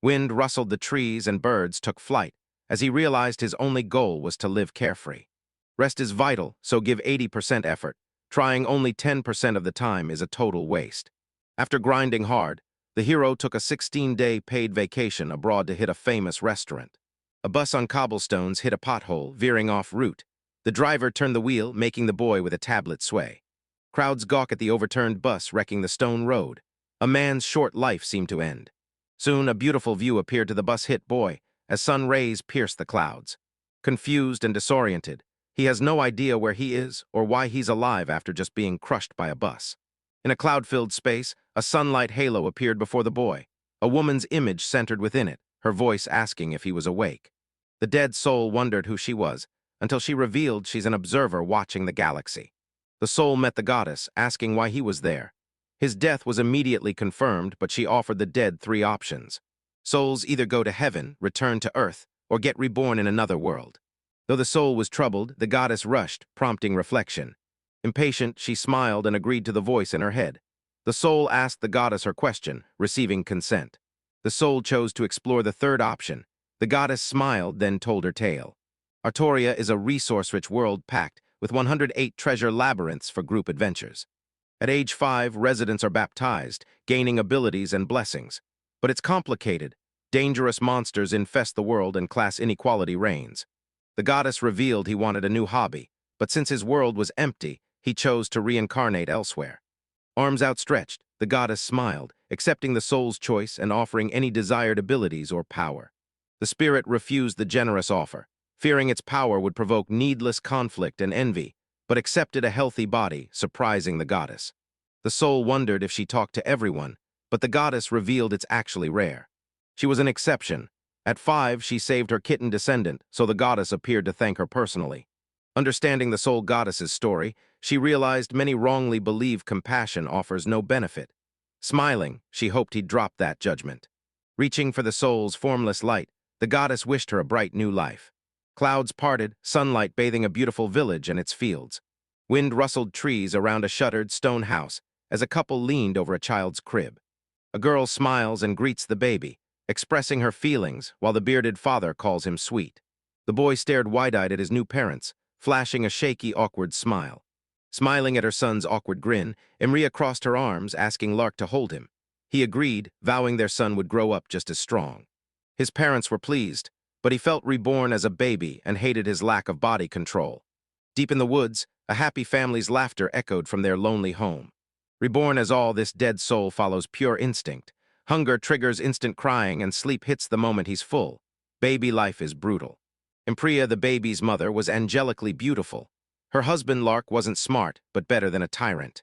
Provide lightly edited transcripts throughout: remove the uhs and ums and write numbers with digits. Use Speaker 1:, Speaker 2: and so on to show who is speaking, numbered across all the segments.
Speaker 1: Wind rustled the trees and birds took flight as he realized his only goal was to live carefree. Rest is vital, so give 80% effort. Trying only 10% of the time is a total waste. After grinding hard, the hero took a 16-day paid vacation abroad to hit a famous restaurant. A bus on cobblestones hit a pothole, veering off route. The driver turned the wheel, making the boy with a tablet sway. Crowds gawk at the overturned bus wrecking the stone road. A man's short life seemed to end. Soon, a beautiful view appeared to the bus-hit boy as sun rays pierced the clouds. Confused and disoriented, he has no idea where he is or why he's alive after just being crushed by a bus. In a cloud-filled space, a sunlight halo appeared before the boy. A woman's image centered within it, her voice asking if he was awake. The dead soul wondered who she was, until she revealed she's an observer watching the galaxy. The soul met the goddess, asking why he was there. His death was immediately confirmed, but she offered the dead 3 options. Souls either go to heaven, return to Earth, or get reborn in another world. Though the soul was troubled, the goddess rushed, prompting reflection. Impatient, she smiled and agreed to the voice in her head. The soul asked the goddess her question, receiving consent. The soul chose to explore the 3rd option. The goddess smiled, then told her tale. Artoria is a resource-rich world packed with 108 treasure labyrinths for group adventures. At age 5, residents are baptized, gaining abilities and blessings. But it's complicated. Dangerous monsters infest the world and class inequality reigns. The goddess revealed he wanted a new hobby, but since his world was empty, he chose to reincarnate elsewhere. Arms outstretched, the goddess smiled, accepting the soul's choice and offering any desired abilities or power. The spirit refused the generous offer, fearing its power would provoke needless conflict and envy, but accepted a healthy body, surprising the goddess. The soul wondered if she talked to everyone, but the goddess revealed it's actually rare. She was an exception. At 5, she saved her kitten descendant, so the goddess appeared to thank her personally. Understanding the soul goddess's story, she realized many wrongly believe compassion offers no benefit. Smiling, she hoped he'd drop that judgment. Reaching for the soul's formless light, the goddess wished her a bright new life. Clouds parted, sunlight bathing a beautiful village and its fields. Wind rustled trees around a shuttered stone house as a couple leaned over a child's crib. A girl smiles and greets the baby, expressing her feelings while the bearded father calls him sweet. The boy stared wide-eyed at his new parents, flashing a shaky, awkward smile. Smiling at her son's awkward grin, Imria crossed her arms, asking Lark to hold him. He agreed, vowing their son would grow up just as strong. His parents were pleased, but he felt reborn as a baby and hated his lack of body control. Deep in the woods, a happy family's laughter echoed from their lonely home. Reborn as all, this dead soul follows pure instinct. Hunger triggers instant crying and sleep hits the moment he's full. Baby life is brutal. Impria, the baby's mother, was angelically beautiful. Her husband Lark wasn't smart, but better than a tyrant.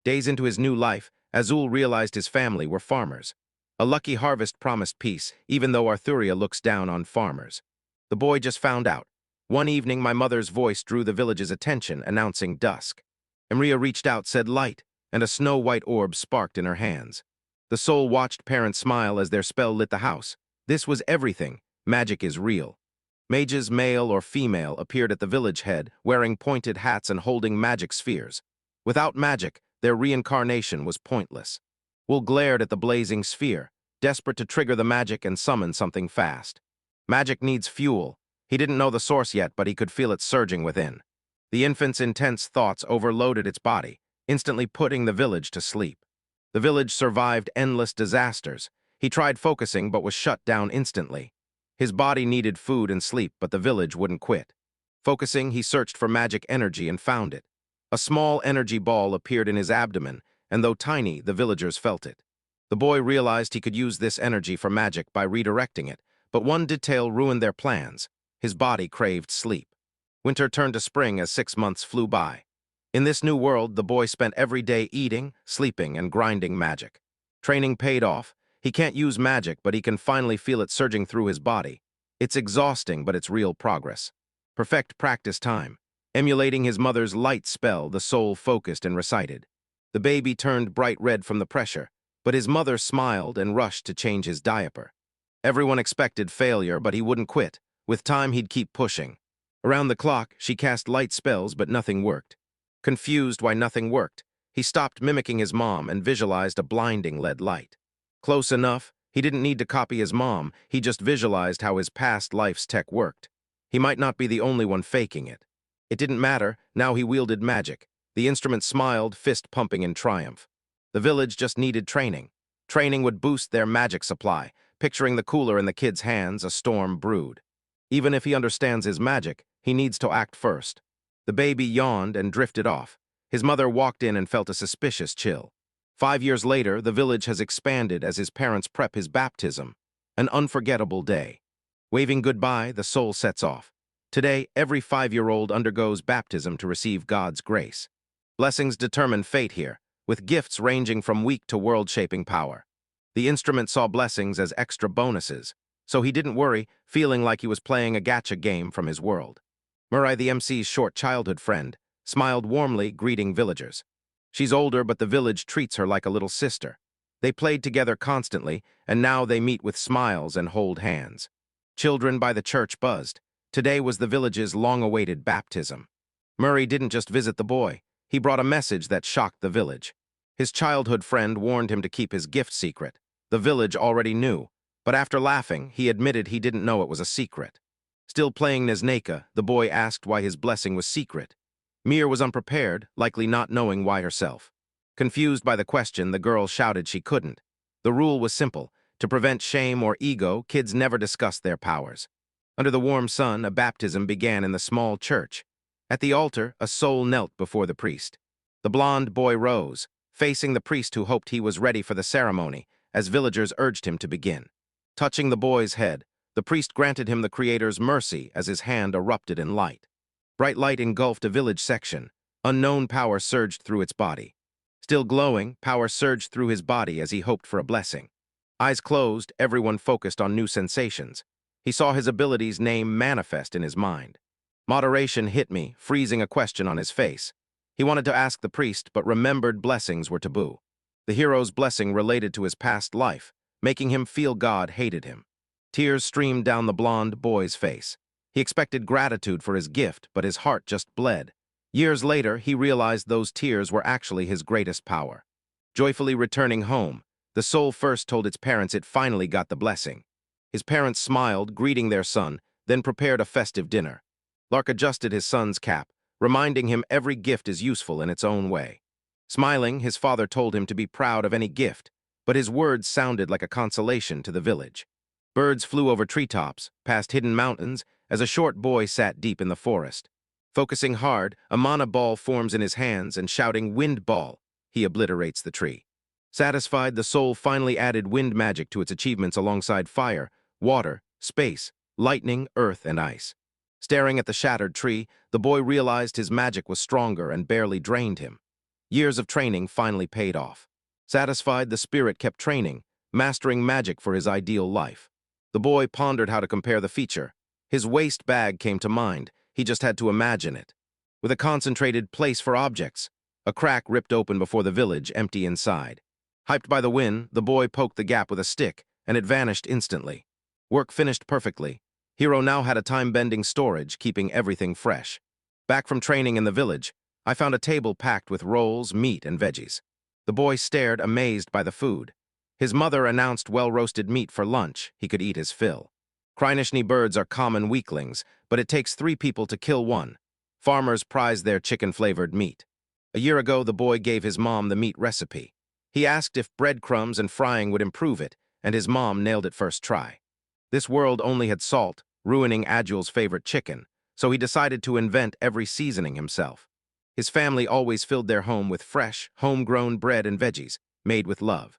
Speaker 1: Days into his new life, Azul realized his family were farmers. A lucky harvest promised peace, even though Arthuria looks down on farmers. The boy just found out. One evening, my mother's voice drew the village's attention, announcing dusk. Imria reached out, said light, and a snow-white orb sparked in her hands. The soul watched parents smile as their spell lit the house. This was everything. Magic is real. Mages, male or female, appeared at the village head, wearing pointed hats and holding magic spheres. Without magic, their reincarnation was pointless. Wool glared at the blazing sphere, desperate to trigger the magic and summon something fast. Magic needs fuel. He didn't know the source yet, but he could feel it surging within. The infant's intense thoughts overloaded its body, instantly putting the village to sleep. The village survived endless disasters. He tried focusing, but was shut down instantly. His body needed food and sleep, but the village wouldn't quit. Focusing, he searched for magic energy and found it. A small energy ball appeared in his abdomen, and though tiny, the villagers felt it. The boy realized he could use this energy for magic by redirecting it, but one detail ruined their plans. His body craved sleep. Winter turned to spring as 6 months flew by. In this new world, the boy spent every day eating, sleeping, and grinding magic. Training paid off. He can't use magic, but he can finally feel it surging through his body. It's exhausting, but it's real progress. Perfect practice time. Emulating his mother's light spell, the soul focused and recited. The baby turned bright red from the pressure, but his mother smiled and rushed to change his diaper. Everyone expected failure, but he wouldn't quit. With time, he'd keep pushing. Around the clock, she cast light spells, but nothing worked. Confused why nothing worked, he stopped mimicking his mom and visualized a blinding lead light. Close enough, He didn't need to copy his mom, he just visualized how his past life's tech worked. He might not be the only one faking it. It didn't matter, now he wielded magic. The instrument smiled, fist pumping in triumph. The village just needed training. Training would boost their magic supply. Picturing the cooler in the kid's hands, a storm brewed. Even if he understands his magic, he needs to act first. The baby yawned and drifted off. His mother walked in and felt a suspicious chill. 5 years later, the village has expanded as his parents prep his baptism. An unforgettable day. Waving goodbye, the soul sets off. Today, every 5-year-old undergoes baptism to receive God's grace. Blessings determine fate here, with gifts ranging from weak to world-shaping power. The instrument saw blessings as extra bonuses, so he didn't worry, feeling like he was playing a gacha game from his world. Murai, the MC's short childhood friend, smiled warmly, greeting villagers. She's older, but the village treats her like a little sister. They played together constantly, and now they meet with smiles and hold hands. Children by the church buzzed. Today was the village's long-awaited baptism. Murray didn't just visit the boy. He brought a message that shocked the village. His childhood friend warned him to keep his gift secret. The village already knew, but after laughing, he admitted he didn't know it was a secret. Still playing Nezneka, the boy asked why his blessing was secret. Mir was unprepared, likely not knowing why herself. Confused by the question, the girl shouted she couldn't. The rule was simple. To prevent shame or ego, kids never discussed their powers. Under the warm sun, a baptism began in the small church. At the altar, a soul knelt before the priest. The blond boy rose, facing the priest who hoped he was ready for the ceremony, as villagers urged him to begin. Touching the boy's head, the priest granted him the Creator's mercy as his hand erupted in light. Bright light engulfed a village section. Unknown power surged through its body. Still glowing, power surged through his body as he hoped for a blessing. Eyes closed, everyone focused on new sensations. He saw his abilities' name manifest in his mind. Moderation hit me, freezing a question on his face. He wanted to ask the priest, but remembered blessings were taboo. The hero's blessing related to his past life, making him feel God hated him. Tears streamed down the blond boy's face. He expected gratitude for his gift, but his heart just bled. Years later, he realized those tears were actually his greatest power. Joyfully returning home, the soul first told its parents it finally got the blessing. His parents smiled, greeting their son, then prepared a festive dinner. Lark adjusted his son's cap, reminding him every gift is useful in its own way. Smiling, his father told him to be proud of any gift, but his words sounded like a consolation to the village. Birds flew over treetops, past hidden mountains, as a short boy sat deep in the forest. Focusing hard, a mana ball forms in his hands and shouting, "Wind ball," he obliterates the tree. Satisfied, the soul finally added wind magic to its achievements alongside fire, water, space, lightning, earth, and ice. Staring at the shattered tree, the boy realized his magic was stronger and barely drained him. Years of training finally paid off. Satisfied, the spirit kept training, mastering magic for his ideal life. The boy pondered how to compare the feature. His waist bag came to mind. He just had to imagine it. With a concentrated place for objects, a crack ripped open before the village, empty inside. Hyped by the wind, the boy poked the gap with a stick, and it vanished instantly. Work finished perfectly. Hero now had a time-bending storage, keeping everything fresh. Back from training in the village, I found a table packed with rolls, meat, and veggies. The boy stared, amazed by the food. His mother announced well-roasted meat for lunch. He could eat his fill. Krynishny birds are common weaklings, but it takes 3 people to kill one. Farmers prize their chicken-flavored meat. A year ago, the boy gave his mom the meat recipe. He asked if breadcrumbs and frying would improve it, and his mom nailed it first try. This world only had salt, ruining Agil's favorite chicken, so he decided to invent every seasoning himself. His family always filled their home with fresh, homegrown bread and veggies, made with love.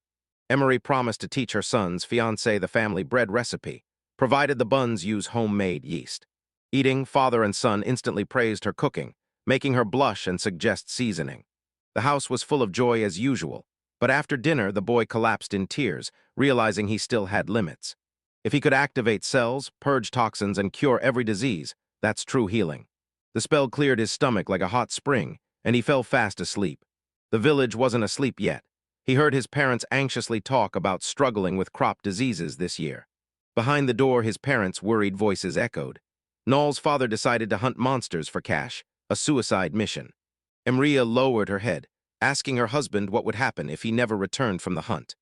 Speaker 1: Emery promised to teach her son's fiancé the family bread recipe, provided the buns use homemade yeast. Eating, father and son instantly praised her cooking, making her blush and suggest seasoning. The house was full of joy as usual, but after dinner the boy collapsed in tears, realizing he still had limits. If he could activate cells, purge toxins, and cure every disease, that's true healing. The spell cleared his stomach like a hot spring, and he fell fast asleep. The village wasn't asleep yet. He heard his parents anxiously talk about struggling with crop diseases this year. Behind the door, his parents' worried voices echoed. Null's father decided to hunt monsters for cash, a suicide mission. Emria lowered her head, asking her husband what would happen if he never returned from the hunt.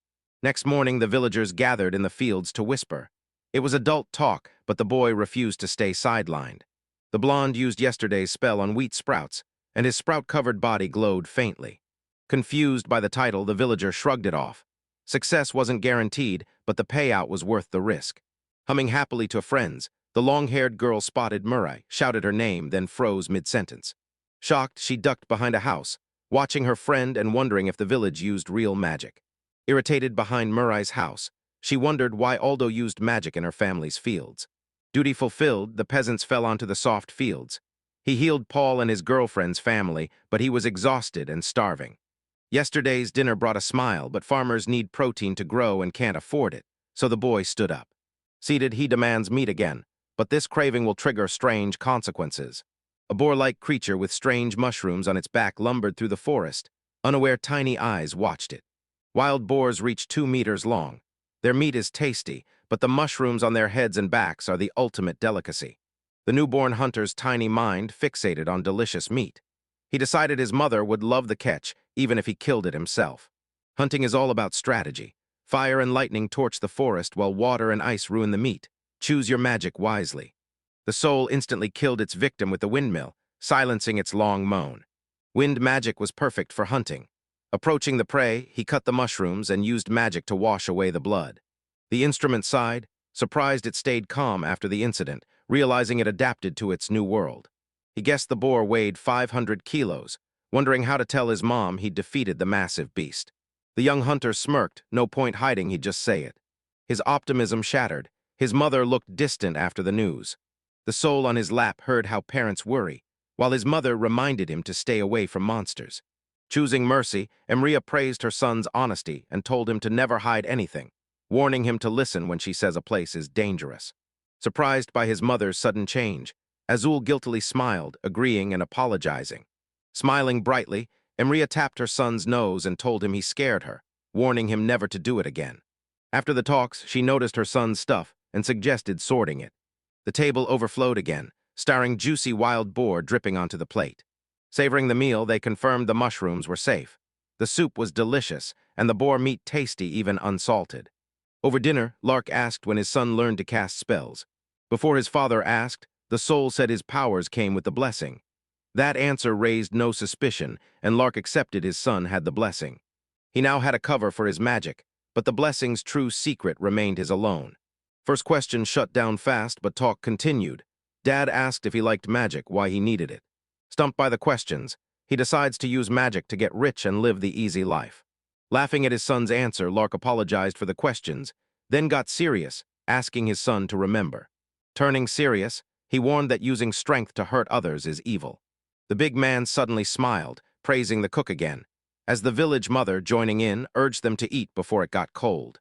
Speaker 1: Next morning, the villagers gathered in the fields to whisper. It was adult talk, but the boy refused to stay sidelined. The blonde used yesterday's spell on wheat sprouts, and his sprout-covered body glowed faintly. Confused by the title, the villager shrugged it off. Success wasn't guaranteed, but the payout was worth the risk. Humming happily to friends, the long-haired girl spotted Murai, shouted her name, then froze mid-sentence. Shocked, she ducked behind a house, watching her friend and wondering if the village used real magic. Irritated behind Murai's house, she wondered why Aldo used magic in her family's fields. Duty fulfilled, the peasants fell onto the soft fields. He healed Paul and his girlfriend's family, but he was exhausted and starving. Yesterday's dinner brought a smile, but farmers need protein to grow and can't afford it, so the boy stood up. Seated, he demands meat again, but this craving will trigger strange consequences. A boar-like creature with strange mushrooms on its back lumbered through the forest. Unaware tiny eyes watched it. Wild boars reach 2 meters long. Their meat is tasty, but the mushrooms on their heads and backs are the ultimate delicacy. The newborn hunter's tiny mind fixated on delicious meat. He decided his mother would love the catch, even if he killed it himself. Hunting is all about strategy. Fire and lightning torch the forest while water and ice ruin the meat. Choose your magic wisely. The soul instantly killed its victim with the windmill, silencing its long moan. Wind magic was perfect for hunting. Approaching the prey, he cut the mushrooms and used magic to wash away the blood. The instrument sighed, surprised it stayed calm after the incident, realizing it adapted to its new world. He guessed the boar weighed 500 kilos, wondering how to tell his mom he'd defeated the massive beast. The young hunter smirked, no point hiding, he'd just say it. His optimism shattered. His mother looked distant after the news. The soul on his lap heard how parents worry, while his mother reminded him to stay away from monsters. Choosing mercy, Emria praised her son's honesty and told him to never hide anything, warning him to listen when she says a place is dangerous. Surprised by his mother's sudden change, Azul guiltily smiled, agreeing and apologizing. Smiling brightly, Emria tapped her son's nose and told him he scared her, warning him never to do it again. After the talks, she noticed her son's stuff and suggested sorting it. The table overflowed again, starring juicy wild boar dripping onto the plate. Savoring the meal, they confirmed the mushrooms were safe. The soup was delicious, and the boar meat tasty even unsalted. Over dinner, Lark asked when his son learned to cast spells. Before his father asked, the soul said his powers came with the blessing. That answer raised no suspicion, and Lark accepted his son had the blessing. He now had a cover for his magic, but the blessing's true secret remained his alone. First question shut down fast, but talk continued. Dad asked if he liked magic, why he needed it. Stumped by the questions, he decides to use magic to get rich and live the easy life. Laughing at his son's answer, Lark apologized for the questions, then got serious, asking his son to remember. Turning serious, he warned that using strength to hurt others is evil. The big man suddenly smiled, praising the cook again, as the village mother, joining in, urged them to eat before it got cold.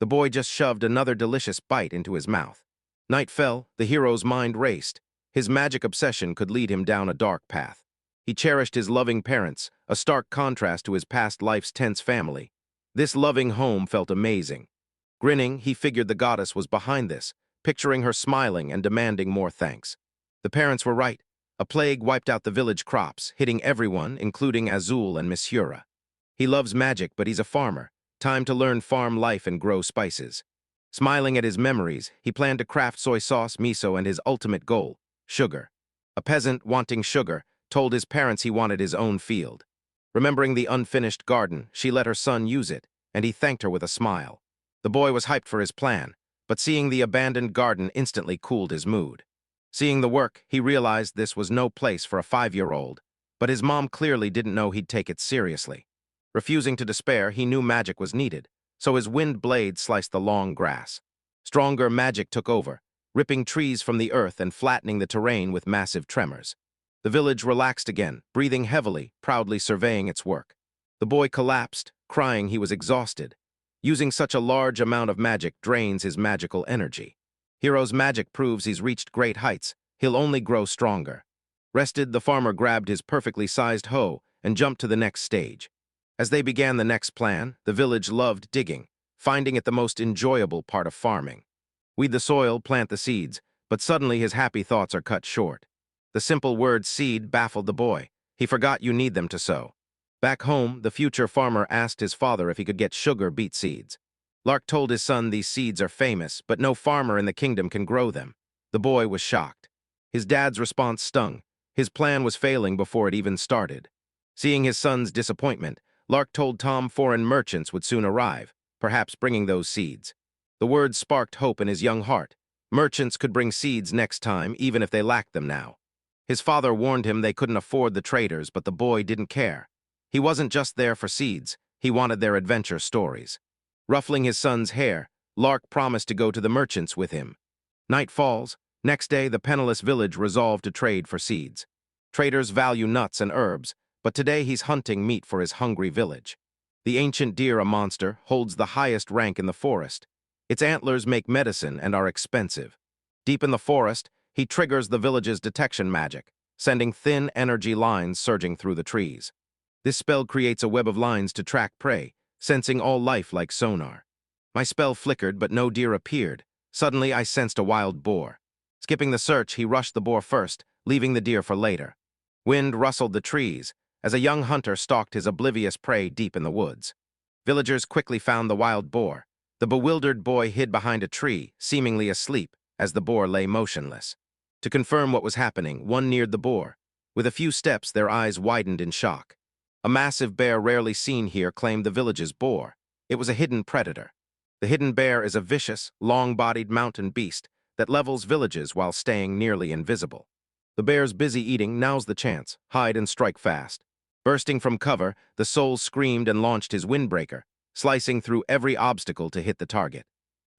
Speaker 1: The boy just shoved another delicious bite into his mouth. Night fell, the hero's mind raced. His magic obsession could lead him down a dark path. He cherished his loving parents, a stark contrast to his past life's tense family. This loving home felt amazing. Grinning, he figured the goddess was behind this, picturing her smiling and demanding more thanks. The parents were right. A plague wiped out the village crops, hitting everyone, including Azul and Miss Hura. He loves magic, but he's a farmer. Time to learn farm life and grow spices. Smiling at his memories, he planned to craft soy sauce, miso, and his ultimate goal, sugar. A peasant, wanting sugar, told his parents he wanted his own field. Remembering the unfinished garden, she let her son use it, and he thanked her with a smile. The boy was hyped for his plan, but seeing the abandoned garden instantly cooled his mood. Seeing the work, he realized this was no place for a 5-year-old, but his mom clearly didn't know he'd take it seriously. Refusing to despair, he knew magic was needed, so his wind blade sliced the long grass. Stronger magic took over, ripping trees from the earth and flattening the terrain with massive tremors. The village relaxed again, breathing heavily, proudly surveying its work. The boy collapsed, crying he was exhausted. Using such a large amount of magic drains his magical energy. Hero's magic proves he's reached great heights. He'll only grow stronger. Rested, the farmer grabbed his perfectly sized hoe and jumped to the next stage. As they began the next plan, the village loved digging, finding it the most enjoyable part of farming. Weed the soil, plant the seeds, but suddenly his happy thoughts are cut short. The simple word seed baffled the boy. He forgot you need them to sow. Back home, the future farmer asked his father if he could get sugar beet seeds. Lark told his son these seeds are famous, but no farmer in the kingdom can grow them. The boy was shocked. His dad's response stung. His plan was failing before it even started. Seeing his son's disappointment, Lark told Tom foreign merchants would soon arrive, perhaps bringing those seeds. The words sparked hope in his young heart. Merchants could bring seeds next time, even if they lacked them now. His father warned him they couldn't afford the traders, but the boy didn't care. He wasn't just there for seeds, he wanted their adventure stories. Ruffling his son's hair, Lark promised to go to the merchants with him. Night falls. Next day, the penniless village resolved to trade for seeds. Traders value nuts and herbs, but today he's hunting meat for his hungry village. The ancient deer, a monster, holds the highest rank in the forest. Its antlers make medicine and are expensive. Deep in the forest, he triggers the village's detection magic, sending thin energy lines surging through the trees. This spell creates a web of lines to track prey, sensing all life like sonar. My spell flickered, but no deer appeared. Suddenly, I sensed a wild boar. Skipping the search, he rushed the boar first, leaving the deer for later. Wind rustled the trees as a young hunter stalked his oblivious prey deep in the woods. Villagers quickly found the wild boar. The bewildered boy hid behind a tree, seemingly asleep, as the boar lay motionless. To confirm what was happening, one neared the boar. With a few steps, their eyes widened in shock. A massive bear rarely seen here claimed the village's boar. It was a hidden predator. The hidden bear is a vicious, long-bodied mountain beast that levels villages while staying nearly invisible. The bear's busy eating, now's the chance. Hide and strike fast. Bursting from cover, the soul screamed and launched his windbreaker, slicing through every obstacle to hit the target.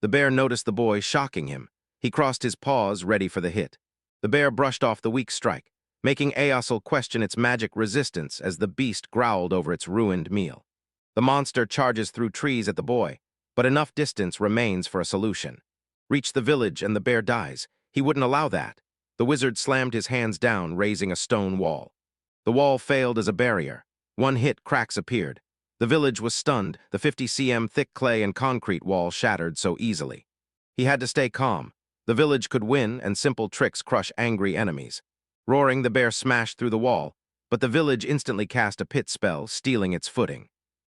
Speaker 1: The bear noticed the boy, shocking him. He crossed his paws, ready for the hit. The bear brushed off the weak strike, making Aosel question its magic resistance as the beast growled over its ruined meal. The monster charges through trees at the boy, but enough distance remains for a solution. Reach the village and the bear dies. He wouldn't allow that. The wizard slammed his hands down, raising a stone wall. The wall failed as a barrier. One hit, cracks appeared. The village was stunned, the 50 cm thick clay and concrete wall shattered so easily. He had to stay calm. The village could win, and simple tricks crush angry enemies. Roaring, the bear smashed through the wall, but the village instantly cast a pit spell, stealing its footing.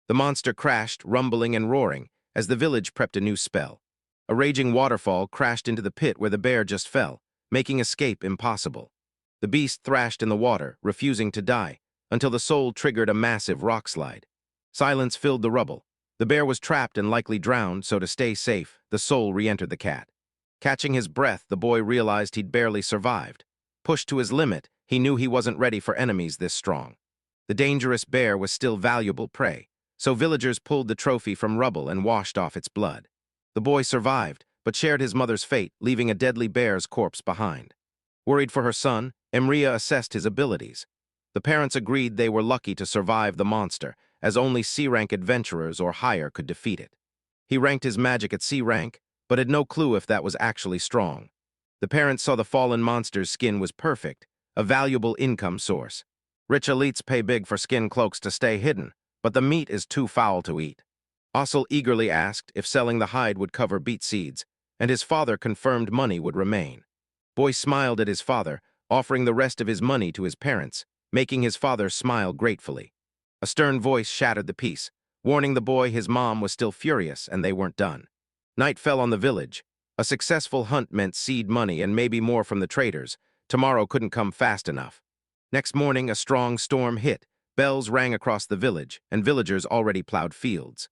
Speaker 1: The monster crashed, rumbling and roaring, as the village prepped a new spell. A raging waterfall crashed into the pit where the bear just fell, making escape impossible. The beast thrashed in the water, refusing to die, until the soul triggered a massive rock slide. Silence filled the rubble. The bear was trapped and likely drowned, so to stay safe, the soul re-entered the cat. Catching his breath, the boy realized he'd barely survived. Pushed to his limit, he knew he wasn't ready for enemies this strong. The dangerous bear was still valuable prey, so villagers pulled the trophy from rubble and washed off its blood. The boy survived, but shared his mother's fate, leaving a deadly bear's corpse behind. Worried for her son, Emria assessed his abilities. The parents agreed they were lucky to survive the monster, as only C-rank adventurers or higher could defeat it. He ranked his magic at C-rank, but had no clue if that was actually strong. The parents saw the fallen monster's skin was perfect, a valuable income source. Rich elites pay big for skin cloaks to stay hidden, but the meat is too foul to eat. Ossel eagerly asked if selling the hide would cover beet seeds, and his father confirmed money would remain. Boy smiled at his father, offering the rest of his money to his parents, making his father smile gratefully. A stern voice shattered the peace, warning the boy his mom was still furious and they weren't done. Night fell on the village. A successful hunt meant seed money and maybe more from the traders. Tomorrow couldn't come fast enough. Next morning, a strong storm hit. Bells rang across the village, and villagers already plowed fields.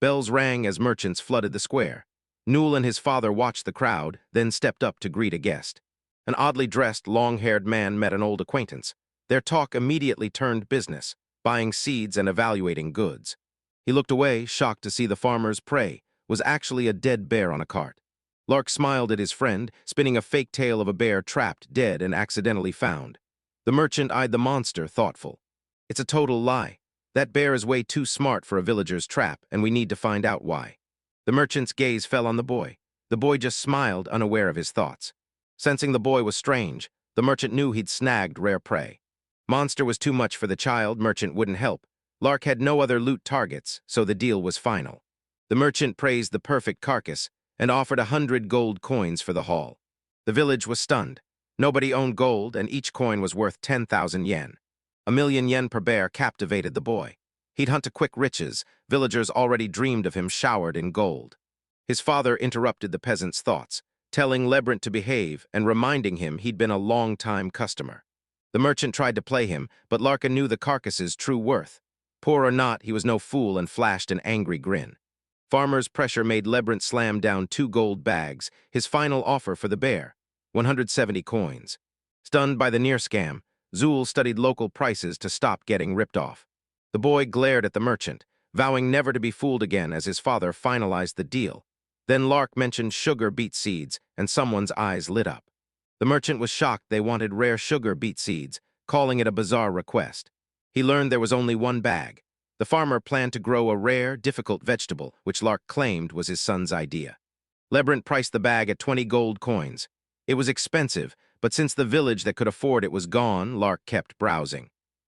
Speaker 1: Bells rang as merchants flooded the square. Newell and his father watched the crowd, then stepped up to greet a guest. An oddly dressed, long-haired man met an old acquaintance. Their talk immediately turned business, buying seeds and evaluating goods. He looked away, shocked to see the farmer's prey was actually a dead bear on a cart. Lark smiled at his friend, spinning a fake tale of a bear trapped, dead, and accidentally found. The merchant eyed the monster, thoughtful. It's a total lie. That bear is way too smart for a villager's trap, and we need to find out why. The merchant's gaze fell on the boy. The boy just smiled, unaware of his thoughts. Sensing the boy was strange, the merchant knew he'd snagged rare prey. Monster was too much for the child, merchant wouldn't help. Lark had no other loot targets, so the deal was final. The merchant praised the perfect carcass and offered 100 gold coins for the haul. The village was stunned. Nobody owned gold, and each coin was worth 10,000 yen. 1,000,000 yen per bear captivated the boy. He'd hunt to quick riches. Villagers already dreamed of him showered in gold. His father interrupted the peasant's thoughts, telling Labyrinth to behave and reminding him he'd been a long-time customer. The merchant tried to play him, but Larkin knew the carcass's true worth. Poor or not, he was no fool and flashed an angry grin. Farmer's pressure made Labyrinth slam down 2 gold bags, his final offer for the bear, 170 coins. Stunned by the near scam, Zool studied local prices to stop getting ripped off. The boy glared at the merchant, vowing never to be fooled again as his father finalized the deal. Then Lark mentioned sugar beet seeds, and someone's eyes lit up. The merchant was shocked they wanted rare sugar beet seeds, calling it a bizarre request. He learned there was only 1 bag. The farmer planned to grow a rare, difficult vegetable, which Lark claimed was his son's idea. Labyrinth priced the bag at 20 gold coins. It was expensive, but since the village that could afford it was gone, Lark kept browsing.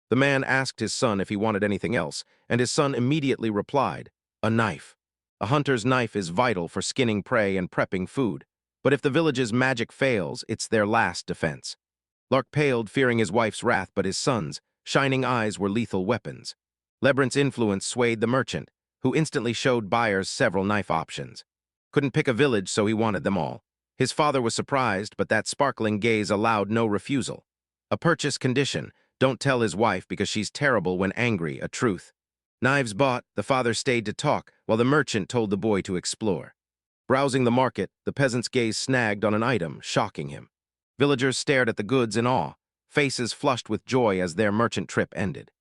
Speaker 1: The man asked his son if he wanted anything else, and his son immediately replied, "A knife. A hunter's knife is vital for skinning prey and prepping food, but if the village's magic fails, it's their last defense." Lark paled, fearing his wife's wrath, but his son's shining eyes were lethal weapons. Labyrinth's influence swayed the merchant, who instantly showed buyers several knife options. Couldn't pick a village, so he wanted them all. His father was surprised, but that sparkling gaze allowed no refusal. A purchase condition: don't tell his wife because she's terrible when angry, a truth. Knives bought, the father stayed to talk, while the merchant told the boy to explore. Browsing the market, the peasant's gaze snagged on an item, shocking him. Villagers stared at the goods in awe, faces flushed with joy as their merchant trip ended.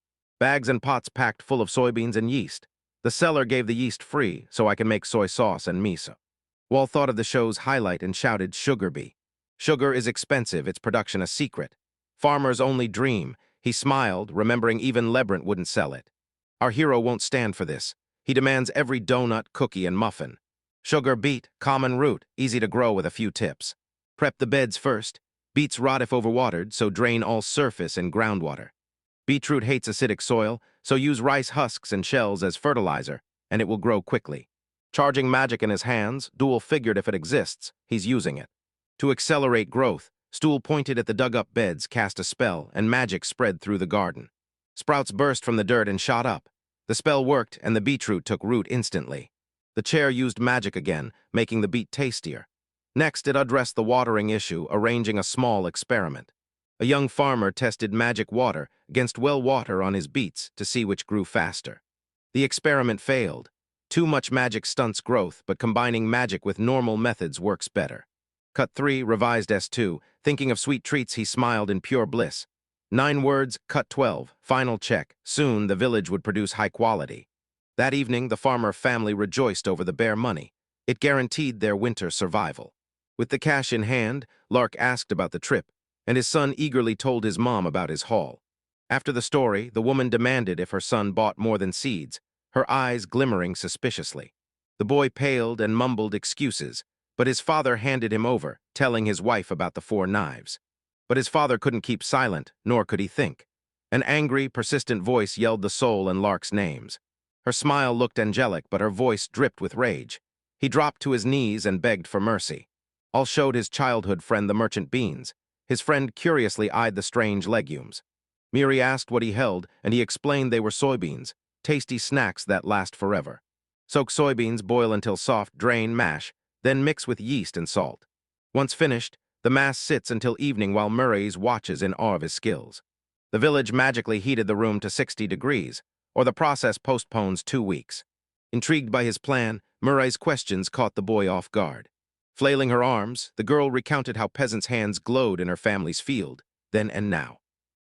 Speaker 1: Bags and pots packed full of soybeans and yeast. The seller gave the yeast free, so I can make soy sauce and miso. Wall thought of the show's highlight and shouted, "Sugar bee." Sugar is expensive, its production a secret. Farmer's only dream. He smiled, remembering even Labyrinth wouldn't sell it. Our hero won't stand for this. He demands every donut, cookie, and muffin. Sugar beet, common root, easy to grow with a few tips. Prep the beds first. Beets rot if overwatered, so drain all surface and groundwater. Beetroot hates acidic soil, so use rice husks and shells as fertilizer, and it will grow quickly. Charging magic in his hands, Duel figured if it exists, he's using it. To accelerate growth, Stool pointed at the dug-up beds, cast a spell, and magic spread through the garden. Sprouts burst from the dirt and shot up. The spell worked, and the beetroot took root instantly. The chair used magic again, making the beet tastier. Next, it addressed the watering issue, arranging a small experiment. A young farmer tested magic water against well water on his beets to see which grew faster. The experiment failed. Too much magic stunts growth, but combining magic with normal methods works better. Cut 3, revised S2. Thinking of sweet treats, he smiled in pure bliss. 9 words, cut 12, final check. Soon, the village would produce high quality. That evening, the farmer family rejoiced over the bare money. It guaranteed their winter survival. With the cash in hand, Lark asked about the trip, and his son eagerly told his mom about his haul. After the story, the woman demanded if her son bought more than seeds, her eyes glimmering suspiciously. The boy paled and mumbled excuses, but his father handed him over, telling his wife about the 4 knives. But his father couldn't keep silent, nor could he think. An angry, persistent voice yelled the soul and Lark's names. Her smile looked angelic, but her voice dripped with rage. He dropped to his knees and begged for mercy. All showed his childhood friend the merchant beans. His friend curiously eyed the strange legumes. Miri asked what he held, and he explained they were soybeans, tasty snacks that last forever. Soak soybeans, boil until soft, drain, mash, then mix with yeast and salt. Once finished, the mass sits until evening while Murray's watches in awe of his skills. The village magically heated the room to 60 degrees, or the process postpones 2 weeks. Intrigued by his plan, Murray's questions caught the boy off guard. Flailing her arms, the girl recounted how peasants' hands glowed in her family's field, then and now.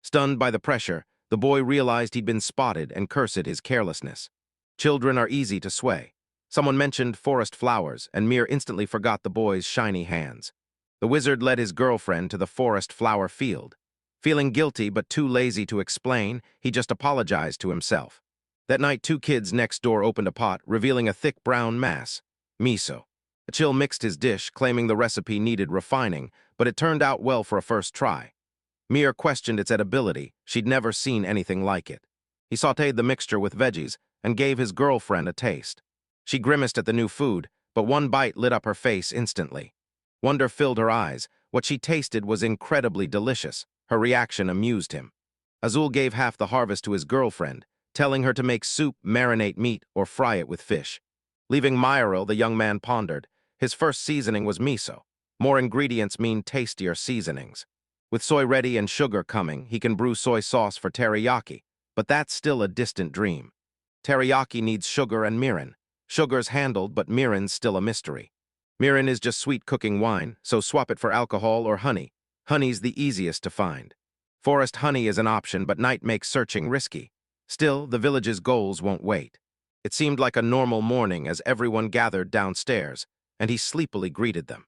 Speaker 1: Stunned by the pressure, the boy realized he'd been spotted and cursed his carelessness. Children are easy to sway. Someone mentioned forest flowers, and Mir instantly forgot the boy's shiny hands. The wizard led his girlfriend to the forest flower field. Feeling guilty but too lazy to explain, he just apologized to himself. That night, 2 kids next door opened a pot, revealing a thick brown mass, miso. A chill mixed his dish, claiming the recipe needed refining, but it turned out well for a first try. Mir questioned its edibility. She'd never seen anything like it. He sautéed the mixture with veggies and gave his girlfriend a taste. She grimaced at the new food, but one bite lit up her face instantly. Wonder filled her eyes. What she tasted was incredibly delicious. Her reaction amused him. Azul gave half the harvest to his girlfriend, telling her to make soup, marinate meat, or fry it with fish. Leaving Myril, the young man pondered. His first seasoning was miso. More ingredients mean tastier seasonings. With soy ready and sugar coming, he can brew soy sauce for teriyaki, but that's still a distant dream. Teriyaki needs sugar and mirin. Sugar's handled, but mirin's still a mystery. Mirin is just sweet cooking wine, so swap it for alcohol or honey. Honey's the easiest to find. Forest honey is an option, but night makes searching risky. Still, the village's goals won't wait. It seemed like a normal morning as everyone gathered downstairs, and he sleepily greeted them.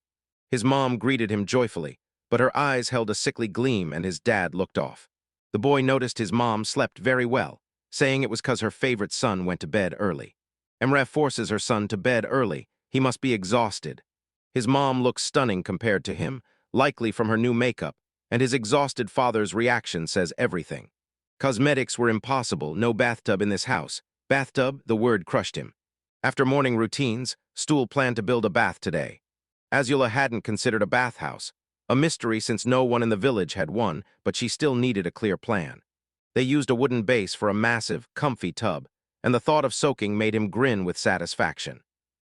Speaker 1: His mom greeted him joyfully, but her eyes held a sickly gleam and his dad looked off. The boy noticed his mom slept very well, saying it was 'cause her favorite son went to bed early. Emre forces her son to bed early. He must be exhausted. His mom looks stunning compared to him, likely from her new makeup, and his exhausted father's reaction says everything. Cosmetics were impossible, no bathtub in this house. Bathtub, the word crushed him. After morning routines, Stool planned to build a bath today. Azula hadn't considered a bathhouse, a mystery since no one in the village had one, but she still needed a clear plan. They used a wooden base for a massive, comfy tub, and the thought of soaking made him grin with satisfaction.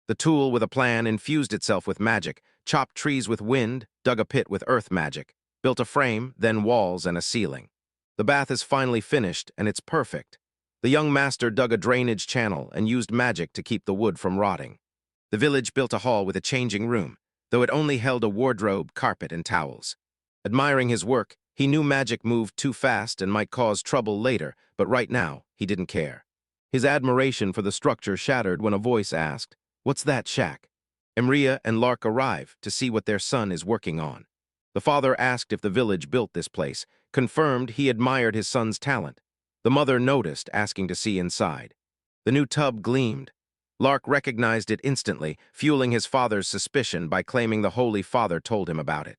Speaker 1: The tool with a plan infused itself with magic, chopped trees with wind, dug a pit with earth magic, built a frame, then walls and a ceiling. The bath is finally finished, and it's perfect. The young master dug a drainage channel and used magic to keep the wood from rotting. The village built a hall with a changing room, though it only held a wardrobe, carpet, and towels. Admiring his work, he knew magic moved too fast and might cause trouble later, but right now, he didn't care. His admiration for the structure shattered when a voice asked, "What's that shack?" Emria and Lark arrive to see what their son is working on. The father asked if the village built this place, confirmed he admired his son's talent. The mother noticed, asking to see inside. The new tub gleamed. Lark recognized it instantly, fueling his father's suspicion by claiming the Holy Father told him about it.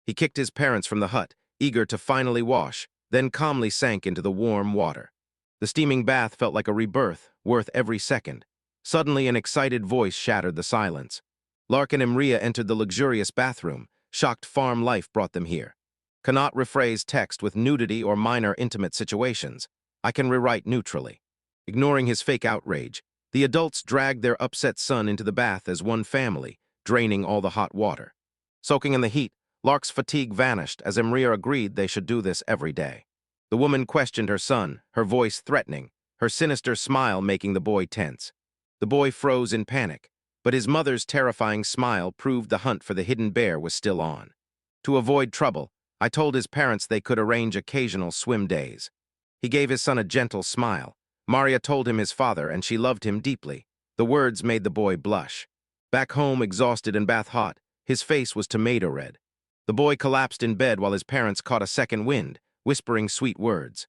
Speaker 1: He kicked his parents from the hut, eager to finally wash, then calmly sank into the warm water. The steaming bath felt like a rebirth, worth every second. Suddenly, an excited voice shattered the silence. Lark and Emria entered the luxurious bathroom. Shocked farm life brought them here. Cannot rephrase text with nudity or minor intimate situations. I can rewrite neutrally. Ignoring his fake outrage, the adults dragged their upset son into the bath as one family, draining all the hot water. Soaking in the heat, Lark's fatigue vanished as Emria agreed they should do this every day. The woman questioned her son, her voice threatening, her sinister smile making the boy tense. The boy froze in panic, but his mother's terrifying smile proved the hunt for the hidden bear was still on. To avoid trouble, I told his parents they could arrange occasional swim days. He gave his son a gentle smile. Maria told him his father, and she loved him deeply. The words made the boy blush. Back home, exhausted and bath hot, his face was tomato red. The boy collapsed in bed while his parents caught a second wind, whispering sweet words.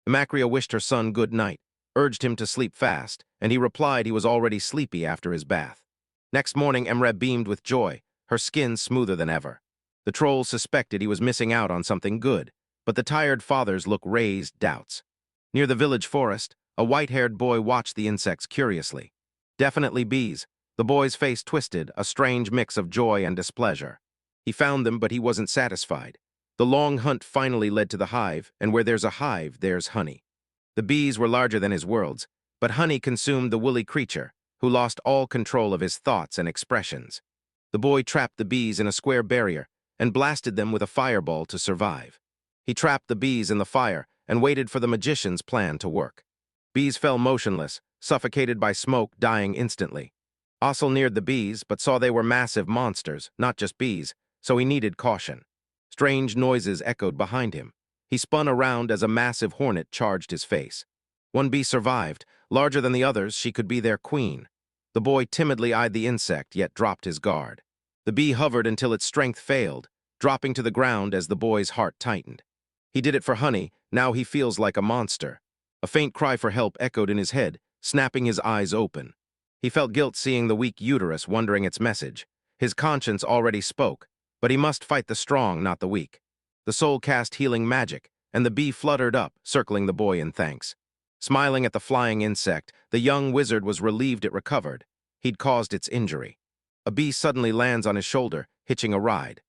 Speaker 1: Macria wished her son good night, urged him to sleep fast, and he replied he was already sleepy after his bath. Next morning, Emre beamed with joy, her skin smoother than ever. The trolls suspected he was missing out on something good, but the tired father's look raised doubts. Near the village forest, a white-haired boy watched the insects curiously. Definitely bees. The boy's face twisted, a strange mix of joy and displeasure. He found them, but he wasn't satisfied. The long hunt finally led to the hive, and where there's a hive, there's honey. The bees were larger than his worlds, but honey consumed the woolly creature, who lost all control of his thoughts and expressions. The boy trapped the bees in a square barrier and blasted them with a fireball to survive. He trapped the bees in the fire and waited for the magician's plan to work. Bees fell motionless, suffocated by smoke, dying instantly. Ossel neared the bees, but saw they were massive monsters, not just bees, so he needed caution. Strange noises echoed behind him. He spun around as a massive hornet charged his face. One bee survived. Larger than the others, she could be their queen. The boy timidly eyed the insect, yet dropped his guard. The bee hovered until its strength failed, dropping to the ground as the boy's heart tightened. He did it for honey, now he feels like a monster. A faint cry for help echoed in his head, snapping his eyes open. He felt guilt seeing the weak uterus wondering its message. His conscience already spoke, but he must fight the strong, not the weak. The soul cast healing magic, and the bee fluttered up, circling the boy in thanks. Smiling at the flying insect, the young wizard was relieved it recovered. He'd caused its injury. A bee suddenly lands on his shoulder, hitching a ride.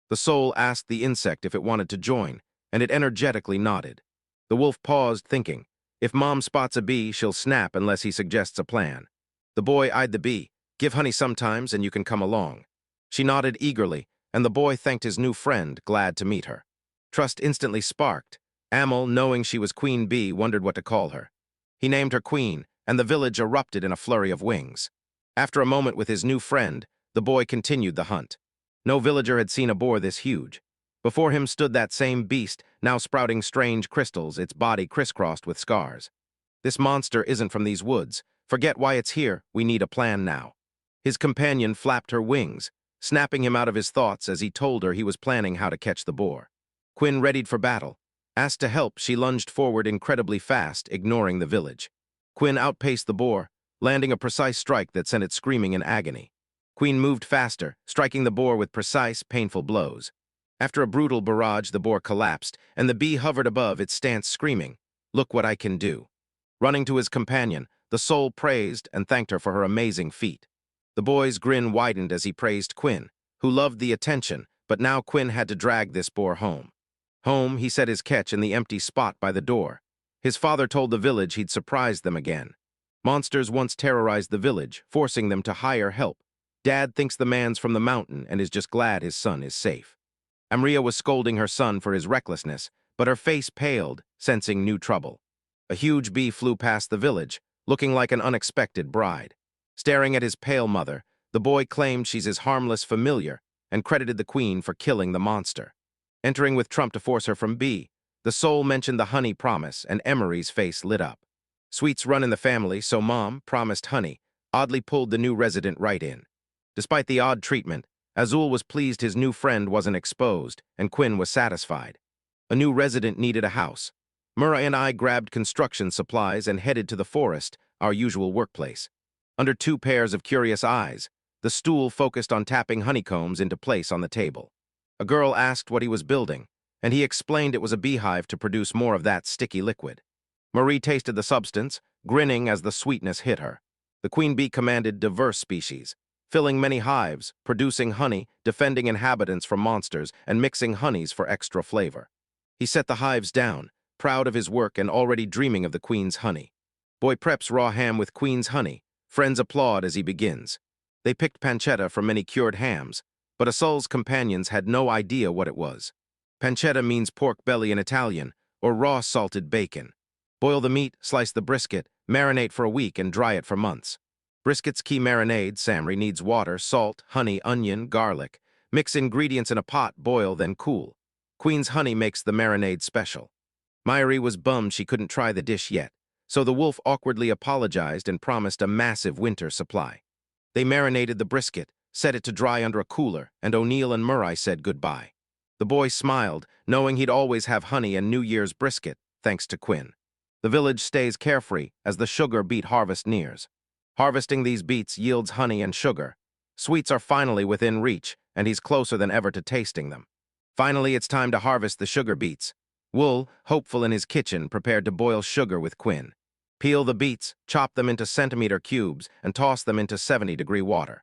Speaker 1: The soul asked the insect if it wanted to join, and it energetically nodded. The wolf paused, thinking, if Mom spots a bee, she'll snap unless he suggests a plan. The boy eyed the bee, Give honey sometimes and you can come along. She nodded eagerly, and the boy thanked his new friend, glad to meet her. Trust instantly sparked. Amel, knowing she was Queen Bee, wondered what to call her. He named her Queen, and the village erupted in a flurry of wings. After a moment with his new friend, the boy continued the hunt. No villager had seen a boar this huge. Before him stood that same beast, now sprouting strange crystals, its body crisscrossed with scars. This monster isn't from these woods. Forget why it's here, we need a plan now. His companion flapped her wings, snapping him out of his thoughts as he told her he was planning how to catch the boar. Quinn readied for battle. Asked to help, she lunged forward incredibly fast, ignoring the village. Quinn outpaced the boar, landing a precise strike that sent it screaming in agony. Queen moved faster, striking the boar with precise, painful blows. After a brutal barrage, the boar collapsed, and the bee hovered above its stance screaming, "Look what I can do." Running to his companion, the soul praised and thanked her for her amazing feat. The boy's grin widened as he praised Quinn, who loved the attention, but now Quinn had to drag this boar home. Home, he set his catch in the empty spot by the door. His father told the village he'd surprise them again. Monsters once terrorized the village, forcing them to hire help. Dad thinks the man's from the mountain and is just glad his son is safe. Amria was scolding her son for his recklessness, but her face paled, sensing new trouble. A huge bee flew past the village, looking like an unexpected bride. Staring at his pale mother, the boy claimed she's his harmless familiar and credited the queen for killing the monster. Entering with Trump to force her from bee, the soul mentioned the honey promise and Emery's face lit up. Sweets run in the family, so Mom promised honey, oddly pulled the new resident right in. Despite the odd treatment, Azul was pleased his new friend wasn't exposed, and Quinn was satisfied. A new resident needed a house. Murrah and I grabbed construction supplies and headed to the forest, our usual workplace. Under two pairs of curious eyes, the stool focused on tapping honeycombs into place on the table. A girl asked what he was building, and he explained it was a beehive to produce more of that sticky liquid. Marie tasted the substance, grinning as the sweetness hit her. The queen bee commanded diverse species, filling many hives, producing honey, defending inhabitants from monsters, and mixing honeys for extra flavor. He set the hives down, proud of his work and already dreaming of the queen's honey. Boy preps raw ham with queen's honey. Friends applaud as he begins. They picked pancetta from many cured hams, but Azul's companions had no idea what it was. Pancetta means pork belly in Italian, or raw salted bacon. Boil the meat, slice the brisket, marinate for a week, and dry it for months. Brisket's key marinade, Samri, needs water, salt, honey, onion, garlic. Mix ingredients in a pot, boil, then cool. Queen's honey makes the marinade special. Myri was bummed she couldn't try the dish yet, so the wolf awkwardly apologized and promised a massive winter supply. They marinated the brisket, set it to dry under a cooler, and O'Neill and Murray said goodbye. The boy smiled, knowing he'd always have honey and New Year's brisket, thanks to Quinn. The village stays carefree as the sugar beet harvest nears. Harvesting these beets yields honey and sugar. Sweets are finally within reach, and he's closer than ever to tasting them. Finally, it's time to harvest the sugar beets. Wool, hopeful in his kitchen, prepared to boil sugar with Quinn. Peel the beets, chop them into centimeter cubes, and toss them into 70-degree water.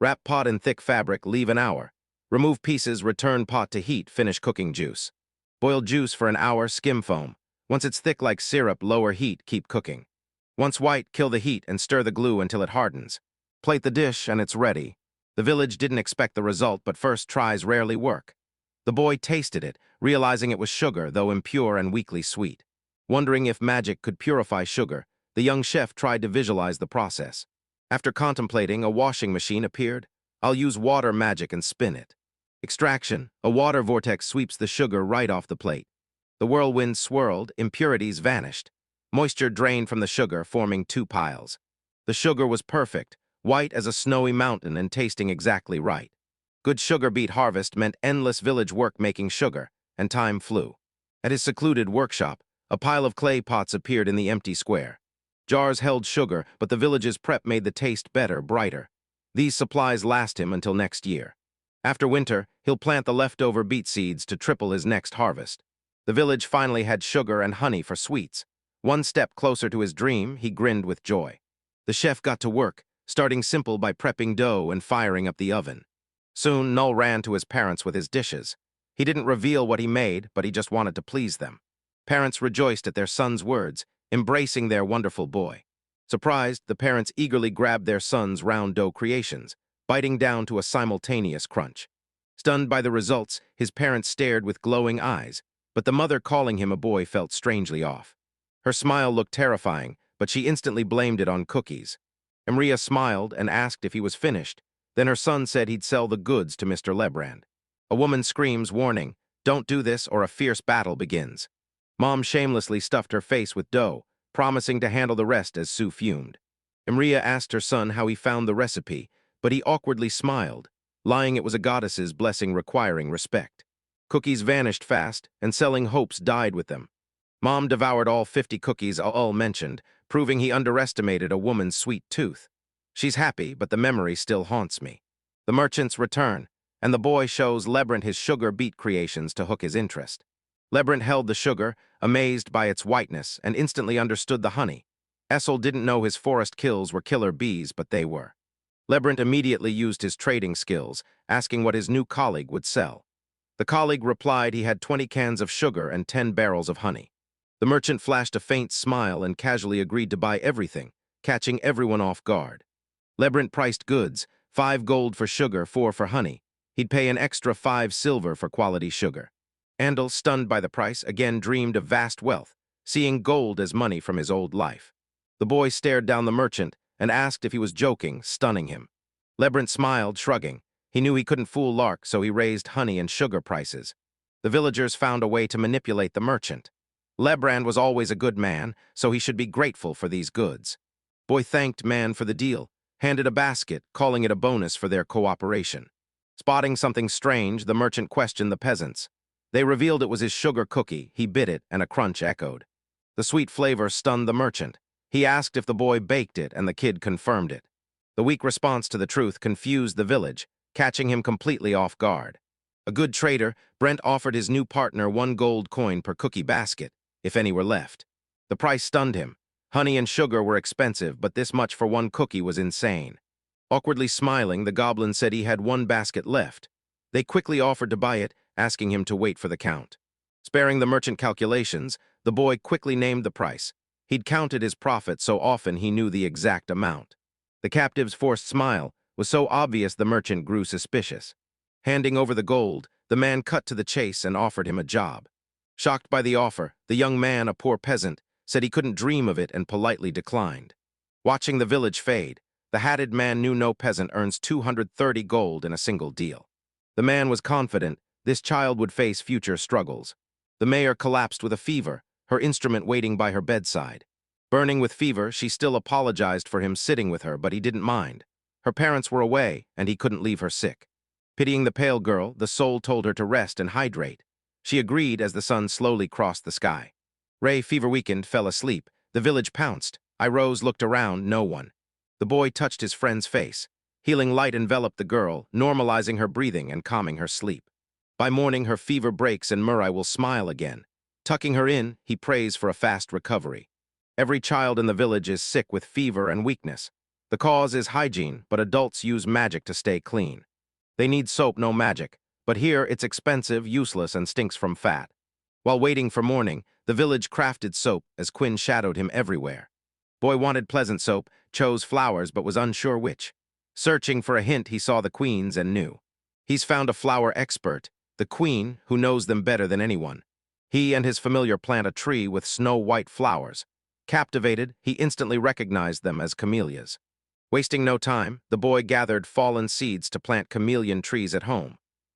Speaker 1: Wrap pot in thick fabric, leave an hour. Remove pieces, return pot to heat, finish cooking juice. Boil juice for an hour, skim foam. Once it's thick like syrup, lower heat, keep cooking. Once white, kill the heat and stir the glue until it hardens. Plate the dish and it's ready. The village didn't expect the result, but first tries rarely work. The boy tasted it, realizing it was sugar, though impure and weakly sweet. Wondering if magic could purify sugar, the young chef tried to visualize the process. After contemplating, a washing machine appeared. I'll use water magic and spin it. Extraction, a water vortex sweeps the sugar right off the plate. The whirlwind swirled, impurities vanished. Moisture drained from the sugar, forming two piles. The sugar was perfect, white as a snowy mountain and tasting exactly right. Good sugar beet harvest meant endless village work making sugar, and time flew. At his secluded workshop, a pile of clay pots appeared in the empty square. Jars held sugar, but the village's prep made the taste better, brighter. These supplies last him until next year. After winter, he'll plant the leftover beet seeds to triple his next harvest. The village finally had sugar and honey for sweets. One step closer to his dream, he grinned with joy. The chef got to work, starting simple by prepping dough and firing up the oven. Soon, Null ran to his parents with his dishes. He didn't reveal what he made, but he just wanted to please them. Parents rejoiced at their son's words, embracing their wonderful boy. Surprised, the parents eagerly grabbed their son's round dough creations, biting down to a simultaneous crunch. Stunned by the results, his parents stared with glowing eyes, but the mother calling him a boy felt strangely off. Her smile looked terrifying, but she instantly blamed it on cookies. Maria smiled and asked if he was finished. Then her son said he'd sell the goods to Mr. Lebrand. A woman screams, warning, "Don't do this or a fierce battle begins." Mom shamelessly stuffed her face with dough, promising to handle the rest as Sue fumed. Maria asked her son how he found the recipe, but he awkwardly smiled, lying it was a goddess's blessing requiring respect. Cookies vanished fast, and selling hopes died with them. Mom devoured all 50 cookies Al mentioned, proving he underestimated a woman's sweet tooth. She's happy, but the memory still haunts me. The merchants return, and the boy shows Labyrinth his sugar beet creations to hook his interest. Labyrinth held the sugar, amazed by its whiteness, and instantly understood the honey. Essel didn't know his forest kills were killer bees, but they were. Labyrinth immediately used his trading skills, asking what his new colleague would sell. The colleague replied he had 20 cans of sugar and 10 barrels of honey. The merchant flashed a faint smile and casually agreed to buy everything, catching everyone off guard. Labyrinth priced goods, 5 gold for sugar, 4 for honey. He'd pay an extra 5 silver for quality sugar. Andal, stunned by the price, again dreamed of vast wealth, seeing gold as money from his old life. The boy stared down the merchant and asked if he was joking, stunning him. Labyrinth smiled, shrugging. He knew he couldn't fool Lark, so he raised honey and sugar prices. The villagers found a way to manipulate the merchant. Lebrand was always a good man, so he should be grateful for these goods. Boy thanked man for the deal, handed a basket, calling it a bonus for their cooperation. Spotting something strange, the merchant questioned the peasants. They revealed it was his sugar cookie. He bit it, and a crunch echoed. The sweet flavor stunned the merchant. He asked if the boy baked it, and the kid confirmed it. The weak response to the truth confused the village, catching him completely off guard. A good trader, Brent offered his new partner 1 gold coin per cookie basket, if any were left. The price stunned him. Honey and sugar were expensive, but this much for 1 cookie was insane. Awkwardly smiling, the goblin said he had 1 basket left. They quickly offered to buy it, asking him to wait for the count. Sparing the merchant calculations, the boy quickly named the price. He'd counted his profit so often he knew the exact amount. The captive's forced smile was so obvious the merchant grew suspicious. Handing over the gold, the man cut to the chase and offered him a job. Shocked by the offer, the young man, a poor peasant, said he couldn't dream of it and politely declined. Watching the village fade, the hatted man knew no peasant earns 230 gold in a single deal. The man was confident this child would face future struggles. The mayor collapsed with a fever, her instrument waiting by her bedside. Burning with fever, she still apologized for him sitting with her, but he didn't mind. Her parents were away, and he couldn't leave her sick. Pitying the pale girl, the soul told her to rest and hydrate. She agreed as the sun slowly crossed the sky. Ray, fever-weakened, fell asleep. The village pounced. I rose, looked around, no one. The boy touched his friend's face. Healing light enveloped the girl, normalizing her breathing and calming her sleep. By morning, her fever breaks and Murray will smile again. Tucking her in, he prays for a fast recovery. Every child in the village is sick with fever and weakness. The cause is hygiene, but adults use magic to stay clean. They need soap, no magic, but here it's expensive, useless, and stinks from fat. While waiting for morning, the village crafted soap as Quinn shadowed him everywhere. Boy wanted pleasant soap, chose flowers, but was unsure which. Searching for a hint, he saw the queens and knew. He's found a flower expert, the queen, who knows them better than anyone. He and his familiar plant a tree with snow-white flowers. Captivated, he instantly recognized them as camellias. Wasting no time, the boy gathered fallen seeds to plant chameleon trees at home.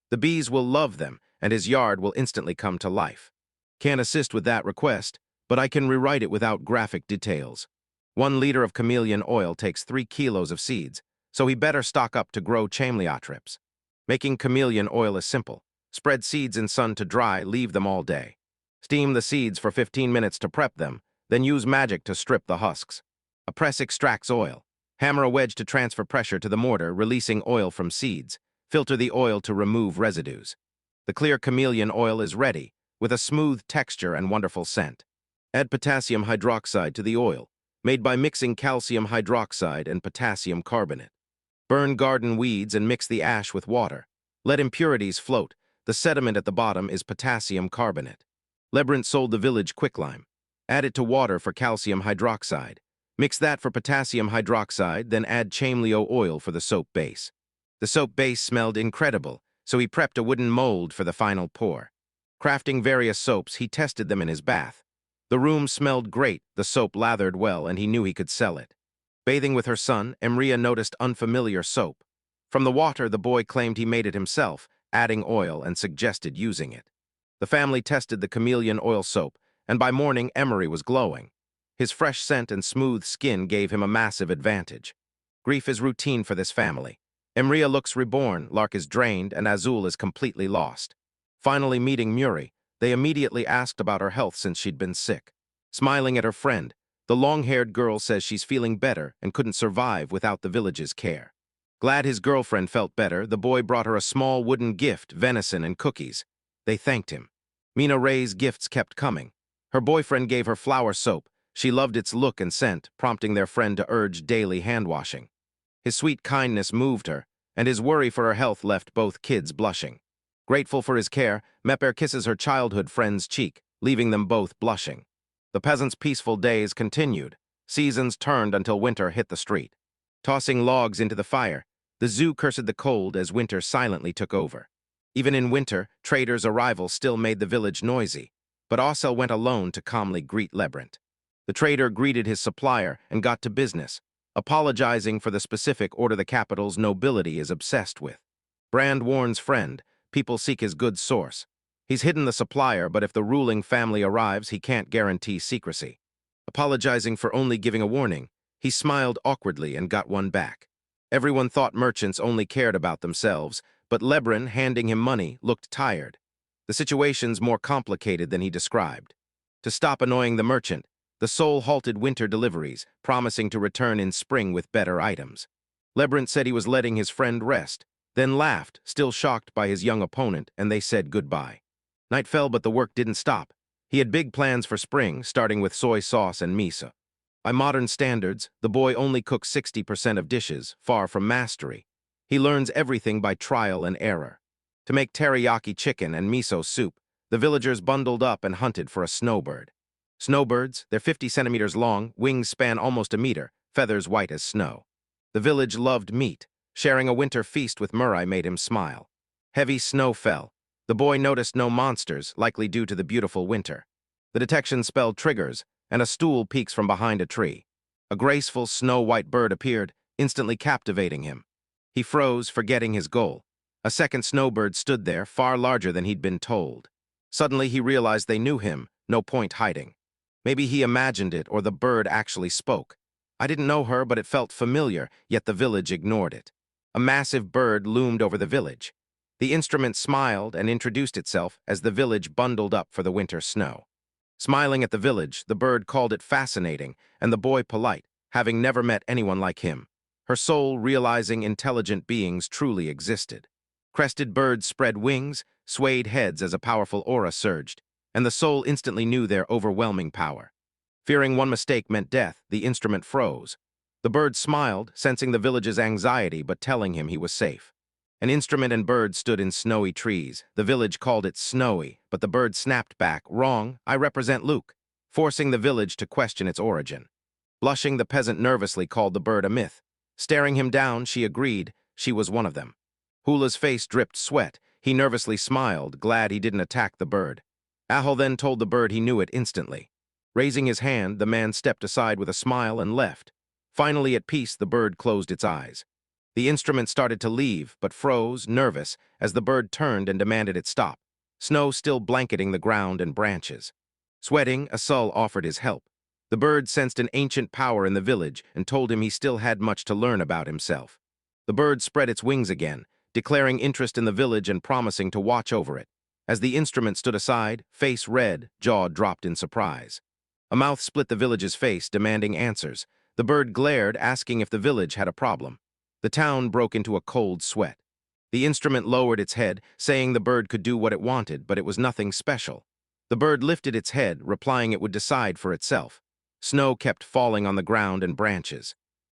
Speaker 1: The bees will love them, and his yard will instantly come to life. Can't assist with that request, but I can rewrite it without graphic details. 1 liter of chameleon oil takes 3 kilos of seeds, so he better stock up to grow chameleotrips. Making chameleon oil is simple. Spread seeds in sun to dry, leave them all day. Steam the seeds for 15 minutes to prep them, then use magic to strip the husks. A press extracts oil. Hammer a wedge to transfer pressure to the mortar, releasing oil from seeds. Filter the oil to remove residues. The clear chameleon oil is ready, with a smooth texture and wonderful scent. Add potassium hydroxide to the oil, made by mixing calcium hydroxide and potassium carbonate. Burn garden weeds and mix the ash with water. Let impurities float. The sediment at the bottom is potassium carbonate. Labyrinth sold the village quicklime. Add it to water for calcium hydroxide. Mix that for potassium hydroxide, then add chameleo oil for the soap base. The soap base smelled incredible, so he prepped a wooden mold for the final pour. Crafting various soaps, he tested them in his bath. The room smelled great, the soap lathered well, and he knew he could sell it. Bathing with her son, Emria noticed unfamiliar soap. From the water, the boy claimed he made it himself, adding oil, and suggested using it. The family tested the chameleon oil soap, and by morning, Emery was glowing. His fresh scent and smooth skin gave him a massive advantage. Grief is routine for this family. Emria looks reborn, Lark is drained, and Azul is completely lost. Finally meeting Muri, they immediately asked about her health since she'd been sick. Smiling at her friend, the long-haired girl says she's feeling better and couldn't survive without the village's care. Glad his girlfriend felt better, the boy brought her a small wooden gift, venison and cookies. They thanked him. Mina Ray's gifts kept coming. Her boyfriend gave her flower soap. She loved its look and scent, prompting their friend to urge daily hand-washing. His sweet kindness moved her, and his worry for her health left both kids blushing. Grateful for his care, Meper kisses her childhood friend's cheek, leaving them both blushing. The peasants' peaceful days continued. Seasons turned until winter hit the street. Tossing logs into the fire, the zoo cursed the cold as winter silently took over. Even in winter, traders' arrival still made the village noisy, but Ossel went alone to calmly greet Labyrinth. The trader greeted his supplier and got to business, apologizing for the specific order the capital's nobility is obsessed with. Brand warns friend, people seek his good source. He's hidden the supplier, but if the ruling family arrives, he can't guarantee secrecy. Apologizing for only giving a warning, he smiled awkwardly and got one back. Everyone thought merchants only cared about themselves, but Lebron, handing him money, looked tired. The situation's more complicated than he described. To stop annoying the merchant, the soul halted winter deliveries, promising to return in spring with better items. Labyrinth said he was letting his friend rest, then laughed, still shocked by his young opponent, and they said goodbye. Night fell, but the work didn't stop. He had big plans for spring, starting with soy sauce and miso. By modern standards, the boy only cooks 60% of dishes, far from mastery. He learns everything by trial and error. To make teriyaki chicken and miso soup, the villagers bundled up and hunted for a snowbird. Snowbirds, they're 50 centimeters long, wings span almost a meter, feathers white as snow. The village loved meat. Sharing a winter feast with Murai made him smile. Heavy snow fell. The boy noticed no monsters, likely due to the beautiful winter. The detection spell triggers, and a stool peeks from behind a tree. A graceful snow-white bird appeared, instantly captivating him. He froze, forgetting his goal. A second snowbird stood there, far larger than he'd been told. Suddenly he realized they knew him, no point hiding. Maybe he imagined it, or the bird actually spoke. I didn't know her, but it felt familiar, yet the village ignored it. A massive bird loomed over the village. The instrument smiled and introduced itself as the village bundled up for the winter snow. Smiling at the village, the bird called it fascinating, and the boy polite, having never met anyone like him. Her soul realizing intelligent beings truly existed. Crested birds spread wings, swayed heads as a powerful aura surged, and the soul instantly knew their overwhelming power. Fearing one mistake meant death, the instrument froze. The bird smiled, sensing the village's anxiety but telling him he was safe. An instrument and bird stood in snowy trees. The village called it snowy, but the bird snapped back, "Wrong, I represent Luke," forcing the village to question its origin. Blushing, the peasant nervously called the bird a myth. Staring him down, she agreed she was one of them. Hula's face dripped sweat. He nervously smiled, glad he didn't attack the bird. Ahol then told the bird he knew it instantly. Raising his hand, the man stepped aside with a smile and left. Finally at peace, the bird closed its eyes. The instrument started to leave, but froze, nervous, as the bird turned and demanded it stop, snow still blanketing the ground and branches. Sweating, Asul offered his help. The bird sensed an ancient power in the village and told him he still had much to learn about himself. The bird spread its wings again, declaring interest in the village and promising to watch over it. As the instrument stood aside, face red, jaw dropped in surprise. A mouth split the village's face, demanding answers. The bird glared, asking if the village had a problem. The town broke into a cold sweat. The instrument lowered its head, saying the bird could do what it wanted, but it was nothing special. The bird lifted its head, replying it would decide for itself. Snow kept falling on the ground and branches.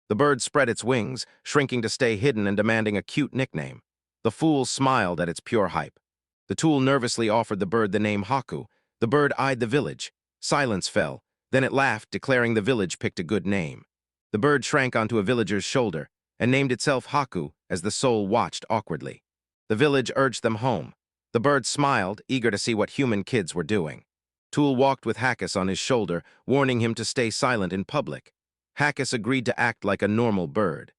Speaker 1: The bird spread its wings, shrinking to stay hidden and demanding a cute nickname. The fool smiled at its pure hype. The tool nervously offered the bird the name Haku. The bird eyed the village. Silence fell. Then it laughed, declaring the village picked a good name. The bird shrank onto a villager's shoulder and named itself Haku as the soul watched awkwardly. The village urged them home. The bird smiled, eager to see what human kids were doing. Tool walked with Hakkus on his shoulder, warning him to stay silent in public. Hakkus agreed to act like a normal bird.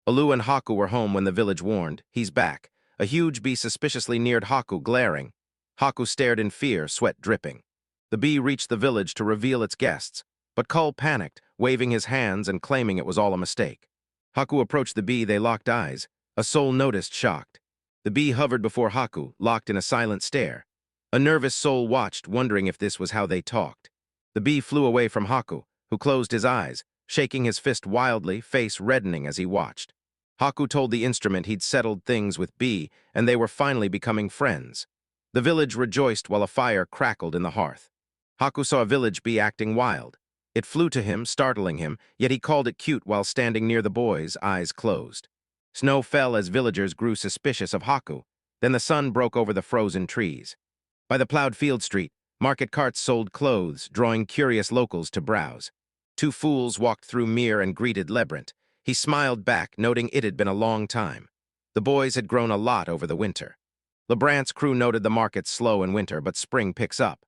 Speaker 1: Alu and Haku were home when the village warned, "He's back." A huge bee suspiciously neared Haku, glaring. Haku stared in fear, sweat dripping. The bee reached the village to reveal its guests, but Kull panicked, waving his hands and claiming it was all a mistake. Haku approached the bee, they locked eyes. A soul noticed, shocked. The bee hovered before Haku, locked in a silent stare. A nervous soul watched, wondering if this was how they talked. The bee flew away from Haku, who closed his eyes, shaking his fist wildly, face reddening as he watched. Haku told the instrument he'd settled things with Bee, and they were finally becoming friends. The village rejoiced while a fire crackled in the hearth. Haku saw a village bee acting wild. It flew to him, startling him, yet he called it cute while standing near the boys, eyes closed. Snow fell as villagers grew suspicious of Haku. Then the sun broke over the frozen trees. By the plowed field street, market carts sold clothes, drawing curious locals to browse. Two fools walked through Mir and greeted Labyrinth. He smiled back, noting it had been a long time. The boys had grown a lot over the winter. Labyrinth's crew noted the market slow in winter, but spring picks up.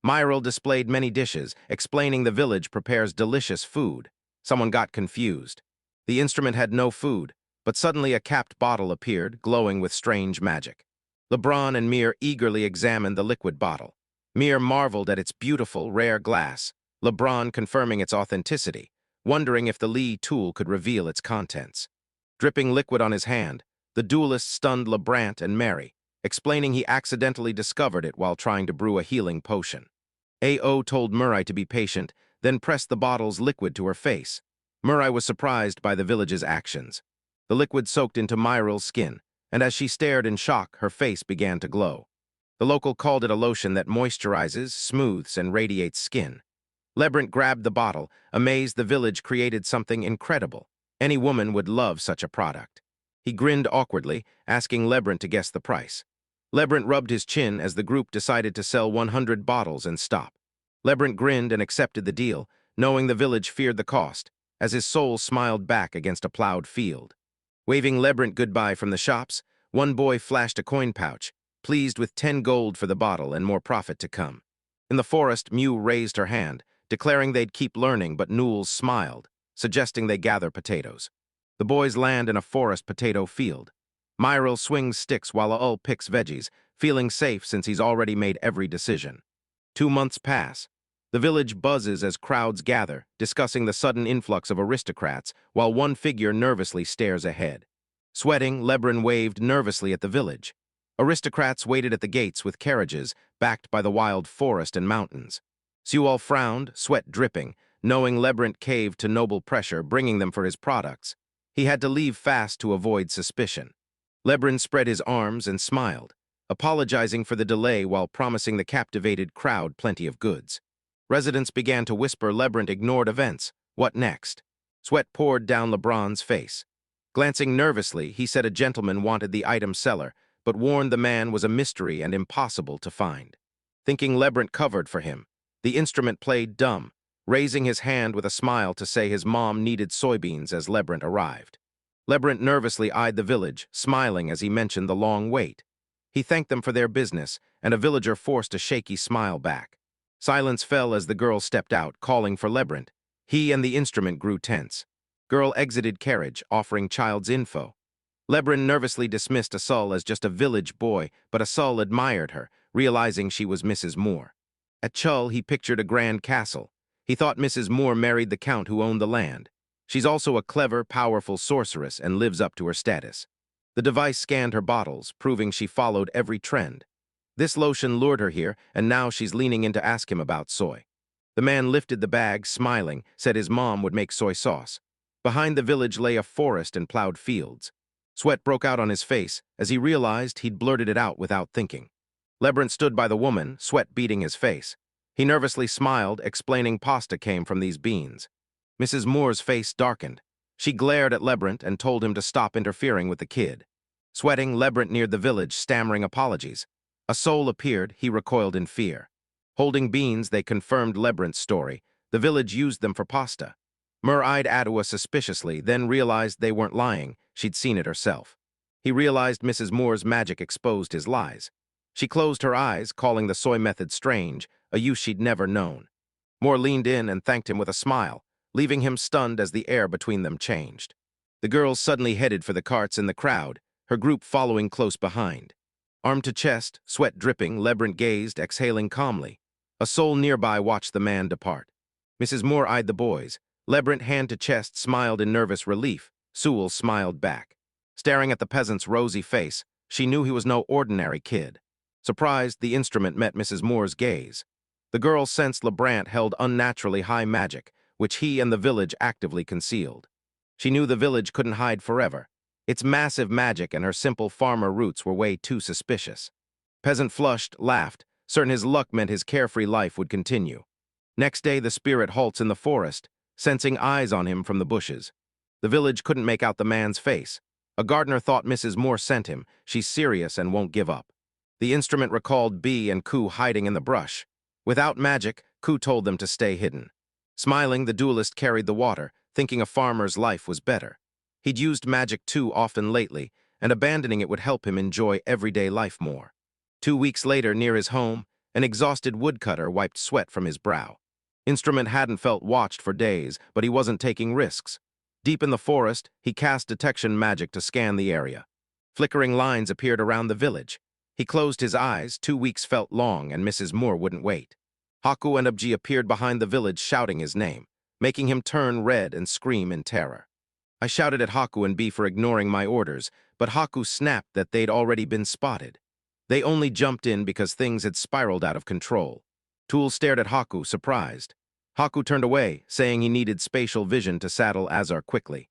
Speaker 1: Myril displayed many dishes, explaining the village prepares delicious food. Someone got confused. The instrument had no food, but suddenly a capped bottle appeared, glowing with strange magic. LeBron and Mir eagerly examined the liquid bottle. Mir marveled at its beautiful, rare glass, LeBron confirming its authenticity, wondering if the Lee tool could reveal its contents. Dripping liquid on his hand, the duelist stunned Labyrinth and Mary, explaining he accidentally discovered it while trying to brew a healing potion. A.O. told Murray to be patient, then pressed the bottle's liquid to her face. Murray was surprised by the village's actions. The liquid soaked into Myril's skin, and as she stared in shock, her face began to glow. The local called it a lotion that moisturizes, smooths, and radiates skin. Labyrinth grabbed the bottle, amazed the village created something incredible. Any woman would love such a product. He grinned awkwardly, asking Labyrinth to guess the price. Labyrinth rubbed his chin as the group decided to sell 100 bottles and stop. Labyrinth grinned and accepted the deal, knowing the village feared the cost, as his soul smiled back against a plowed field. Waving Labyrinth goodbye from the shops, one boy flashed a coin pouch, pleased with 10 gold for the bottle and more profit to come. In the forest, Mew raised her hand, declaring they'd keep learning, but Nools smiled, suggesting they gather potatoes. The boys land in a forest potato field. Myril swings sticks while Ul picks veggies, feeling safe since he's already made every decision. 2 months pass. The village buzzes as crowds gather, discussing the sudden influx of aristocrats, while one figure nervously stares ahead. Sweating, Labyrinth waved nervously at the village. Aristocrats waited at the gates with carriages, backed by the wild forest and mountains. Sewall frowned, sweat dripping, knowing Labyrinth caved to noble pressure, bringing them for his products. He had to leave fast to avoid suspicion. Labyrinth spread his arms and smiled, apologizing for the delay while promising the captivated crowd plenty of goods. Residents began to whisper Labyrinth ignored events. What next? Sweat poured down LeBron's face. Glancing nervously, he said a gentleman wanted the item seller, but warned the man was a mystery and impossible to find. Thinking Labyrinth covered for him, the instrument played dumb, raising his hand with a smile to say his mom needed soybeans as Labyrinth arrived. Labyrinth nervously eyed the village, smiling as he mentioned the long wait. He thanked them for their business, and a villager forced a shaky smile back. Silence fell as the girl stepped out, calling for Labyrinth. He and the instrument grew tense. Girl exited carriage, offering child's info. Labyrinth nervously dismissed Asul as just a village boy, but Asul admired her, realizing she was Mrs. Moore. At Chull, he pictured a grand castle. He thought Mrs. Moore married the count who owned the land. She's also a clever, powerful sorceress and lives up to her status. The device scanned her bottles, proving she followed every trend. This lotion lured her here, and now she's leaning in to ask him about soy. The man lifted the bag, smiling, said his mom would make soy sauce. Behind the village lay a forest and plowed fields. Sweat broke out on his face as he realized he'd blurted it out without thinking. Labyrinth stood by the woman, sweat beading his face. He nervously smiled, explaining pasta came from these beans. Mrs. Moore's face darkened. She glared at Labyrinth and told him to stop interfering with the kid. Sweating, Labyrinth neared the village, stammering apologies. A soul appeared, he recoiled in fear. Holding beans, they confirmed Labyrinth's story. The The village used them for pasta. Mer eyed Adwa suspiciously, then realized they weren't lying. She'd seen it herself. He realized Mrs. Moore's magic exposed his lies. She closed her eyes, calling the soy method strange, a use she'd never known. Moore leaned in and thanked him with a smile, leaving him stunned as the air between them changed. The girls suddenly headed for the carts in the crowd, her group following close behind. Arm to chest, sweat dripping, Labyrinth gazed, exhaling calmly. A soul nearby watched the man depart. Mrs. Moore eyed the boys. Labyrinth, hand to chest, smiled in nervous relief. Sewell smiled back. Staring at the peasant's rosy face, she knew he was no ordinary kid. Surprised, the instrument met Mrs. Moore's gaze. The girl sensed Labyrinth held unnaturally high magic, which he and the village actively concealed. She knew the village couldn't hide forever. Its massive magic and her simple farmer roots were way too suspicious. Peasant flushed, laughed, certain his luck meant his carefree life would continue. Next day, the spirit halts in the forest, sensing eyes on him from the bushes. The village couldn't make out the man's face. A gardener thought Mrs. Moore sent him. She's serious and won't give up. The instrument recalled B and Ku hiding in the brush. Without magic, Ku told them to stay hidden. Smiling, the duelist carried the water, thinking a farmer's life was better. He'd used magic too often lately, and abandoning it would help him enjoy everyday life more. 2 weeks later, near his home, an exhausted woodcutter wiped sweat from his brow. Instrument hadn't felt watched for days, but he wasn't taking risks. Deep in the forest, he cast detection magic to scan the area. Flickering lines appeared around the village. He closed his eyes. 2 weeks felt long, and Mrs. Moore wouldn't wait. Haku and Abji appeared behind the village shouting his name, making him turn red and scream in terror. I shouted at Haku and B for ignoring my orders, but Haku snapped that they'd already been spotted. They only jumped in because things had spiraled out of control. Tool stared at Haku, surprised. Haku turned away, saying he needed spatial vision to saddle Azar quickly.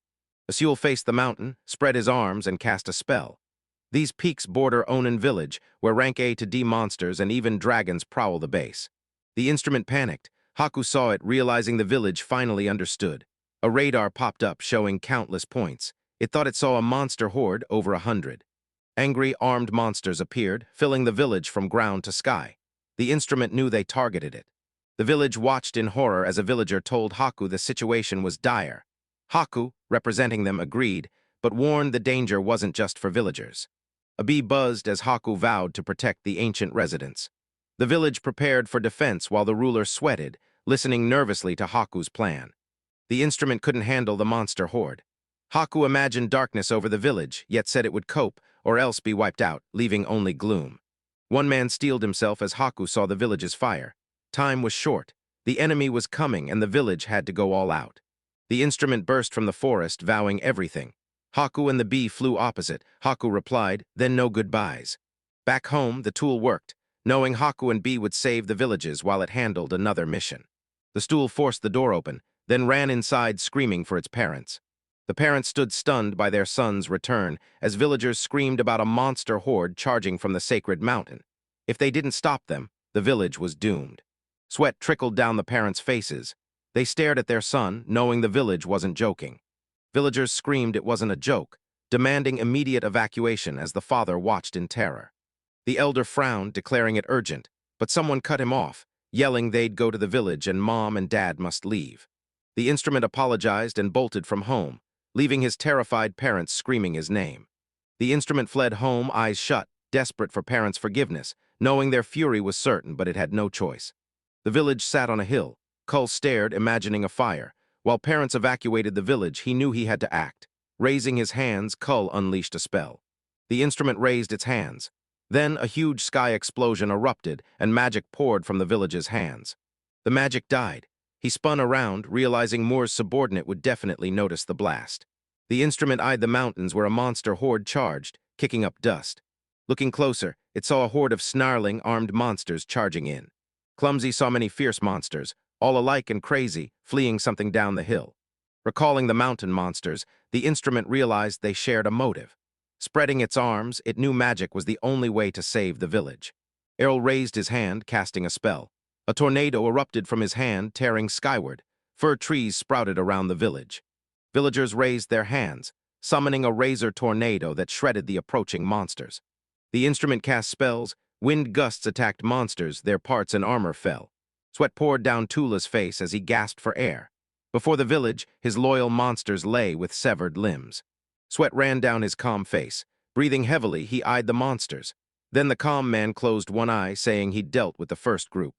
Speaker 1: Asul faced the mountain, spread his arms, and cast a spell. These peaks border Onan village, where rank A to D monsters and even dragons prowl the base. The instrument panicked. Haku saw it, realizing the village finally understood. A radar popped up showing countless points. It thought it saw a monster horde over 100. Angry, armed monsters appeared, filling the village from ground to sky. The instrument knew they targeted it. The village watched in horror as a villager told Haku the situation was dire. Haku, representing them, agreed, but warned the danger wasn't just for villagers. A bee buzzed as Haku vowed to protect the ancient residents. The village prepared for defense while the ruler sweated, listening nervously to Haku's plan. The instrument couldn't handle the monster horde. Haku imagined darkness over the village, yet said it would cope, or else be wiped out, leaving only gloom. One man steeled himself as Haku saw the village's fire. Time was short. The enemy was coming, and the village had to go all out. The instrument burst from the forest, vowing everything. Haku and the bee flew opposite. Haku replied, then no goodbyes. Back home, the tool worked, knowing Haku and bee would save the villages while it handled another mission. The stool forced the door open, then ran inside screaming for its parents. The parents stood stunned by their son's return as villagers screamed about a monster horde charging from the sacred mountain. If they didn't stop them, the village was doomed. Sweat trickled down the parents' faces. They stared at their son, knowing the village wasn't joking. Villagers screamed it wasn't a joke, demanding immediate evacuation as the father watched in terror. The elder frowned, declaring it urgent, but someone cut him off, yelling they'd go to the village and mom and dad must leave. The instrument apologized and bolted from home, leaving his terrified parents screaming his name. The instrument fled home, eyes shut, desperate for parents' forgiveness, knowing their fury was certain, but it had no choice. The village sat on a hill. Kull stared, imagining a fire. While parents evacuated the village, he knew he had to act. Raising his hands, Kull unleashed a spell. The instrument raised its hands. Then a huge sky explosion erupted, and magic poured from the village's hands. The magic died. He spun around, realizing Moore's subordinate would definitely notice the blast. The instrument eyed the mountains where a monster horde charged, kicking up dust. Looking closer, it saw a horde of snarling, armed monsters charging in. Clumsy saw many fierce monsters, all alike and crazy, fleeing something down the hill. Recalling the mountain monsters, the instrument realized they shared a motive. Spreading its arms, it knew magic was the only way to save the village. Errol raised his hand, casting a spell. A tornado erupted from his hand, tearing skyward. Fir trees sprouted around the village. Villagers raised their hands, summoning a razor tornado that shredded the approaching monsters. The instrument cast spells. Wind gusts attacked monsters, their parts and armor fell. Sweat poured down Tula's face as he gasped for air. Before the village, his loyal monsters lay with severed limbs. Sweat ran down his calm face. Breathing heavily, he eyed the monsters. Then the calm man closed one eye, saying he'd dealt with the first group.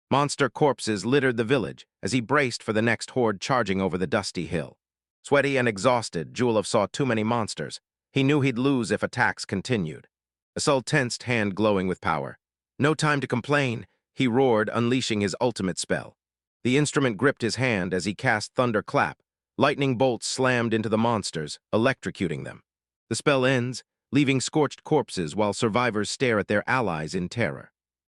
Speaker 1: Monster corpses littered the village as he braced for the next horde charging over the dusty hill. Sweaty and exhausted, Julov saw too many monsters. He knew he'd lose if attacks continued. Asul tensed, hand glowing with power. No time to complain, he roared, unleashing his ultimate spell. The instrument gripped his hand as he cast Thunderclap. Lightning bolts slammed into the monsters, electrocuting them. The spell ends, leaving scorched corpses while survivors stare at their allies in terror.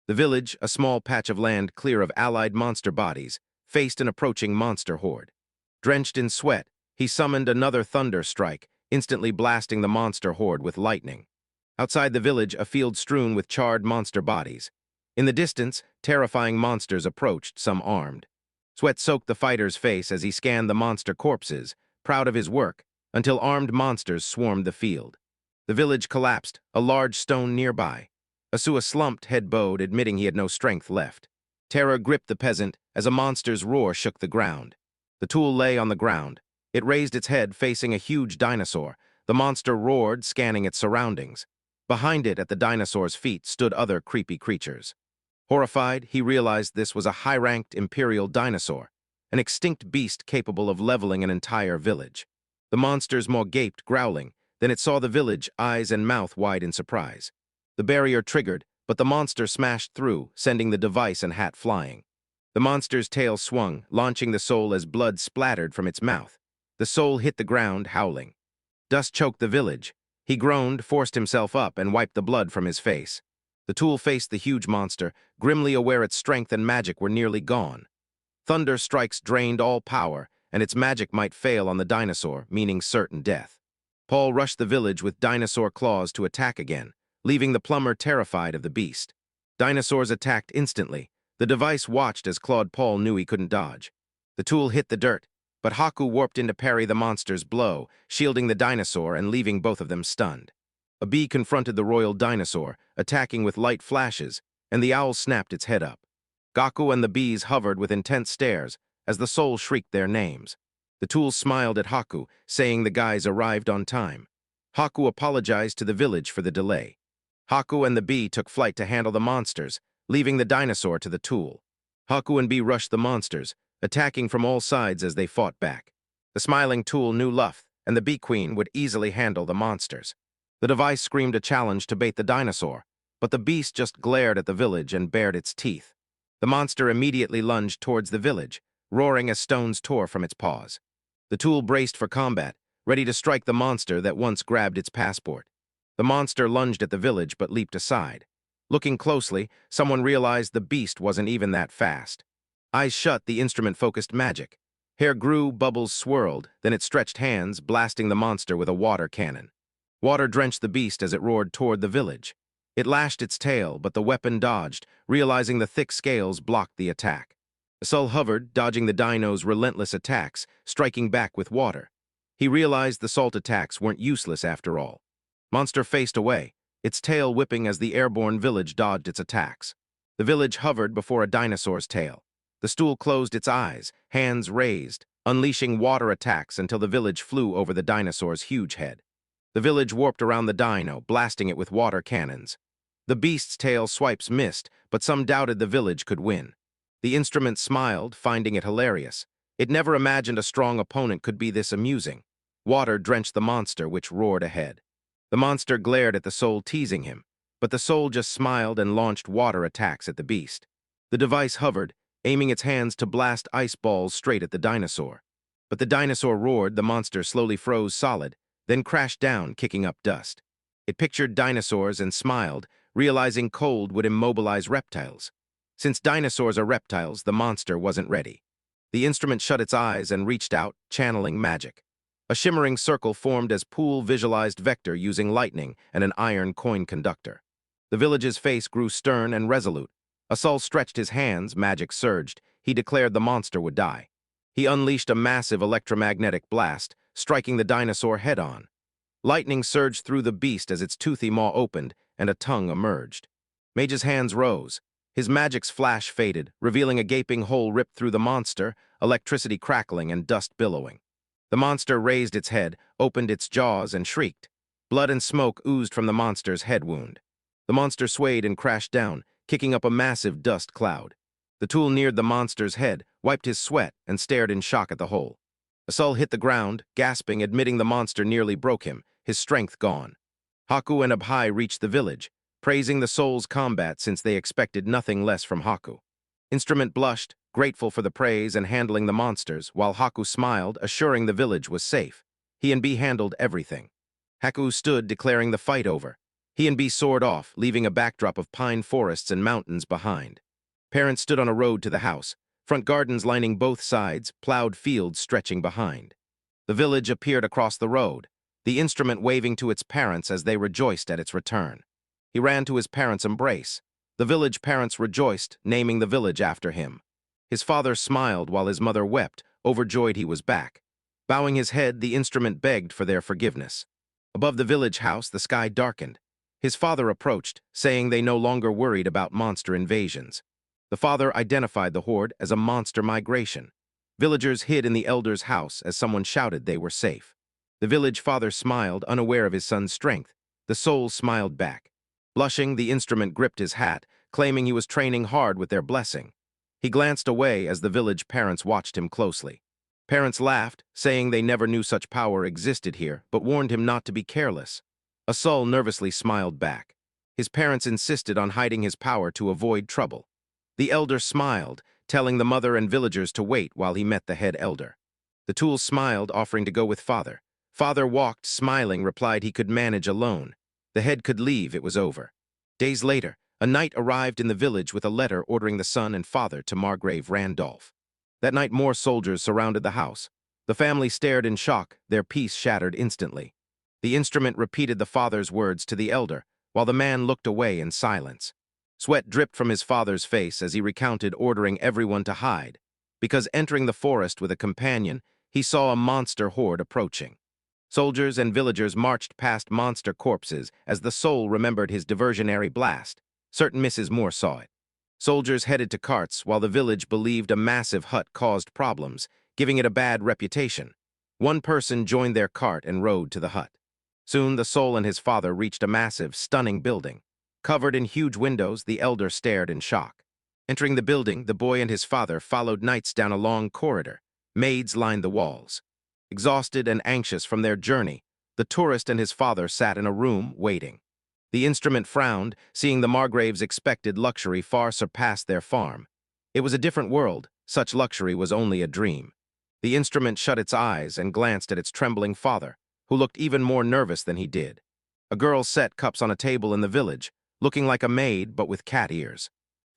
Speaker 1: The village, a small patch of land clear of allied monster bodies, faced an approaching monster horde. Drenched in sweat, he summoned another thunder strike, instantly blasting the monster horde with lightning. Outside the village, a field strewn with charred monster bodies. In the distance, terrifying monsters approached, some armed. Sweat soaked the fighter's face as he scanned the monster corpses, proud of his work, until armed monsters swarmed the field. The village collapsed, a large stone nearby. Asua slumped, head bowed, admitting he had no strength left. Terror gripped the peasant as a monster's roar shook the ground. The tool lay on the ground. It raised its head, facing a huge dinosaur. The monster roared, scanning its surroundings. Behind it, at the dinosaur's feet, stood other creepy creatures. Horrified, he realized this was a high-ranked imperial dinosaur, an extinct beast capable of leveling an entire village. The monster's maw gaped, growling. Then it saw the village, eyes and mouth wide in surprise. The barrier triggered, but the monster smashed through, sending the device and hat flying. The monster's tail swung, launching the soul as blood splattered from its mouth. The soul hit the ground, howling. Dust choked the village. He groaned, forced himself up, and wiped the blood from his face. The tool faced the huge monster, grimly aware its strength and magic were nearly gone. Thunder strikes drained all power, and its magic might fail on the dinosaur, meaning certain death. Paul rushed the village with dinosaur claws to attack again, leaving the plumber terrified of the beast. Dinosaurs attacked instantly. The device watched as Claude Paul knew he couldn't dodge. The tool hit the dirt, but Haku warped in to parry the monster's blow, shielding the dinosaur and leaving both of them stunned. A bee confronted the royal dinosaur, attacking with light flashes, and the owl snapped its head up. Gaku and the bees hovered with intense stares as the soul shrieked their names. The tool smiled at Haku, saying the guys arrived on time. Haku apologized to the village for the delay. Haku and the bee took flight to handle the monsters, leaving the dinosaur to the tool. Haku and bee rushed the monsters, attacking from all sides as they fought back. The smiling tool knew Luff, and the bee queen would easily handle the monsters. The device screamed a challenge to bait the dinosaur, but the beast just glared at the village and bared its teeth. The monster immediately lunged towards the village, roaring as stones tore from its paws. The tool braced for combat, ready to strike the monster that once grabbed its passport. The monster lunged at the village but leaped aside. Looking closely, someone realized the beast wasn't even that fast. Eyes shut, the instrument focused magic. Hair grew, bubbles swirled, then it stretched hands, blasting the monster with a water cannon. Water drenched the beast as it roared toward the village. It lashed its tail, but the weapon dodged, realizing the thick scales blocked the attack. Asul hovered, dodging the dino's relentless attacks, striking back with water. He realized the salt attacks weren't useless after all. Monster faced away, its tail whipping as the airborne village dodged its attacks. The village hovered before a dinosaur's tail. The stool closed its eyes, hands raised, unleashing water attacks until the village flew over the dinosaur's huge head. The village warped around the dino, blasting it with water cannons. The beast's tail swipes missed, but some doubted the village could win. The instrument smiled, finding it hilarious. It never imagined a strong opponent could be this amusing. Water drenched the monster, which roared ahead. The monster glared at the soul, teasing him, but the soul just smiled and launched water attacks at the beast. The device hovered, aiming its hands to blast ice balls straight at the dinosaur. But the dinosaur roared, the monster slowly froze solid, then crashed down, kicking up dust. It pictured dinosaurs and smiled, realizing cold would immobilize reptiles. Since dinosaurs are reptiles, the monster wasn't ready. The instrument shut its eyes and reached out, channeling magic. A shimmering circle formed as Pool visualized Vector using lightning and an iron coin conductor. The village's face grew stern and resolute. Asul stretched his hands, magic surged. He declared the monster would die. He unleashed a massive electromagnetic blast, striking the dinosaur head-on. Lightning surged through the beast as its toothy maw opened, and a tongue emerged. Mage's hands rose. His magic's flash faded, revealing a gaping hole ripped through the monster, electricity crackling and dust billowing. The monster raised its head, opened its jaws, and shrieked. Blood and smoke oozed from the monster's head wound. The monster swayed and crashed down, kicking up a massive dust cloud. The tool neared the monster's head, wiped his sweat, and stared in shock at the hole. Asul hit the ground, gasping, admitting the monster nearly broke him, his strength gone. Haku and Abhai reached the village, praising the soul's combat since they expected nothing less from Haku. Instrument blushed, grateful for the praise and handling the monsters, while Haku smiled, assuring the village was safe. He and B handled everything. Haku stood, declaring the fight over. He and B soared off, leaving a backdrop of pine forests and mountains behind. Parents stood on a road to the house, front gardens lining both sides, plowed fields stretching behind. The village appeared across the road, the instrument waving to its parents as they rejoiced at its return. He ran to his parents' embrace. The village parents rejoiced, naming the village after him. His father smiled while his mother wept, overjoyed he was back. Bowing his head, the instrument begged for their forgiveness. Above the village house, the sky darkened. His father approached, saying they no longer worried about monster invasions. The father identified the horde as a monster migration. Villagers hid in the elder's house as someone shouted they were safe. The village father smiled, unaware of his son's strength. The soul smiled back. Blushing, the instrument gripped his hat, claiming he was training hard with their blessing. He glanced away as the village parents watched him closely. Parents laughed, saying they never knew such power existed here, but warned him not to be careless. Asul nervously smiled back. His parents insisted on hiding his power to avoid trouble. The elder smiled, telling the mother and villagers to wait while he met the head elder. The tool smiled, offering to go with father. Father walked, smiling, replied he could manage alone. The head could leave, it was over. Days later, a knight arrived in the village with a letter ordering the son and father to Margrave Randolph. That night more soldiers surrounded the house. The family stared in shock, their peace shattered instantly. The instrument repeated the father's words to the elder, while the man looked away in silence. Sweat dripped from his father's face as he recounted ordering everyone to hide, because entering the forest with a companion, he saw a monster horde approaching. Soldiers and villagers marched past monster corpses as the soul remembered his diversionary blast. Certain Mrs. Moore saw it. Soldiers headed to carts while the village believed a massive hut caused problems, giving it a bad reputation. One person joined their cart and rode to the hut. Soon the soul and his father reached a massive, stunning building. Covered in huge windows, the elder stared in shock. Entering the building, the boy and his father followed knights down a long corridor. Maids lined the walls. Exhausted and anxious from their journey, the tourist and his father sat in a room, waiting. The instrument frowned, seeing the Margrave's expected luxury far surpassed their farm. It was a different world. Such luxury was only a dream. The instrument shut its eyes and glanced at its trembling father, who looked even more nervous than he did. A girl set cups on a table in the village, looking like a maid but with cat ears.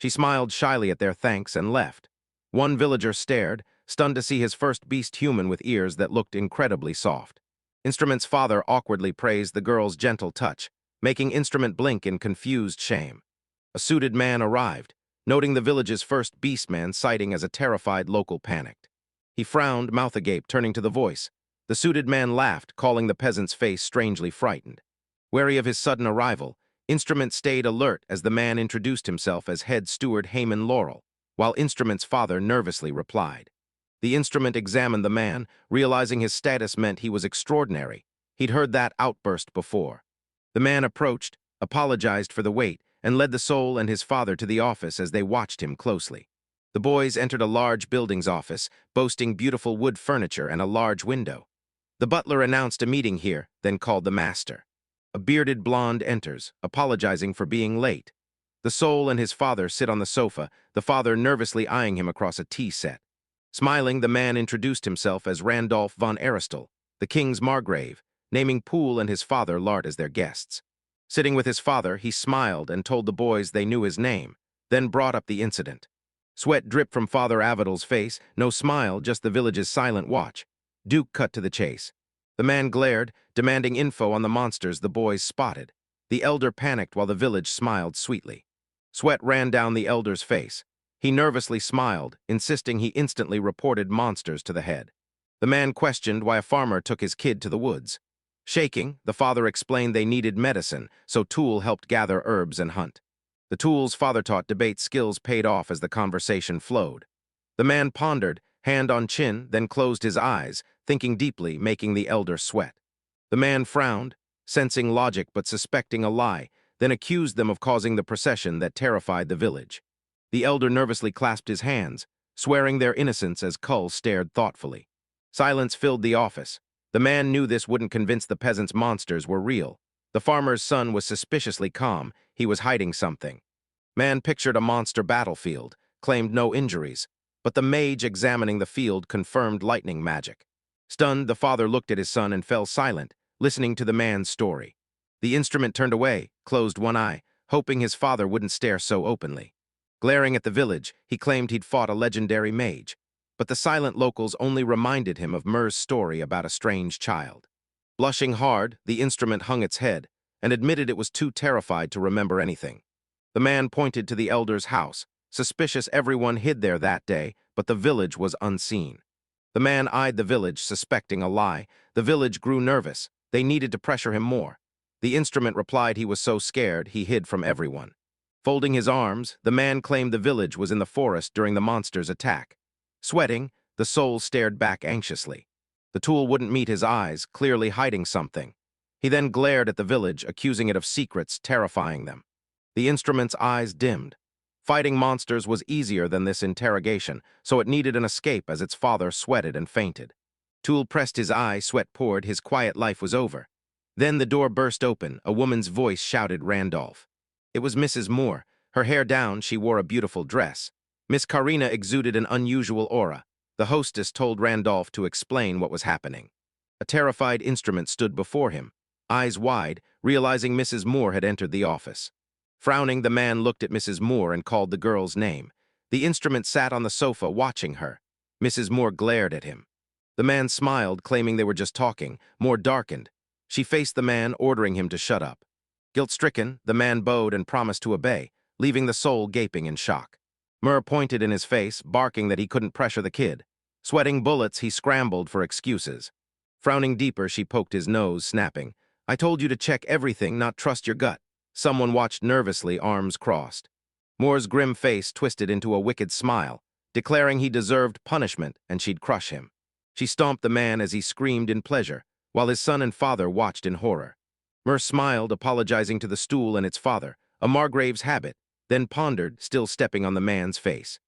Speaker 1: She smiled shyly at their thanks and left. One villager stared, stunned to see his first beast human with ears that looked incredibly soft. Instrument's father awkwardly praised the girl's gentle touch, making Instrument blink in confused shame. A suited man arrived, noting the village's first beastman sighting as a terrified local panicked. He frowned, mouth agape, turning to the voice. The suited man laughed, calling the peasant's face strangely frightened. Wary of his sudden arrival, Instrument stayed alert as the man introduced himself as head steward Heyman Laurel, while Instrument's father nervously replied. The instrument examined the man, realizing his status meant he was extraordinary. He'd heard that outburst before. The man approached, apologized for the wait, and led the soul and his father to the office as they watched him closely. The boys entered a large building's office, boasting beautiful wood furniture and a large window. The butler announced a meeting here, then called the master. A bearded blonde enters, apologizing for being late. The soul and his father sit on the sofa, the father nervously eyeing him across a tea set. Smiling, the man introduced himself as Randolph von Aristel, the king's margrave, naming Poole and his father Lart as their guests. Sitting with his father, he smiled and told the boys they knew his name, then brought up the incident. Sweat dripped from Father Avadal's face, no smile, just the village's silent watch. Duke cut to the chase. The man glared, demanding info on the monsters the boys spotted. The elder panicked while the village smiled sweetly. Sweat ran down the elder's face. He nervously smiled, insisting he instantly reported monsters to the head. The man questioned why a farmer took his kid to the woods. Shaking, the father explained they needed medicine, so Toole helped gather herbs and hunt. The tool's father-taught debate skills paid off as the conversation flowed. The man pondered, hand on chin, then closed his eyes, thinking deeply, making the elder sweat. The man frowned, sensing logic but suspecting a lie, then accused them of causing the procession that terrified the village. The elder nervously clasped his hands, swearing their innocence as Kull stared thoughtfully. Silence filled the office. The man knew this wouldn't convince the peasants monsters were real. The farmer's son was suspiciously calm. He was hiding something. Man pictured a monster battlefield, claimed no injuries, but the mage examining the field confirmed lightning magic. Stunned, the father looked at his son and fell silent, listening to the man's story. The instrument turned away, closed one eye, hoping his father wouldn't stare so openly. Glaring at the village, he claimed he'd fought a legendary mage, but the silent locals only reminded him of Mer's story about a strange child. Blushing hard, the instrument hung its head and admitted it was too terrified to remember anything. The man pointed to the elder's house. Suspicious everyone hid there that day, but the village was unseen. The man eyed the village, suspecting a lie. The village grew nervous. They needed to pressure him more. The instrument replied he was so scared he hid from everyone. Folding his arms, the man claimed the village was in the forest during the monster's attack. Sweating, the soul stared back anxiously. The tool wouldn't meet his eyes, clearly hiding something. He then glared at the village, accusing it of secrets, terrifying them. The instrument's eyes dimmed. Fighting monsters was easier than this interrogation, so it needed an escape as its father sweated and fainted. Tool pressed his eye, sweat poured, his quiet life was over. Then the door burst open, a woman's voice shouted Randolph. It was Mrs. Moore. Her hair down, she wore a beautiful dress. Miss Karina exuded an unusual aura. The hostess told Randolph to explain what was happening. A terrified instrument stood before him, eyes wide, realizing Mrs. Moore had entered the office. Frowning, the man looked at Mrs. Moore and called the girl's name. The instrument sat on the sofa watching her. Mrs. Moore glared at him. The man smiled, claiming they were just talking. Moore darkened. She faced the man, ordering him to shut up. Guilt-stricken, the man bowed and promised to obey, leaving the soul gaping in shock. Mur pointed in his face, barking that he couldn't pressure the kid. Sweating bullets, he scrambled for excuses. Frowning deeper, she poked his nose, snapping, "I told you to check everything, not trust your gut." Someone watched nervously, arms crossed. Moore's grim face twisted into a wicked smile, declaring he deserved punishment and she'd crush him. She stomped the man as he screamed in pleasure, while his son and father watched in horror. Mur smiled, apologizing to the stool and its father, a Margrave's habit, then pondered, still stepping on the man's face.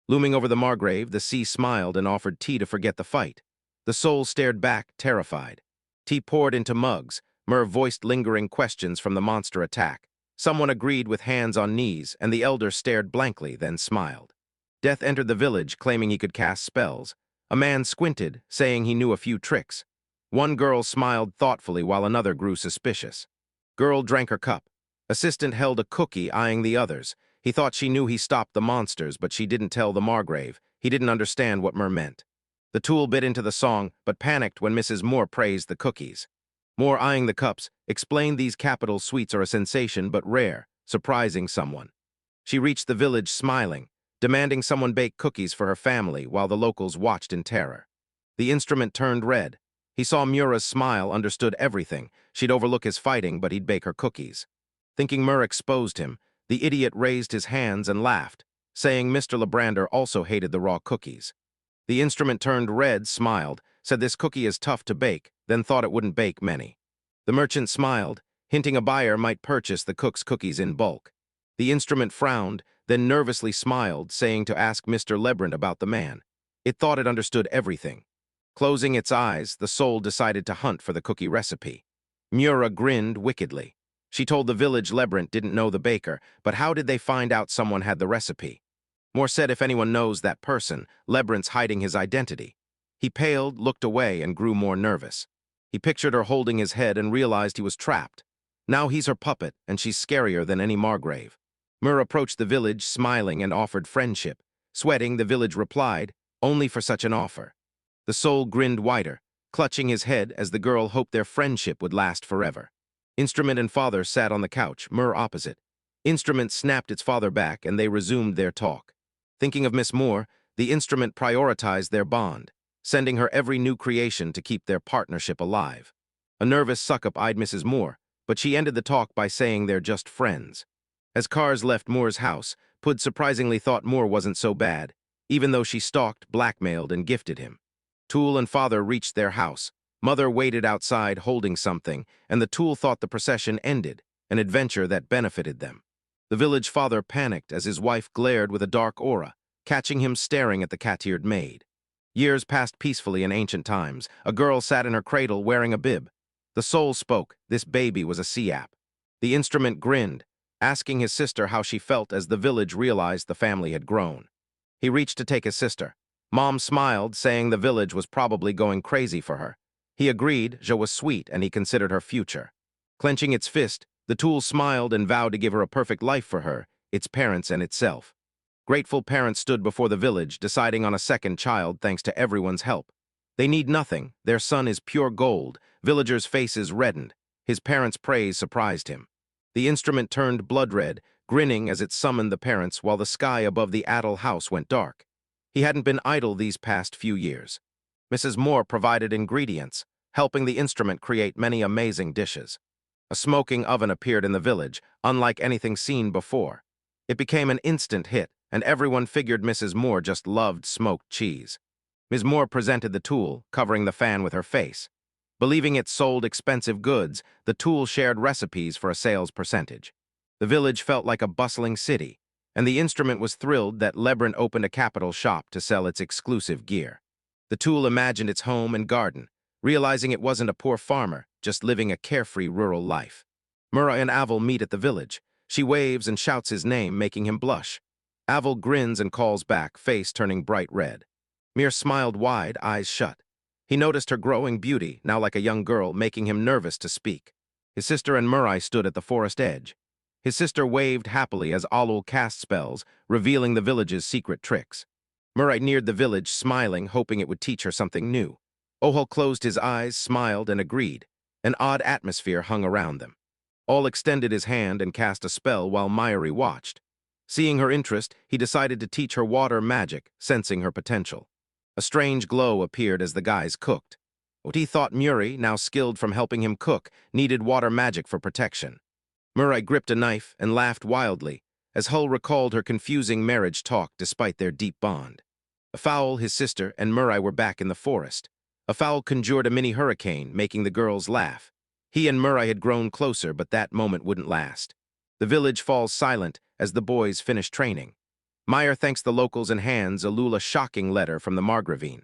Speaker 1: Looming over the Margrave, the sea smiled and offered tea to forget the fight. The soul stared back, terrified. Tea poured into mugs. Mur voiced lingering questions from the monster attack. Someone agreed with hands on knees, and the elder stared blankly, then smiled. Death entered the village, claiming he could cast spells. A man squinted, saying he knew a few tricks. One girl smiled thoughtfully while another grew suspicious. Girl drank her cup. Assistant held a cookie, eyeing the others. He thought she knew he stopped the monsters, but she didn't tell the Margrave. He didn't understand what Mur meant. The tool bit into the song, but panicked when Mrs. Moore praised the cookies. Moore, eyeing the cups, explained these capital sweets are a sensation but rare, surprising someone. She reached the village smiling, demanding someone bake cookies for her family while the locals watched in terror. The instrument turned red. He saw Mura's smile, understood everything. She'd overlook his fighting, but he'd bake her cookies. Thinking Mur exposed him, the idiot raised his hands and laughed, saying Mr. Lebrander also hated the raw cookies. The instrument turned red, smiled, said this cookie is tough to bake, then thought it wouldn't bake many. The merchant smiled, hinting a buyer might purchase the cook's cookies in bulk. The instrument frowned, then nervously smiled, saying to ask Mr. Lebrand about the man. It thought it understood everything. Closing its eyes, the soul decided to hunt for the cookie recipe. Mura grinned wickedly. She told the village Lebrand didn't know the baker, but how did they find out someone had the recipe? Moore said if anyone knows that person, Lebrand's hiding his identity. He paled, looked away, and grew more nervous. He pictured her holding his head and realized he was trapped. Now he's her puppet, and she's scarier than any Margrave. Mur approached the village, smiling, and offered friendship. Sweating, the village replied, only for such an offer. The soul grinned wider, clutching his head as the girl hoped their friendship would last forever. Instrument and father sat on the couch, Mur opposite. Instrument snapped its father back, and they resumed their talk. Thinking of Miss Moore, the instrument prioritized their bond, sending her every new creation to keep their partnership alive. A nervous suck-up eyed Mrs. Moore, but she ended the talk by saying they're just friends. As cars left Moore's house, Pud surprisingly thought Moore wasn't so bad, even though she stalked, blackmailed, and gifted him. Tool and father reached their house. Mother waited outside holding something, and the Tool thought the procession ended, an adventure that benefited them. The village father panicked as his wife glared with a dark aura, catching him staring at the cat-eared maid. Years passed peacefully in ancient times. A girl sat in her cradle wearing a bib. The soul spoke. This baby was a siap. The instrument grinned, asking his sister how she felt as the village realized the family had grown. He reached to take his sister. Mom smiled, saying the village was probably going crazy for her. He agreed. Jo was sweet, and he considered her future. Clenching its fist, the Tool smiled and vowed to give her a perfect life for her, its parents, and itself. Grateful parents stood before the village, deciding on a second child thanks to everyone's help. They need nothing. Their son is pure gold. Villagers' faces reddened. His parents' praise surprised him. The instrument turned blood red, grinning as it summoned the parents while the sky above the Adel house went dark. He hadn't been idle these past few years. Mrs. Moore provided ingredients, helping the instrument create many amazing dishes. A smoking oven appeared in the village, unlike anything seen before. It became an instant hit, and everyone figured Mrs. Moore just loved smoked cheese. Ms. Moore presented the Tool, covering the fan with her face. Believing it sold expensive goods, the Tool shared recipes for a sales percentage. The village felt like a bustling city, and the instrument was thrilled that Labyrinth opened a capital shop to sell its exclusive gear. The Tool imagined its home and garden, realizing it wasn't a poor farmer, just living a carefree rural life. Mura and Avel meet at the village. She waves and shouts his name, making him blush. Avel grins and calls back, face turning bright red. Mir smiled wide, eyes shut. He noticed her growing beauty, now like a young girl, making him nervous to speak. His sister and Murai stood at the forest edge. His sister waved happily as Alul cast spells, revealing the village's secret tricks. Murai neared the village, smiling, hoping it would teach her something new. Ohol closed his eyes, smiled, and agreed. An odd atmosphere hung around them. All extended his hand and cast a spell while Myri watched. Seeing her interest, he decided to teach her water magic, sensing her potential. A strange glow appeared as the guys cooked. What he thought Muri, now skilled from helping him cook, needed water magic for protection. Murai gripped a knife and laughed wildly, as Hull recalled her confusing marriage talk despite their deep bond. Afoul, his sister, and Murai were back in the forest. Afoul conjured a mini hurricane, making the girls laugh. He and Murai had grown closer, but that moment wouldn't last. The village falls silent as the boys finish training. Meyer thanks the locals and hands Alul a shocking letter from the Margravine.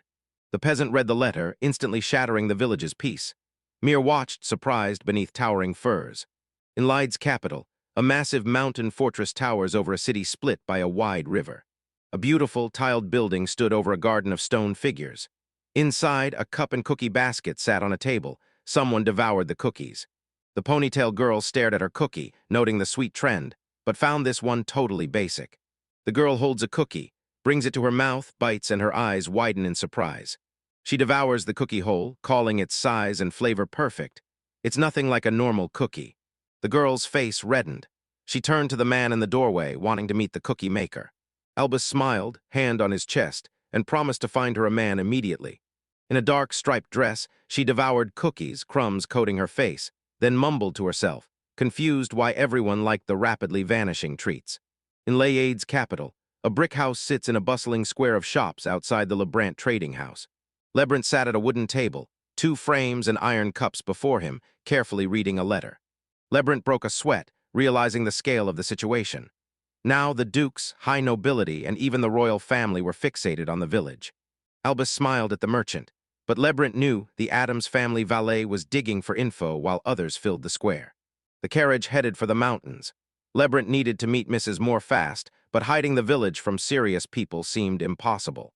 Speaker 1: The peasant read the letter, instantly shattering the village's peace. Mir watched, surprised, beneath towering firs. In Lyde's capital, a massive mountain fortress towers over a city split by a wide river. A beautiful, tiled building stood over a garden of stone figures. Inside, a cup and cookie basket sat on a table. Someone devoured the cookies. The ponytail girl stared at her cookie, noting the sweet trend, but found this one totally basic. The girl holds a cookie, brings it to her mouth, bites, and her eyes widen in surprise. She devours the cookie whole, calling its size and flavor perfect. It's nothing like a normal cookie. The girl's face reddened. She turned to the man in the doorway, wanting to meet the cookie maker. Albus smiled, hand on his chest, and promised to find her a man immediately. In a dark, striped dress, she devoured cookies, crumbs coating her face, then mumbled to herself, confused why everyone liked the rapidly vanishing treats. In Layade's capital, a brick house sits in a bustling square of shops outside the Labyrinth trading house. Labyrinth sat at a wooden table, 2 frames and iron cups before him, carefully reading a letter. Labyrinth broke a sweat, realizing the scale of the situation. Now the dukes, high nobility, and even the royal family were fixated on the village. Albus smiled at the merchant, but Labyrinth knew the Adams family valet was digging for info while others filled the square. The carriage headed for the mountains. Labyrinth needed to meet Mrs. Moore fast, but hiding the village from serious people seemed impossible.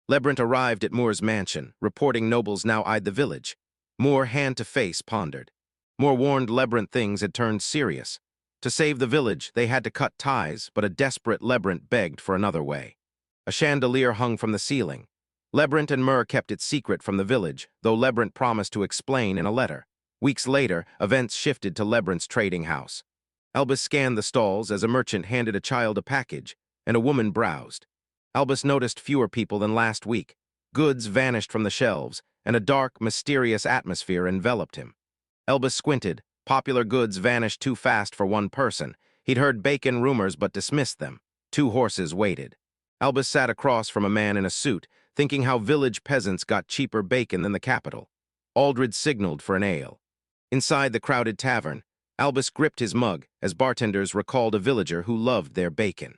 Speaker 1: Labyrinth arrived at Moore's mansion, reporting nobles now eyed the village. Moore, hand to face, pondered. Moore warned Labyrinth things had turned serious. To save the village, they had to cut ties, but a desperate Labyrinth begged for another way. A chandelier hung from the ceiling. Labyrinth and Mur kept it secret from the village, though Labyrinth promised to explain in a letter. Weeks later, events shifted to Labyrinth's trading house. Albus scanned the stalls as a merchant handed a child a package, and a woman browsed. Albus noticed fewer people than last week. Goods vanished from the shelves, and a dark, mysterious atmosphere enveloped him. Albus squinted. Popular goods vanished too fast for one person. He'd heard bacon rumors but dismissed them. 2 horses waited. Albus sat across from a man in a suit, thinking how village peasants got cheaper bacon than the capital. Aldred signaled for an ale. Inside the crowded tavern, Albus gripped his mug as bartenders recalled a villager who loved their bacon.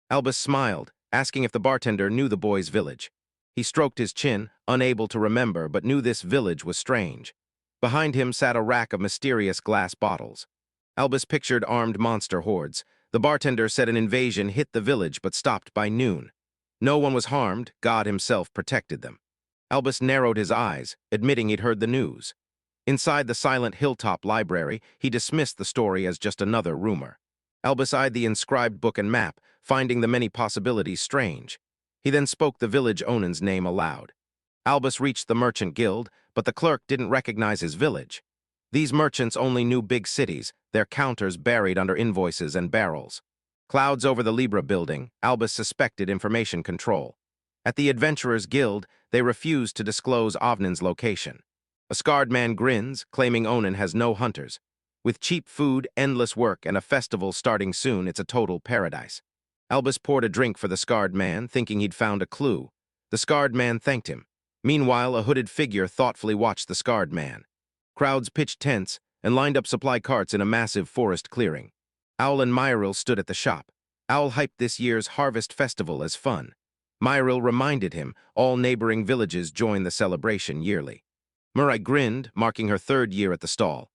Speaker 1: Albus smiled, asking if the bartender knew the boy's village. He stroked his chin, unable to remember, but knew this village was strange. Behind him sat a rack of mysterious glass bottles. Albus pictured armed monster hordes. The bartender said an invasion hit the village but stopped by noon. No one was harmed, God himself protected them. Albus narrowed his eyes, admitting he'd heard the news. Inside the silent hilltop library, he dismissed the story as just another rumor. Albus eyed the inscribed book and map, finding the many possibilities strange. He then spoke the village ownan's name aloud. Albus reached the merchant guild, but the clerk didn't recognize his village. These merchants only knew big cities, their counters buried under invoices and barrels. Clouds over the Libra building, Albus suspected information control. At the Adventurers Guild, they refused to disclose Ovnan's location. A scarred man grins, claiming Onan has no hunters. With cheap food, endless work, and a festival starting soon, it's a total paradise. Albus poured a drink for the scarred man, thinking he'd found a clue. The scarred man thanked him. Meanwhile, a hooded figure thoughtfully watched the scarred man. Crowds pitched tents and lined up supply carts in a massive forest clearing. Owl and Myril stood at the shop. Owl hyped this year's harvest festival as fun. Myril reminded him all neighboring villages join the celebration yearly. Murai grinned, marking her 3rd year at the stall.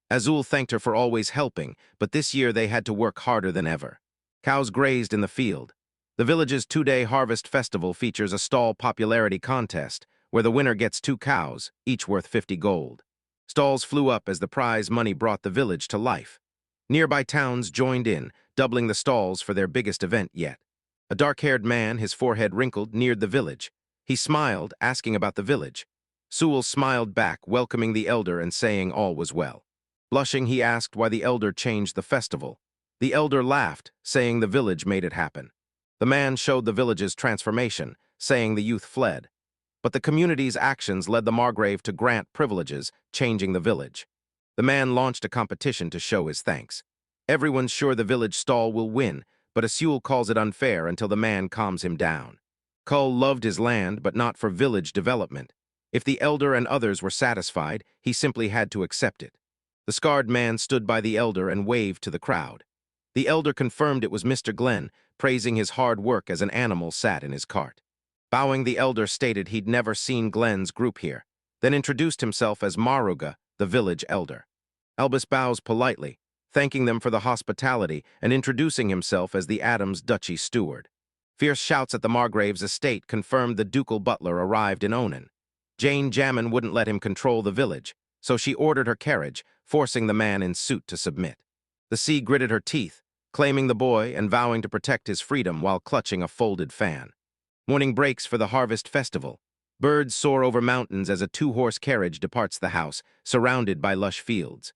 Speaker 1: Azul thanked her for always helping, but this year they had to work harder than ever. Cows grazed in the field. The village's 2-day harvest festival features a stall popularity contest, where the winner gets 2 cows, each worth 50 gold. Stalls flew up as the prize money brought the village to life. Nearby towns joined in, doubling the stalls for their biggest event yet. A dark-haired man, his forehead wrinkled, neared the village. He smiled, asking about the village. Sewell smiled back, welcoming the elder and saying all was well. Blushing, he asked why the elder changed the festival. The elder laughed, saying the village made it happen. The man showed the village's transformation, saying the youth fled. But the community's actions led the Margrave to grant privileges, changing the village. The man launched a competition to show his thanks. Everyone's sure the village stall will win, but Asul calls it unfair until the man calms him down. Kull loved his land, but not for village development. If the elder and others were satisfied, he simply had to accept it. The scarred man stood by the elder and waved to the crowd. The elder confirmed it was Mr. Glenn, praising his hard work as an animal sat in his cart. Bowing, the elder stated he'd never seen Glenn's group here, then introduced himself as Maruga, the village elder. Albus bows politely, thanking them for the hospitality and introducing himself as the Adams Duchy steward. Fierce shouts at the Margrave's estate confirmed the ducal butler arrived in Onan. Jane Jammin wouldn't let him control the village, so she ordered her carriage, forcing the man in suit to submit. The sea gritted her teeth, claiming the boy and vowing to protect his freedom while clutching a folded fan. Morning breaks for the harvest festival. Birds soar over mountains as a 2-horse carriage departs the house, surrounded by lush fields.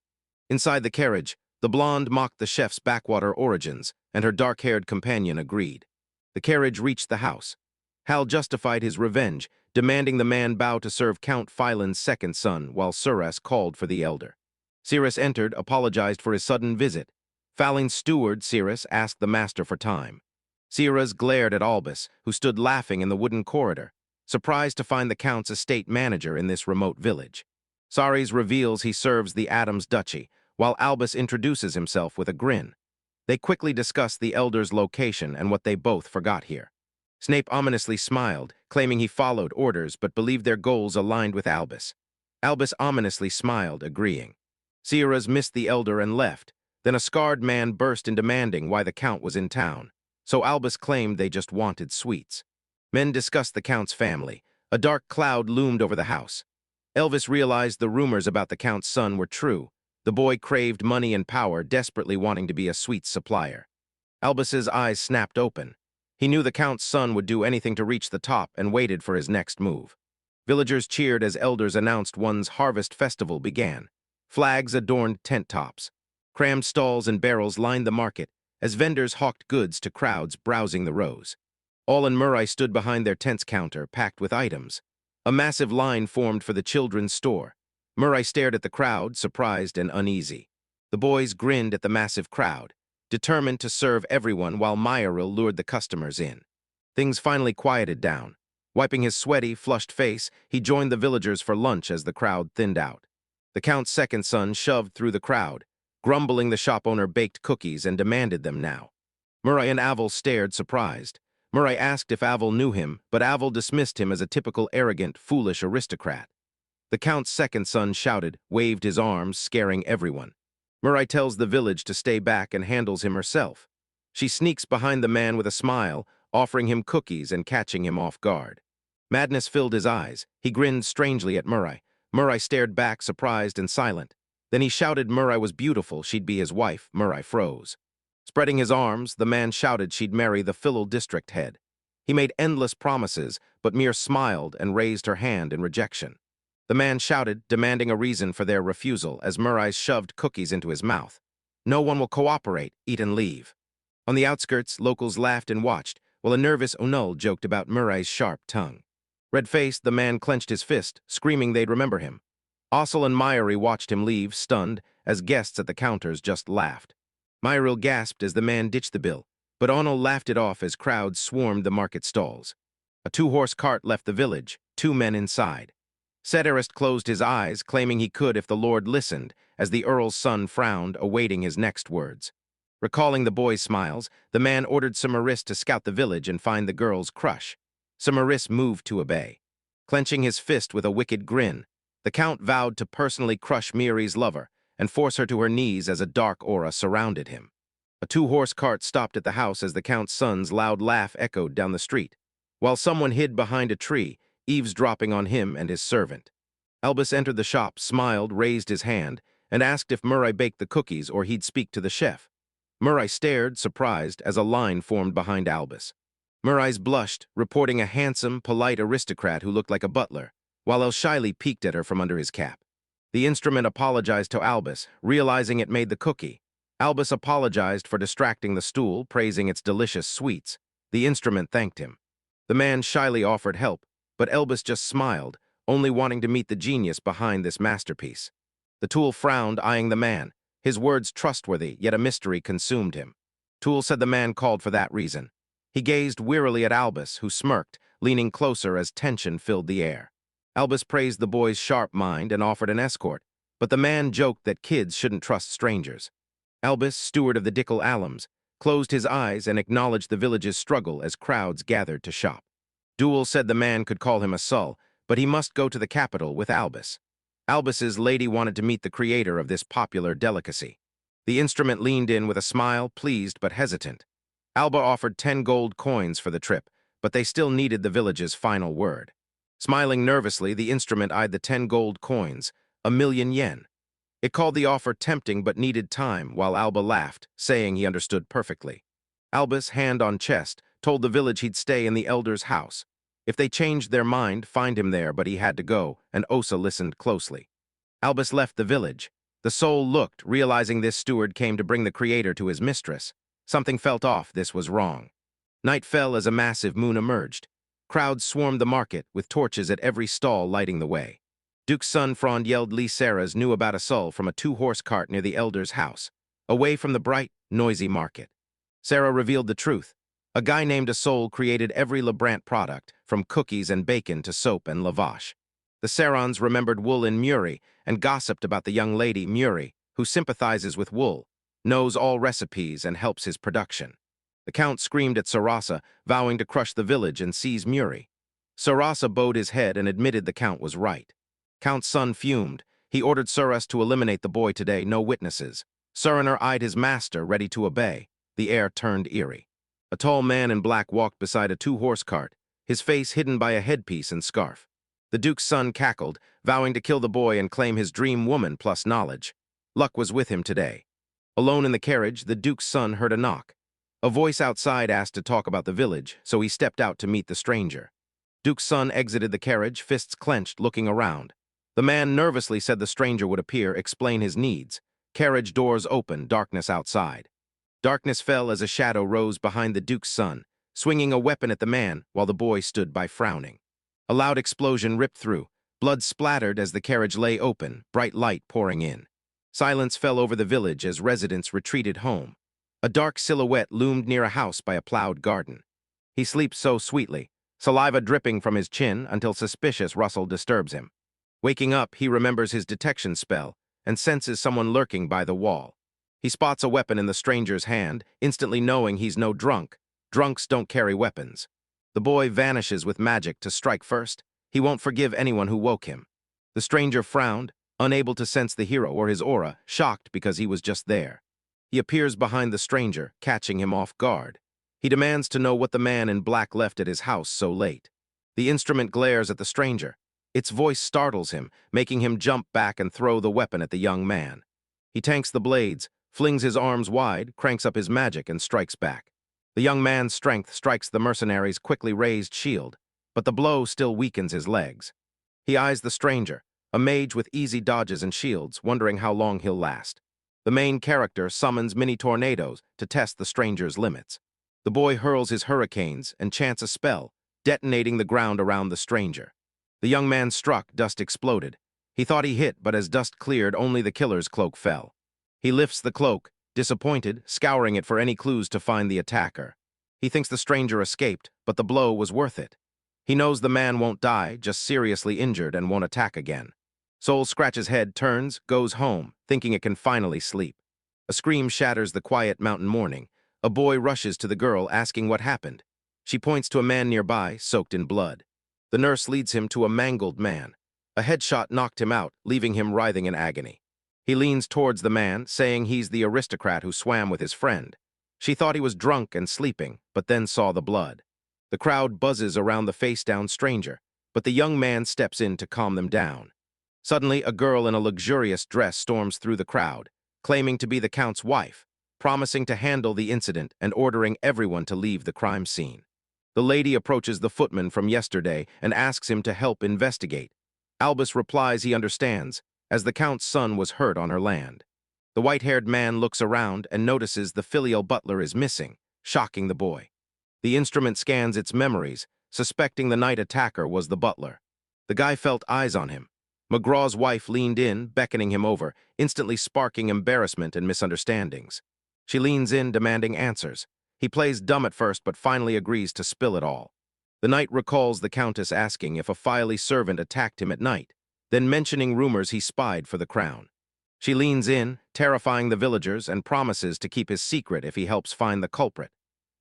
Speaker 1: Inside the carriage, the blonde mocked the chef's backwater origins, and her dark-haired companion agreed. The carriage reached the house. Hal justified his revenge, demanding the man bow to serve Count Phylan's 2nd son, while Suras called for the elder. Cirrus entered, apologized for his sudden visit. Phalan's steward, Cirrus, asked the master for time. Cirrus glared at Albus, who stood laughing in the wooden corridor, surprised to find the Count's estate manager in this remote village. Saris reveals he serves the Adams Duchy, while Albus introduces himself with a grin. They quickly discuss the elder's location and what they both forgot here. Snape ominously smiled, claiming he followed orders but believed their goals aligned with Albus. Albus ominously smiled, agreeing. Cirrus missed the elder and left. Then a scarred man burst in demanding why the Count was in town, so Albus claimed they just wanted sweets. Men discussed the Count's family. A dark cloud loomed over the house. Elvis realized the rumors about the Count's son were true. The boy craved money and power, desperately wanting to be a sweets supplier. Albus's eyes snapped open. He knew the Count's son would do anything to reach the top and waited for his next move. Villagers cheered as elders announced one's harvest festival began. Flags adorned tent tops. Crammed stalls and barrels lined the market as vendors hawked goods to crowds browsing the rows. All and Murray stood behind their tent's counter, packed with items. A massive line formed for the children's store. Murray stared at the crowd, surprised and uneasy. The boys grinned at the massive crowd. determined to serve everyone while Myaril lured the customers in. Things finally quieted down. Wiping his sweaty, flushed face, he joined the villagers for lunch as the crowd thinned out. The Count's second son shoved through the crowd, grumbling the shop owner baked cookies and demanded them now. Murray and Aval stared surprised. Murray asked if Aval knew him, but Aval dismissed him as a typical arrogant, foolish aristocrat. The Count's second son shouted, waved his arms, scaring everyone. Murray tells the village to stay back and handles him herself. She sneaks behind the man with a smile, offering him cookies and catching him off guard. Madness filled his eyes. He grinned strangely at Murray. Murray stared back, surprised and silent. Then he shouted Murray was beautiful, she'd be his wife. Murray froze. Spreading his arms, the man shouted she'd marry the Philal district head. He made endless promises, but Mir smiled and raised her hand in rejection. The man shouted, demanding a reason for their refusal as Murray shoved cookies into his mouth. No one will cooperate, eat and leave. On the outskirts, locals laughed and watched, while a nervous Onul joked about Murray's sharp tongue. Red-faced, the man clenched his fist, screaming they'd remember him. Ossel and Myri watched him leave, stunned, as guests at the counters just laughed. Myril gasped as the man ditched the bill, but Onul laughed it off as crowds swarmed the market stalls. A two-horse cart left the village, 2 men inside. Sedarist closed his eyes, claiming he could if the Lord listened, as the Earl's son frowned, awaiting his next words. Recalling the boy's smiles, the man ordered Samaris to scout the village and find the girl's crush. Samaris moved to obey. Clenching his fist with a wicked grin, the Count vowed to personally crush Miri's lover and force her to her knees as a dark aura surrounded him. A two-horse cart stopped at the house as the Count's son's loud laugh echoed down the street, while someone hid behind a tree, eavesdropping on him and his servant. Albus entered the shop, smiled, raised his hand, and asked if Murray baked the cookies or he'd speak to the chef. Murray stared, surprised, as a line formed behind Albus. Murray blushed, reporting a handsome, polite aristocrat who looked like a butler, while El shyly peeked at her from under his cap. The instrument apologized to Albus, realizing it made the cookie. Albus apologized for distracting the stool, praising its delicious sweets. The instrument thanked him. The man shyly offered help, but Albus just smiled, only wanting to meet the genius behind this masterpiece. The tool frowned, eyeing the man. His words trustworthy, yet a mystery consumed him. Tool said the man called for that reason. He gazed wearily at Albus, who smirked, leaning closer as tension filled the air. Albus praised the boy's sharp mind and offered an escort, but the man joked that kids shouldn't trust strangers. Albus, steward of the Dickel Alums, closed his eyes and acknowledged the village's struggle as crowds gathered to shop. Duel said the man could call him a sul, but he must go to the capital with Albus. Albus's lady wanted to meet the creator of this popular delicacy. The instrument leaned in with a smile, pleased but hesitant. Alba offered 10 gold coins for the trip, but they still needed the village's final word. Smiling nervously, the instrument eyed the 10 gold coins, 1,000,000 yen. It called the offer tempting but needed time, while Alba laughed, saying he understood perfectly. Albus, hand on chest, told the village he'd stay in the elder's house. If they changed their mind, find him there, but he had to go, and Osa listened closely. Albus left the village. The soul looked, realizing this steward came to bring the creator to his mistress. Something felt off, this was wrong. Night fell as a massive moon emerged. Crowds swarmed the market, with torches at every stall lighting the way. Duke's son Frond yelled Lee Sarah's knew about a soul from a two-horse cart near the elder's house, away from the bright, noisy market. Sarah revealed the truth. A guy named a soul created every Labyrinth product, from cookies and bacon to soap and lavash. The Sarons remembered wool in Muri and gossiped about the young lady Muri, who sympathizes with wool, knows all recipes and helps his production. The Count screamed at Sarasa, vowing to crush the village and seize Muri. Sarasa bowed his head and admitted the Count was right. Count's son fumed. He ordered Suras to eliminate the boy today, no witnesses. Suraner eyed his master, ready to obey. The air turned eerie. A tall man in black walked beside a two-horse cart, his face hidden by a headpiece and scarf. The Duke's son cackled, vowing to kill the boy and claim his dream woman plus knowledge. Luck was with him today. Alone in the carriage, the Duke's son heard a knock. A voice outside asked to talk about the village, so he stepped out to meet the stranger. Duke's son exited the carriage, fists clenched, looking around. The man nervously said the stranger would appear, explain his needs. Carriage doors opened, darkness outside. Darkness fell as a shadow rose behind the Duke's son, swinging a weapon at the man while the boy stood by frowning. A loud explosion ripped through. Blood splattered as the carriage lay open, bright light pouring in. Silence fell over the village as residents retreated home. A dark silhouette loomed near a house by a plowed garden. He sleeps so sweetly, saliva dripping from his chin until suspicious rustle disturbs him. Waking up, he remembers his detection spell and senses someone lurking by the wall. He spots a weapon in the stranger's hand, instantly knowing he's no drunk. Drunks don't carry weapons. The boy vanishes with magic to strike first. He won't forgive anyone who woke him. The stranger frowned, unable to sense the hero or his aura, shocked because he was just there. He appears behind the stranger, catching him off guard. He demands to know what the man in black left at his house so late. The instrument glares at the stranger. Its voice startles him, making him jump back and throw the weapon at the young man. He tanks the blades, flings his arms wide, cranks up his magic, and strikes back. The young man's strength strikes the mercenary's quickly raised shield, but the blow still weakens his legs. He eyes the stranger, a mage with easy dodges and shields, wondering how long he'll last. The main character summons mini tornadoes to test the stranger's limits. The boy hurls his hurricanes and chants a spell, detonating the ground around the stranger. The young man struck, dust exploded. He thought he hit, but as dust cleared, only the killer's cloak fell. He lifts the cloak, disappointed, scouring it for any clues to find the attacker. He thinks the stranger escaped, but the blow was worth it. He knows the man won't die, just seriously injured and won't attack again. Soul scratches head, turns, goes home, thinking it can finally sleep. A scream shatters the quiet mountain morning. A boy rushes to the girl, asking what happened. She points to a man nearby, soaked in blood. The nurse leads him to a mangled man. A headshot knocked him out, leaving him writhing in agony. He leans towards the man, saying he's the aristocrat who swam with his friend. She thought he was drunk and sleeping, but then saw the blood. The crowd buzzes around the face-down stranger, but the young man steps in to calm them down. Suddenly, a girl in a luxurious dress storms through the crowd, claiming to be the Count's wife, promising to handle the incident and ordering everyone to leave the crime scene. The lady approaches the footman from yesterday and asks him to help investigate. Albus replies he understands, as the Count's son was hurt on her land. The white-haired man looks around and notices the filial butler is missing, shocking the boy. The instrument scans its memories, suspecting the night attacker was the butler. The guy felt eyes on him. McGraw's wife leaned in, beckoning him over, instantly sparking embarrassment and misunderstandings. She leans in, demanding answers. He plays dumb at first, but finally agrees to spill it all. The knight recalls the Countess asking if a fiery servant attacked him at night, then mentioning rumors he spied for the crown. She leans in, terrifying the villagers, and promises to keep his secret if he helps find the culprit.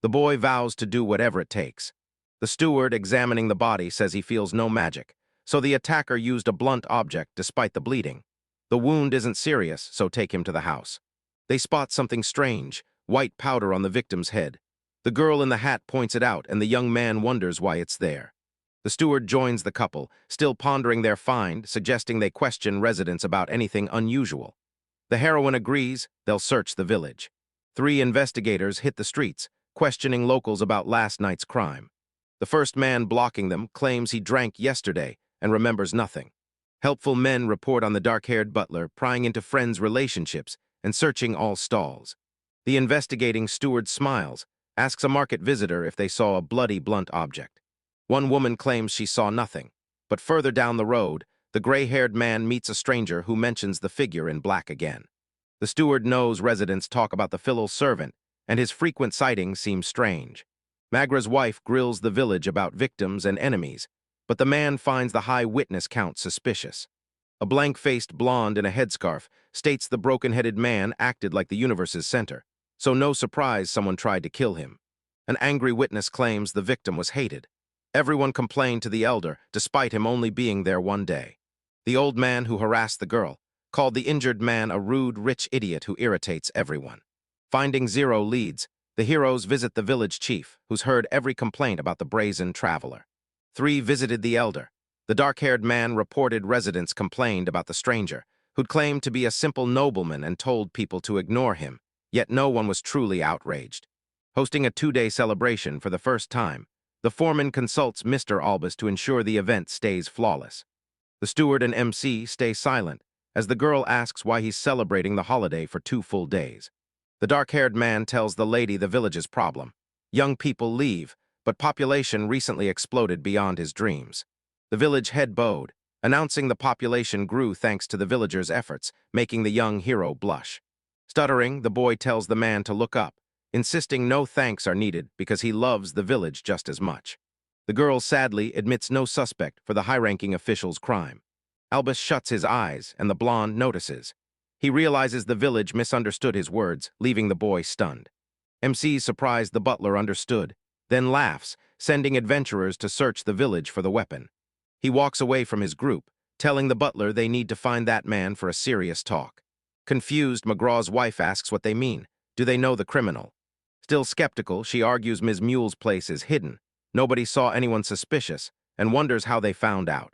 Speaker 1: The boy vows to do whatever it takes. The steward, examining the body, says he feels no magic, so the attacker used a blunt object despite the bleeding. The wound isn't serious, so take him to the house. They spot something strange, white powder on the victim's head. The girl in the hat points it out, and the young man wonders why it's there. The steward joins the couple, still pondering their find, suggesting they question residents about anything unusual. The heroine agrees they'll search the village. 3 investigators hit the streets, questioning locals about last night's crime. The first man blocking them claims he drank yesterday and remembers nothing. Helpful men report on the dark-haired butler prying into friends' relationships and searching all stalls. The investigating steward smiles, asks a market visitor if they saw a bloody blunt object. One woman claims she saw nothing, but further down the road, the gray-haired man meets a stranger who mentions the figure in black again. The steward knows residents talk about the filial servant, and his frequent sightings seem strange. Magra's wife grills the village about victims and enemies, but the man finds the high witness count suspicious. A blank-faced blonde in a headscarf states the broken-headed man acted like the universe's center, so no surprise someone tried to kill him. An angry witness claims the victim was hated. Everyone complained to the elder, despite him only being there one day. The old man who harassed the girl called the injured man a rude, rich idiot who irritates everyone. Finding 0 leads, the heroes visit the village chief, who's heard every complaint about the brazen traveler. 3 visited the elder. The dark-haired man reported residents complained about the stranger, who'd claimed to be a simple nobleman and told people to ignore him, yet no one was truly outraged. Hosting a 2-day celebration for the first time, the foreman consults Mr. Albus to ensure the event stays flawless. The steward and MC stay silent, as the girl asks why he's celebrating the holiday for 2 full days. The dark-haired man tells the lady the village's problem. Young people leave, but population recently exploded beyond his dreams. The village head bowed, announcing the population grew thanks to the villagers' efforts, making the young hero blush. Stuttering, the boy tells the man to look up, insisting no thanks are needed because he loves the village just as much. The girl sadly admits no suspect for the high-ranking official's crime. Albus shuts his eyes, and the blonde notices. He realizes the village misunderstood his words, leaving the boy stunned. MC's surprised the butler understood, then laughs, sending adventurers to search the village for the weapon. He walks away from his group, telling the butler they need to find that man for a serious talk. Confused, McGraw's wife asks what they mean. Do they know the criminal? Still skeptical, she argues Ms. Mule's place is hidden. Nobody saw anyone suspicious, and wonders how they found out.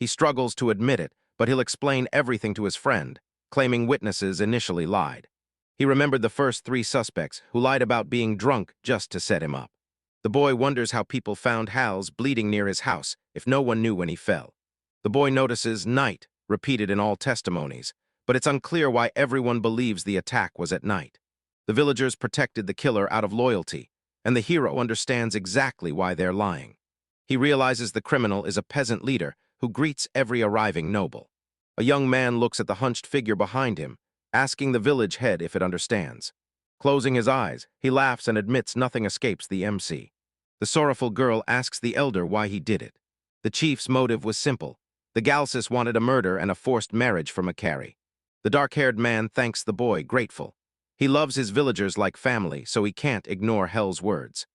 Speaker 1: He struggles to admit it, but he'll explain everything to his friend, claiming witnesses initially lied. He remembered the first 3 suspects who lied about being drunk just to set him up. The boy wonders how people found Hal's bleeding near his house if no one knew when he fell. The boy notices night, repeated in all testimonies, but it's unclear why everyone believes the attack was at night. The villagers protected the killer out of loyalty, and the hero understands exactly why they're lying. He realizes the criminal is a peasant leader who greets every arriving noble. A young man looks at the hunched figure behind him, asking the village head if it understands. Closing his eyes, he laughs and admits nothing escapes the MC. The sorrowful girl asks the elder why he did it. The chief's motive was simple. The Galsus wanted a murder and a forced marriage for Macari. The dark-haired man thanks the boy, grateful. He loves his villagers like family, so he can't ignore Hell's words.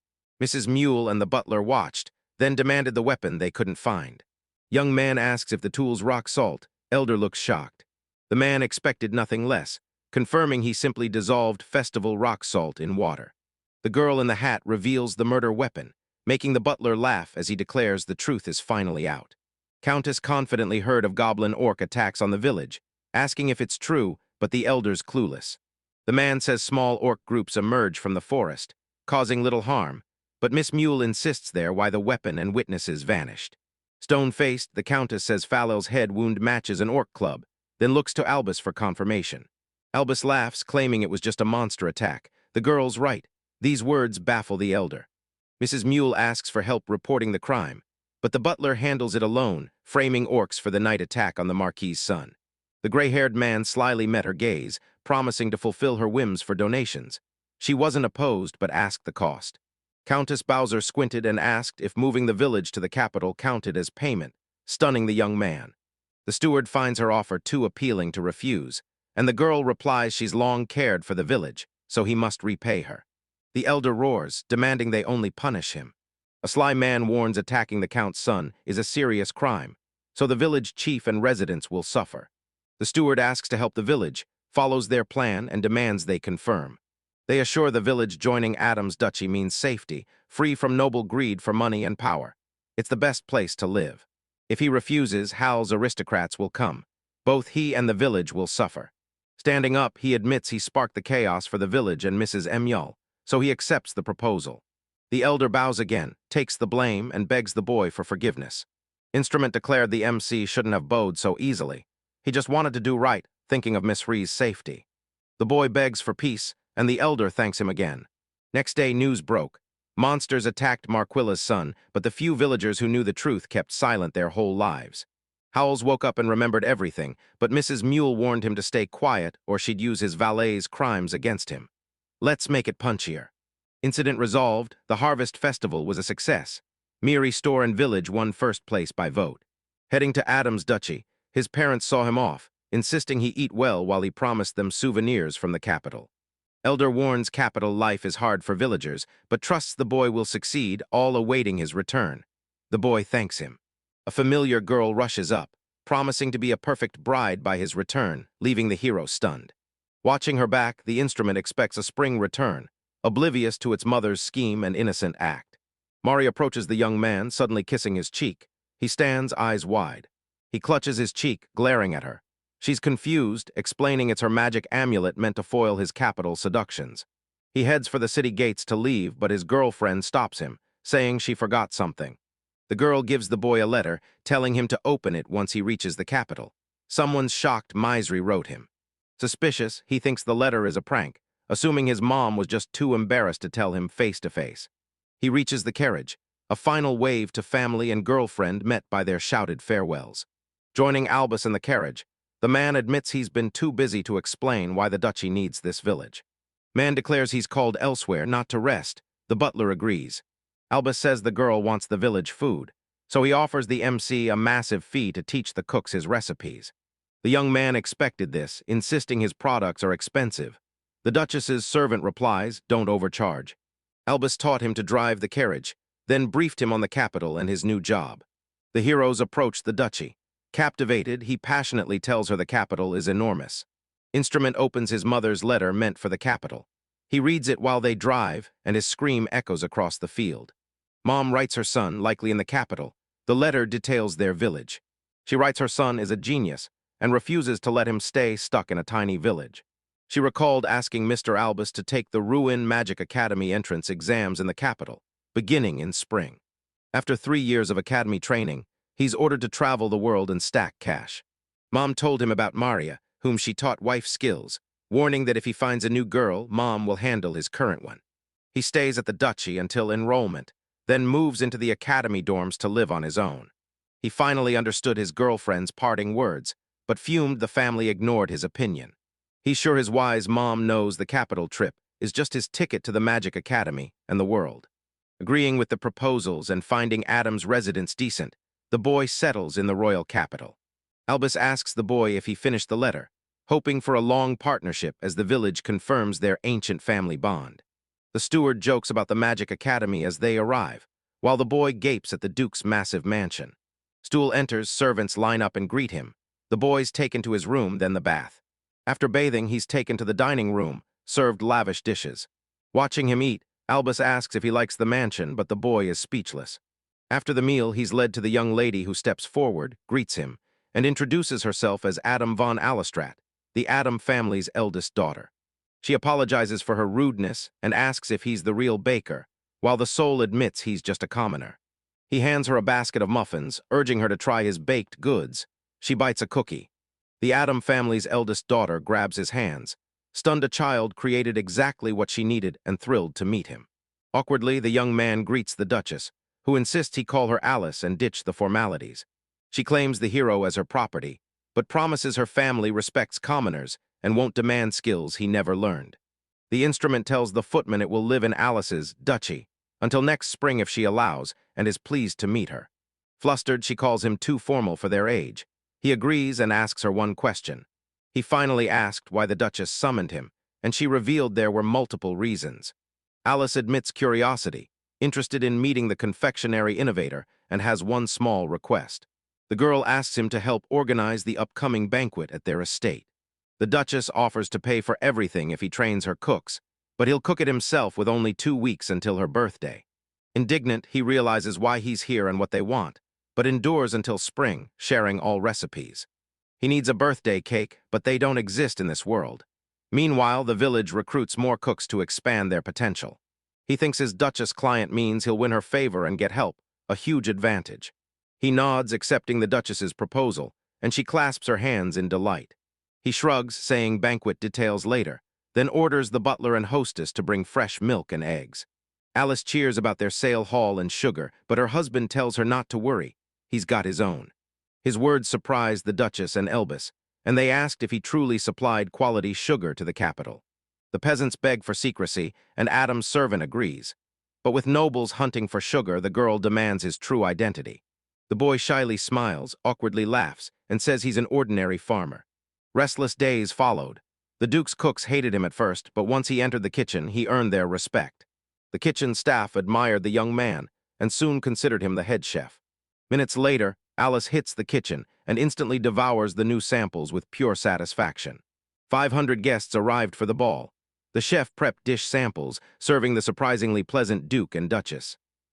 Speaker 1: Mrs. Mule and the butler watched, then demanded the weapon they couldn't find. Young man asks if the tool's rock salt. Elder looks shocked. The man expected nothing less, confirming he simply dissolved festival rock salt in water. The girl in the hat reveals the murder weapon, making the butler laugh as he declares the truth is finally out. Countess confidently heard of goblin orc attacks on the village, asking if it's true, but the elder's clueless. The man says small orc groups emerge from the forest, causing little harm, but Miss Mule insists there why the weapon and witnesses vanished. Stone-faced, the Countess says Fallel's head wound matches an orc club, then looks to Albus for confirmation. Albus laughs, claiming it was just a monster attack. The girl's right. These words baffle the elder. Mrs. Mule asks for help reporting the crime, but the butler handles it alone, framing orcs for the night attack on the Marquis's son. The gray-haired man slyly met her gaze, promising to fulfill her whims for donations. She wasn't opposed, but asked the cost. Countess Bowser squinted and asked if moving the village to the capital counted as payment, stunning the young man. The steward finds her offer too appealing to refuse, and the girl replies she's long cared for the village, so he must repay her. The elder roars, demanding they only punish him. A sly man warns attacking the Count's son is a serious crime, so the village chief and residents will suffer. The steward asks to help the village, follows their plan, and demands they confirm. They assure the village joining Adam's duchy means safety, free from noble greed for money and power. It's the best place to live. If he refuses, Hal's aristocrats will come. Both he and the village will suffer. Standing up, he admits he sparked the chaos for the village and Mrs. Emule, so he accepts the proposal. The elder bows again, takes the blame, and begs the boy for forgiveness. Instrument declared the MC shouldn't have bowed so easily. He just wanted to do right, thinking of Miss Ree's safety. The boy begs for peace, and the elder thanks him again. Next day, news broke. Monsters attacked Marquilla's son, but the few villagers who knew the truth kept silent their whole lives. Howells woke up and remembered everything, but Mrs. Mule warned him to stay quiet or she'd use his valet's crimes against him. Let's make it punchier. Incident resolved, the Harvest Festival was a success. Miri store and village won first place by vote. Heading to Adam's duchy, his parents saw him off, insisting he eat well while he promised them souvenirs from the capital. Elder warns capital life is hard for villagers, but trusts the boy will succeed, all awaiting his return. The boy thanks him. A familiar girl rushes up, promising to be a perfect bride by his return, leaving the hero stunned. Watching her back, the instrument expects a spring return, oblivious to its mother's scheme and innocent act. Mari approaches the young man, suddenly kissing his cheek. He stands, eyes wide. He clutches his cheek, glaring at her. She's confused, explaining it's her magic amulet meant to foil his capital seductions. He heads for the city gates to leave, but his girlfriend stops him, saying she forgot something. The girl gives the boy a letter, telling him to open it once he reaches the capital. Someone's shocked misery wrote him. Suspicious, he thinks the letter is a prank, assuming his mom was just too embarrassed to tell him face to face. He reaches the carriage, a final wave to family and girlfriend met by their shouted farewells. Joining Albus in the carriage, the man admits he's been too busy to explain why the duchy needs this village. Man declares he's called elsewhere, not to rest. The butler agrees. Albus says the girl wants the village food, so he offers the MC a massive fee to teach the cooks his recipes. The young man expected this, insisting his products are expensive. The Duchess's servant replies, "Don't overcharge." Albus taught him to drive the carriage, then briefed him on the capital and his new job. The heroes approach the duchy. Captivated, he passionately tells her the capital is enormous. Instrument opens his mother's letter meant for the capital. He reads it while they drive, and his scream echoes across the field. Mom writes her son, likely in the capital. The letter details their village. She writes her son is a genius and refuses to let him stay stuck in a tiny village. She recalled asking Mr. Albus to take the Ruin Magic Academy entrance exams in the capital, beginning in spring. After 3 years of academy training, he's ordered to travel the world and stack cash. Mom told him about Maria, whom she taught wife skills, warning that if he finds a new girl, Mom will handle his current one. He stays at the duchy until enrollment, then moves into the academy dorms to live on his own. He finally understood his girlfriend's parting words, but fumed the family ignored his opinion. He's sure his wise mom knows the capital trip is just his ticket to the Magic Academy and the world. Agreeing with the proposals and finding Adam's residence decent, the boy settles in the royal capital. Albus asks the boy if he finished the letter, hoping for a long partnership as the village confirms their ancient family bond. The steward jokes about the Magic Academy as they arrive, while the boy gapes at the Duke's massive mansion. Stool enters, servants line up and greet him. The boy's taken to his room, then the bath. After bathing, he's taken to the dining room, served lavish dishes. Watching him eat, Albus asks if he likes the mansion, but the boy is speechless. After the meal, he's led to the young lady who steps forward, greets him, and introduces herself as Adam von Allestrat, the Adam family's eldest daughter. She apologizes for her rudeness and asks if he's the real baker, while the soul admits he's just a commoner. He hands her a basket of muffins, urging her to try his baked goods. She bites a cookie. The Adam family's eldest daughter grabs his hands. Stunned, a child created exactly what she needed and thrilled to meet him. Awkwardly, the young man greets the Duchess, who insists he call her Alice and ditch the formalities. She claims the hero as her property, but promises her family respects commoners and won't demand skills he never learned. The instrument tells the footman it will live in Alice's duchy until next spring if she allows, and is pleased to meet her. Flustered, she calls him too formal for their age. He agrees and asks her one question. He finally asked why the Duchess summoned him, and she revealed there were multiple reasons. Alice admits curiosity, interested in meeting the confectionery innovator, and has one small request. The girl asks him to help organize the upcoming banquet at their estate. The Duchess offers to pay for everything if he trains her cooks, but he'll cook it himself with only 2 weeks until her birthday. Indignant, he realizes why he's here and what they want, but endures until spring, sharing all recipes. He needs a birthday cake, but they don't exist in this world. Meanwhile, the village recruits more cooks to expand their potential. He thinks his Duchess client means he'll win her favor and get help, a huge advantage. He nods, accepting the Duchess's proposal, and she clasps her hands in delight. He shrugs, saying banquet details later, then orders the butler and hostess to bring fresh milk and eggs. Alice cheers about their sale haul and sugar, but her husband tells her not to worry. He's got his own. His words surprised the Duchess and Albus, and they asked if he truly supplied quality sugar to the capital. The peasants beg for secrecy, and Adam's servant agrees. But with nobles hunting for sugar, the girl demands his true identity. The boy shyly smiles, awkwardly laughs, and says he's an ordinary farmer. Restless days followed. The Duke's cooks hated him at first, but once he entered the kitchen, he earned their respect. The kitchen staff admired the young man, and soon considered him the head chef. Minutes later, Alice hits the kitchen and instantly devours the new samples with pure satisfaction. 500 guests arrived for the ball. The chef prepped dish samples, serving the surprisingly pleasant Duke and Duchess.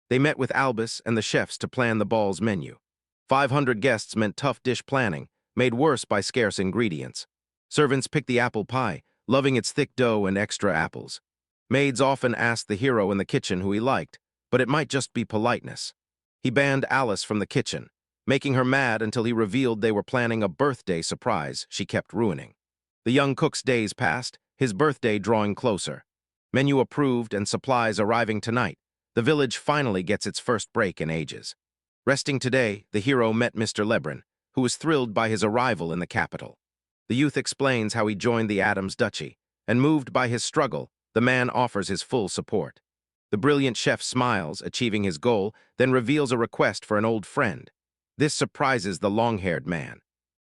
Speaker 1: They met with Albus and the chefs to plan the ball's menu. 500 guests meant tough dish planning, made worse by scarce ingredients. Servants picked the apple pie, loving its thick dough and extra apples. Maids often asked the hero in the kitchen who he liked, but it might just be politeness. He banned Alice from the kitchen, making her mad until he revealed they were planning a birthday surprise she kept ruining. The young cook's days passed, his birthday drawing closer. Menu approved and supplies arriving tonight. The village finally gets its first break in ages. Resting today, the hero met Mr. Labyrinth, who was thrilled by his arrival in the capital. The youth explains how he joined the Adams Duchy, and moved by his struggle, The man offers his full support. The brilliant chef smiles, achieving his goal, then reveals a request for an old friend. This surprises the long-haired man.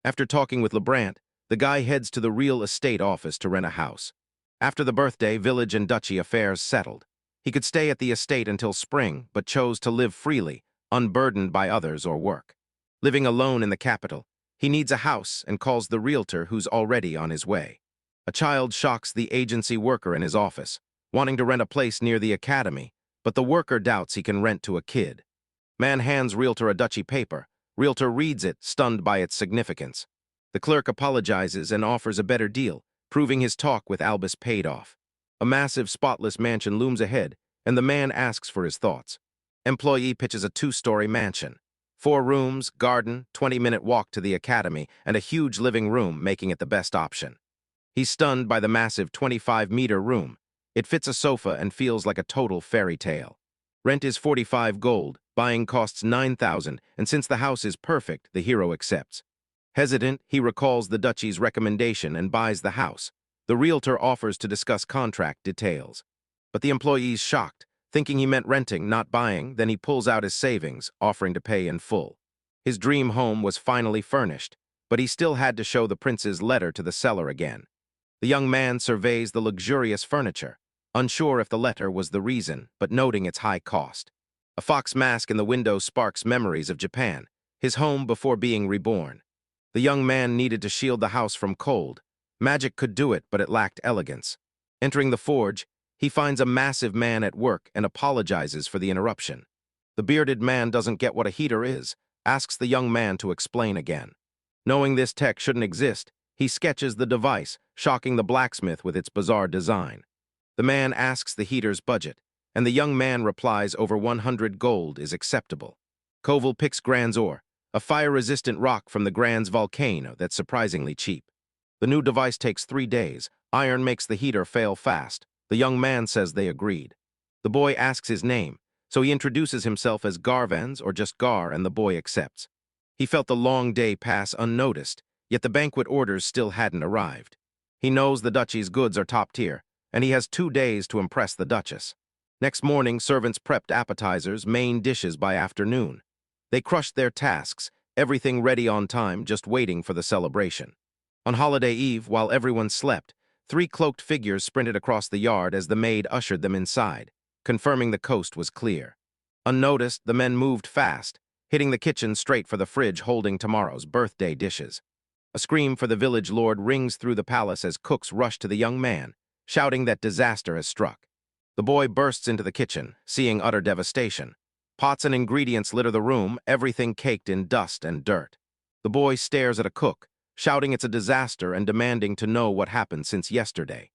Speaker 1: After talking with Labyrinth, the guy heads to the real estate office to rent a house. After the birthday, village and duchy affairs settled. He could stay at the estate until spring, but chose to live freely, unburdened by others or work. Living alone in the capital, he needs a house and calls the realtor who's already on his way. A child shocks the agency worker in his office, wanting to rent a place near the academy, but the worker doubts he can rent to a kid. Man hands realtor a duchy paper. Realtor reads it, stunned by its significance. The clerk apologizes and offers a better deal, proving his talk with Albus paid off. A massive, spotless mansion looms ahead, and the man asks for his thoughts. Employee pitches a 2-story mansion. 4 rooms, garden, 20-minute walk to the academy, and a huge living room, making it the best option. He's stunned by the massive 25-meter room. It fits a sofa and feels like a total fairy tale. Rent is 45 gold, buying costs 9,000, and since the house is perfect, the hero accepts. Hesitant, he recalls the duchy's recommendation and buys the house. The realtor offers to discuss contract details. But the employee's shocked, thinking he meant renting, not buying. Then he pulls out his savings, offering to pay in full. His dream home was finally furnished, but he still had to show the prince's letter to the seller again. The young man surveys the luxurious furniture, unsure if the letter was the reason, but noting its high cost. A fox mask in the window sparks memories of Japan, his home before being reborn. The young man needed to shield the house from cold. Magic could do it, but it lacked elegance. Entering the forge, he finds a massive man at work and apologizes for the interruption. The bearded man doesn't get what a heater is, asks the young man to explain again. Knowing this tech shouldn't exist, he sketches the device, shocking the blacksmith with its bizarre design. The man asks the heater's budget, and the young man replies over 100 gold is acceptable. Koval picks Gran's ore, a fire-resistant rock from the Gran's volcano that's surprisingly cheap. The new device takes 3 days. Iron makes the heater fail fast. The young man says they agreed. The boy asks his name, so he introduces himself as Garvans or just Gar, and the boy accepts. He felt the long day pass unnoticed, yet the banquet orders still hadn't arrived. He knows the duchy's goods are top tier, and he has 2 days to impress the duchess. Next morning, servants prepped appetizers, main dishes by afternoon. They crushed their tasks, everything ready on time, just waiting for the celebration. On holiday eve, while everyone slept, 3 cloaked figures sprinted across the yard as the maid ushered them inside, confirming the coast was clear. Unnoticed, the men moved fast, hitting the kitchen straight for the fridge holding tomorrow's birthday dishes. A scream for the village lord rings through the palace as cooks rush to the young man, shouting that disaster has struck. The boy bursts into the kitchen, seeing utter devastation. Pots and ingredients litter the room, everything caked in dust and dirt. The boy stares at a cook, shouting it's a disaster and demanding to know what happened since yesterday.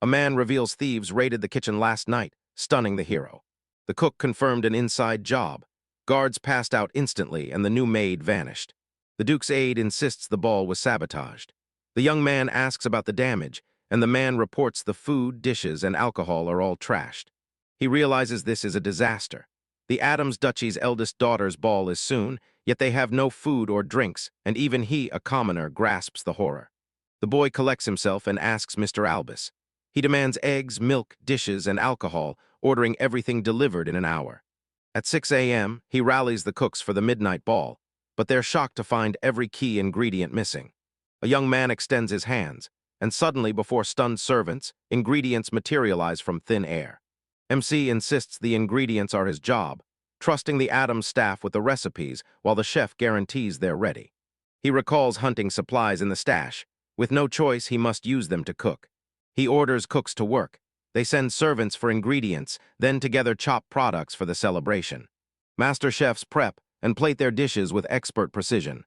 Speaker 1: A man reveals thieves raided the kitchen last night, stunning the hero. The cook confirmed an inside job. Guards passed out instantly and the new maid vanished. The Duke's aide insists the ball was sabotaged. The young man asks about the damage, and the man reports the food, dishes, and alcohol are all trashed. He realizes this is a disaster. The Adams Duchy's eldest daughter's ball is soon, yet they have no food or drinks, and even he, a commoner, grasps the horror. The boy collects himself and asks Mr. Albus. He demands eggs, milk, dishes, and alcohol, ordering everything delivered in an hour. At 6 a.m., he rallies the cooks for the midnight ball, but they're shocked to find every key ingredient missing. A young man extends his hands, and suddenly, before stunned servants, ingredients materialize from thin air. MC insists the ingredients are his job, trusting the Adams staff with the recipes while the chef guarantees they're ready. He recalls hunting supplies in the stash. With no choice, he must use them to cook. He orders cooks to work. They send servants for ingredients, then together chop products for the celebration. Master chefs prep and plate their dishes with expert precision.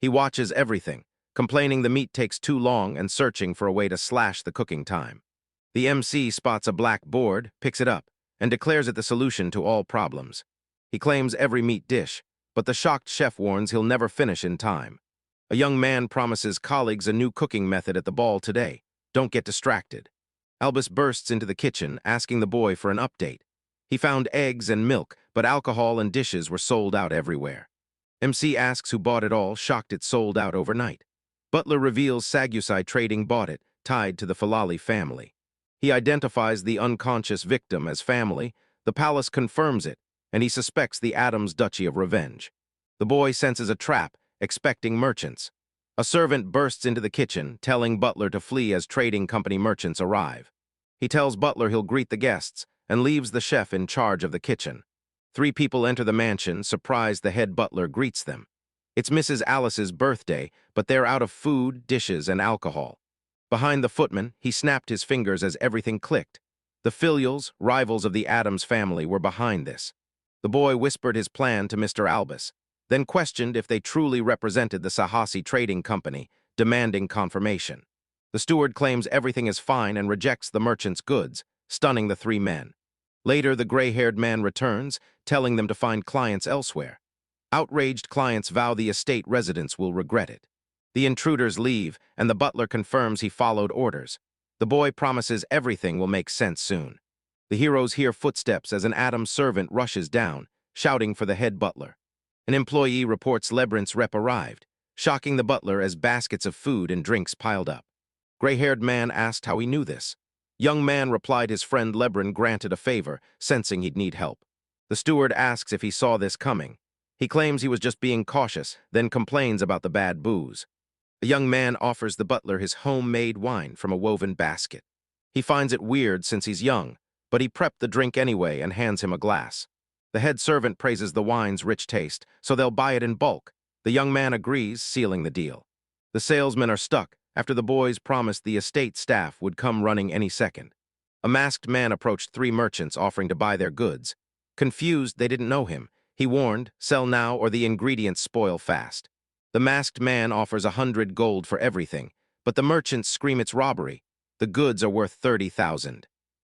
Speaker 1: He watches everything, complaining the meat takes too long and searching for a way to slash the cooking time. The MC spots a black board, picks it up, and declares it the solution to all problems. He claims every meat dish, but the shocked chef warns he'll never finish in time. A young man promises colleagues a new cooking method at the ball today. Don't get distracted. Albus bursts into the kitchen, asking the boy for an update. He found eggs and milk, but alcohol and dishes were sold out everywhere. MC asks who bought it all, shocked it sold out overnight. Butler reveals Sagusai Trading bought it, tied to the Falali family. He identifies the unconscious victim as family, the palace confirms it, and he suspects the Adams Duchy of revenge. The boy senses a trap, expecting merchants. A servant bursts into the kitchen, telling Butler to flee as trading company merchants arrive. He tells Butler he'll greet the guests and leaves the chef in charge of the kitchen. 3 people enter the mansion, surprised the head butler greets them. It's Mrs. Alice's birthday, but they're out of food, dishes, and alcohol. Behind the footman, he snapped his fingers as everything clicked. The filials, rivals of the Adams family, were behind this. The boy whispered his plan to Mr. Albus, then questioned if they truly represented the Sahasi Trading Company, demanding confirmation. The steward claims everything is fine and rejects the merchant's goods, stunning the 3 men. Later, the gray-haired man returns, telling them to find clients elsewhere. Outraged clients vow the estate residents will regret it. The intruders leave, and the butler confirms he followed orders. The boy promises everything will make sense soon. The heroes hear footsteps as an Adams servant rushes down, shouting for the head butler. An employee reports Labyrinth's rep arrived, shocking the butler as baskets of food and drinks piled up. Gray-haired man asked how he knew this. Young man replied his friend Labyrinth granted a favor, sensing he'd need help. The steward asks if he saw this coming. He claims he was just being cautious, then complains about the bad booze. A young man offers the butler his homemade wine from a woven basket. He finds it weird since he's young, but he prepped the drink anyway and hands him a glass. The head servant praises the wine's rich taste, so they'll buy it in bulk. The young man agrees, sealing the deal. The salesmen are stuck after the boys promised the estate staff would come running any second. A masked man approached 3 merchants offering to buy their goods. Confused, they didn't know him. He warned, sell now or the ingredients spoil fast. The masked man offers 100 gold for everything, but the merchants scream it's robbery. The goods are worth 30,000.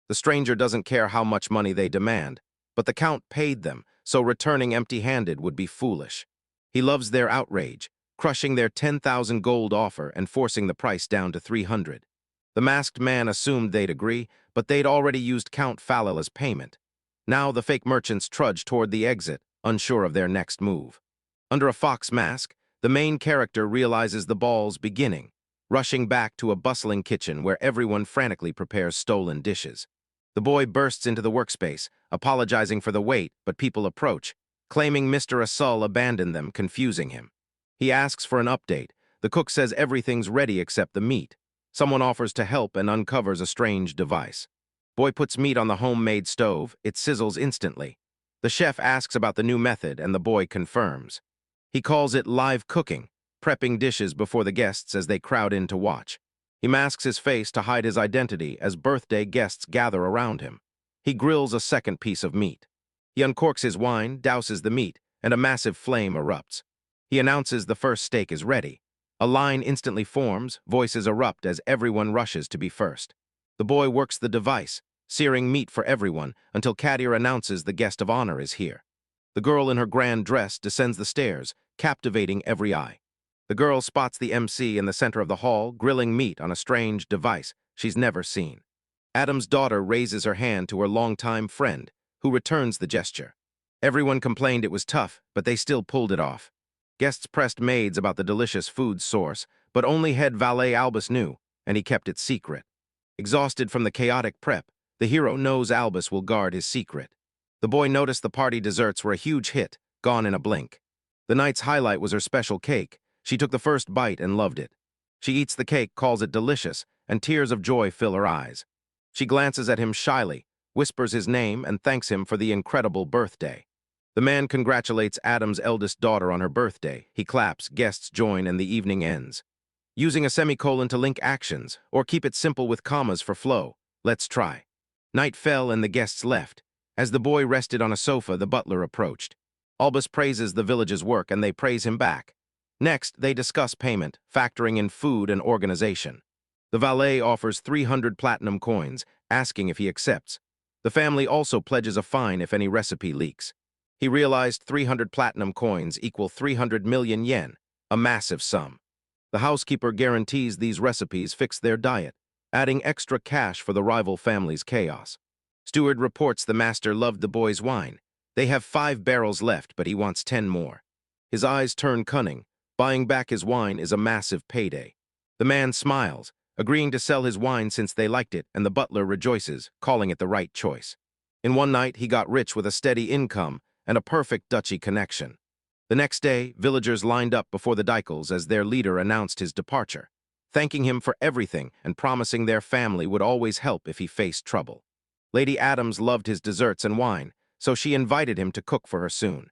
Speaker 1: The stranger doesn't care how much money they demand, but the count paid them, so returning empty-handed would be foolish. He loves their outrage, crushing their 10,000 gold offer and forcing the price down to 300. The masked man assumed they'd agree, but they'd already used Count Falil as payment. Now the fake merchants trudge toward the exit, unsure of their next move. Under a fox mask, the main character realizes the ball's beginning, rushing back to a bustling kitchen where everyone frantically prepares stolen dishes. The boy bursts into the workspace, apologizing for the wait, but people approach, claiming Mr. Asul abandoned them, confusing him. He asks for an update. The cook says everything's ready except the meat. Someone offers to help and uncovers a strange device. Boy puts meat on the homemade stove. It sizzles instantly. The chef asks about the new method, and the boy confirms. He calls it live cooking, prepping dishes before the guests as they crowd in to watch. He masks his face to hide his identity as birthday guests gather around him. He grills a second piece of meat. He uncorks his wine, douses the meat, and a massive flame erupts. He announces the first steak is ready. A line instantly forms, voices erupt as everyone rushes to be first. The boy works the device, searing meat for everyone, until Kadir announces the guest of honor is here. The girl in her grand dress descends the stairs, captivating every eye. The girl spots the MC in the center of the hall, grilling meat on a strange device she's never seen. Adam's daughter raises her hand to her longtime friend, who returns the gesture. Everyone complained it was tough, but they still pulled it off. Guests pressed maids about the delicious food source, but only head valet Albus knew, and he kept it secret. Exhausted from the chaotic prep, the hero knows Albus will guard his secret. The boy noticed the party desserts were a huge hit, gone in a blink. The night's highlight was her special cake. She took the first bite and loved it. She eats the cake, calls it delicious, and tears of joy fill her eyes. She glances at him shyly, whispers his name, and thanks him for the incredible birthday. The man congratulates Adam's eldest daughter on her birthday. He claps, guests join, and the evening ends. Using a semicolon to link actions, or keep it simple with commas for flow. Let's try. Night fell and the guests left. As the boy rested on a sofa, the butler approached. Albus praises the village's work, and they praise him back. Next, they discuss payment, factoring in food and organization. The valet offers 300 platinum coins, asking if he accepts. The family also pledges a fine if any recipe leaks. He realized 300 platinum coins equal 300 million yen, a massive sum. The housekeeper guarantees these recipes fix their diet, adding extra cash for the rival family's chaos. Steward reports the master loved the boy's wine. They have 5 barrels left, but he wants 10 more. His eyes turn cunning. Buying back his wine is a massive payday. The man smiles, agreeing to sell his wine since they liked it, and the butler rejoices, calling it the right choice. In one night, he got rich with a steady income and a perfect duchy connection. The next day, villagers lined up before the Dykels as their leader announced his departure, thanking him for everything and promising their family would always help if he faced trouble. Lady Adams loved his desserts and wine, so she invited him to cook for her soon.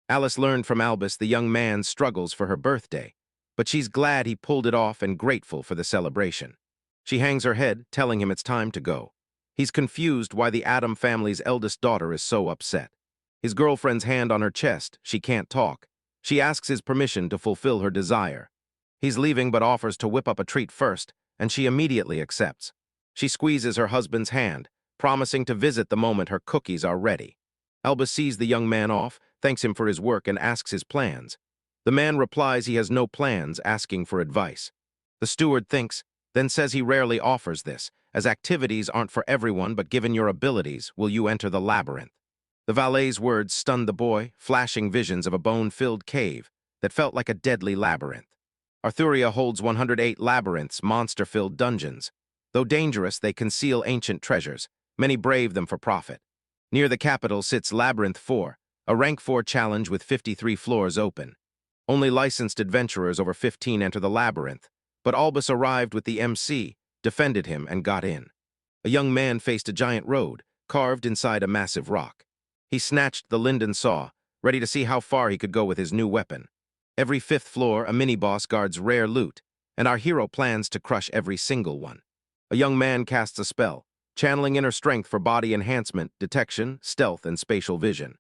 Speaker 1: Alice learned from Albus the young man's struggles for her birthday, but she's glad he pulled it off and grateful for the celebration. She hangs her head, telling him it's time to go. He's confused why the Adam family's eldest daughter is so upset. His girlfriend's hand on her chest, she can't talk. She asks his permission to fulfill her desire. He's leaving but offers to whip up a treat first, and she immediately accepts. She squeezes her husband's hand, promising to visit the moment her cookies are ready. Albus sees the young man off, thanks him for his work, and asks his plans. The man replies he has no plans, asking for advice. The steward thinks, then says he rarely offers this, as activities aren't for everyone, but given your abilities, will you enter the labyrinth? The valet's words stunned the boy, flashing visions of a bone-filled cave that felt like a deadly labyrinth. Arthuria holds 108 labyrinths, monster-filled dungeons. Though dangerous, they conceal ancient treasures. Many brave them for profit. Near the capital sits Labyrinth 4, a rank 4 challenge with 53 floors open. Only licensed adventurers over 15 enter the labyrinth, but Albus arrived with the MC, defended him, and got in. A young man faced a giant road, carved inside a massive rock. He snatched the linden saw, ready to see how far he could go with his new weapon. Every 5th floor, a mini-boss guards rare loot, and our hero plans to crush every single one. A young man casts a spell, channeling inner strength for body enhancement, detection, stealth, and spatial vision.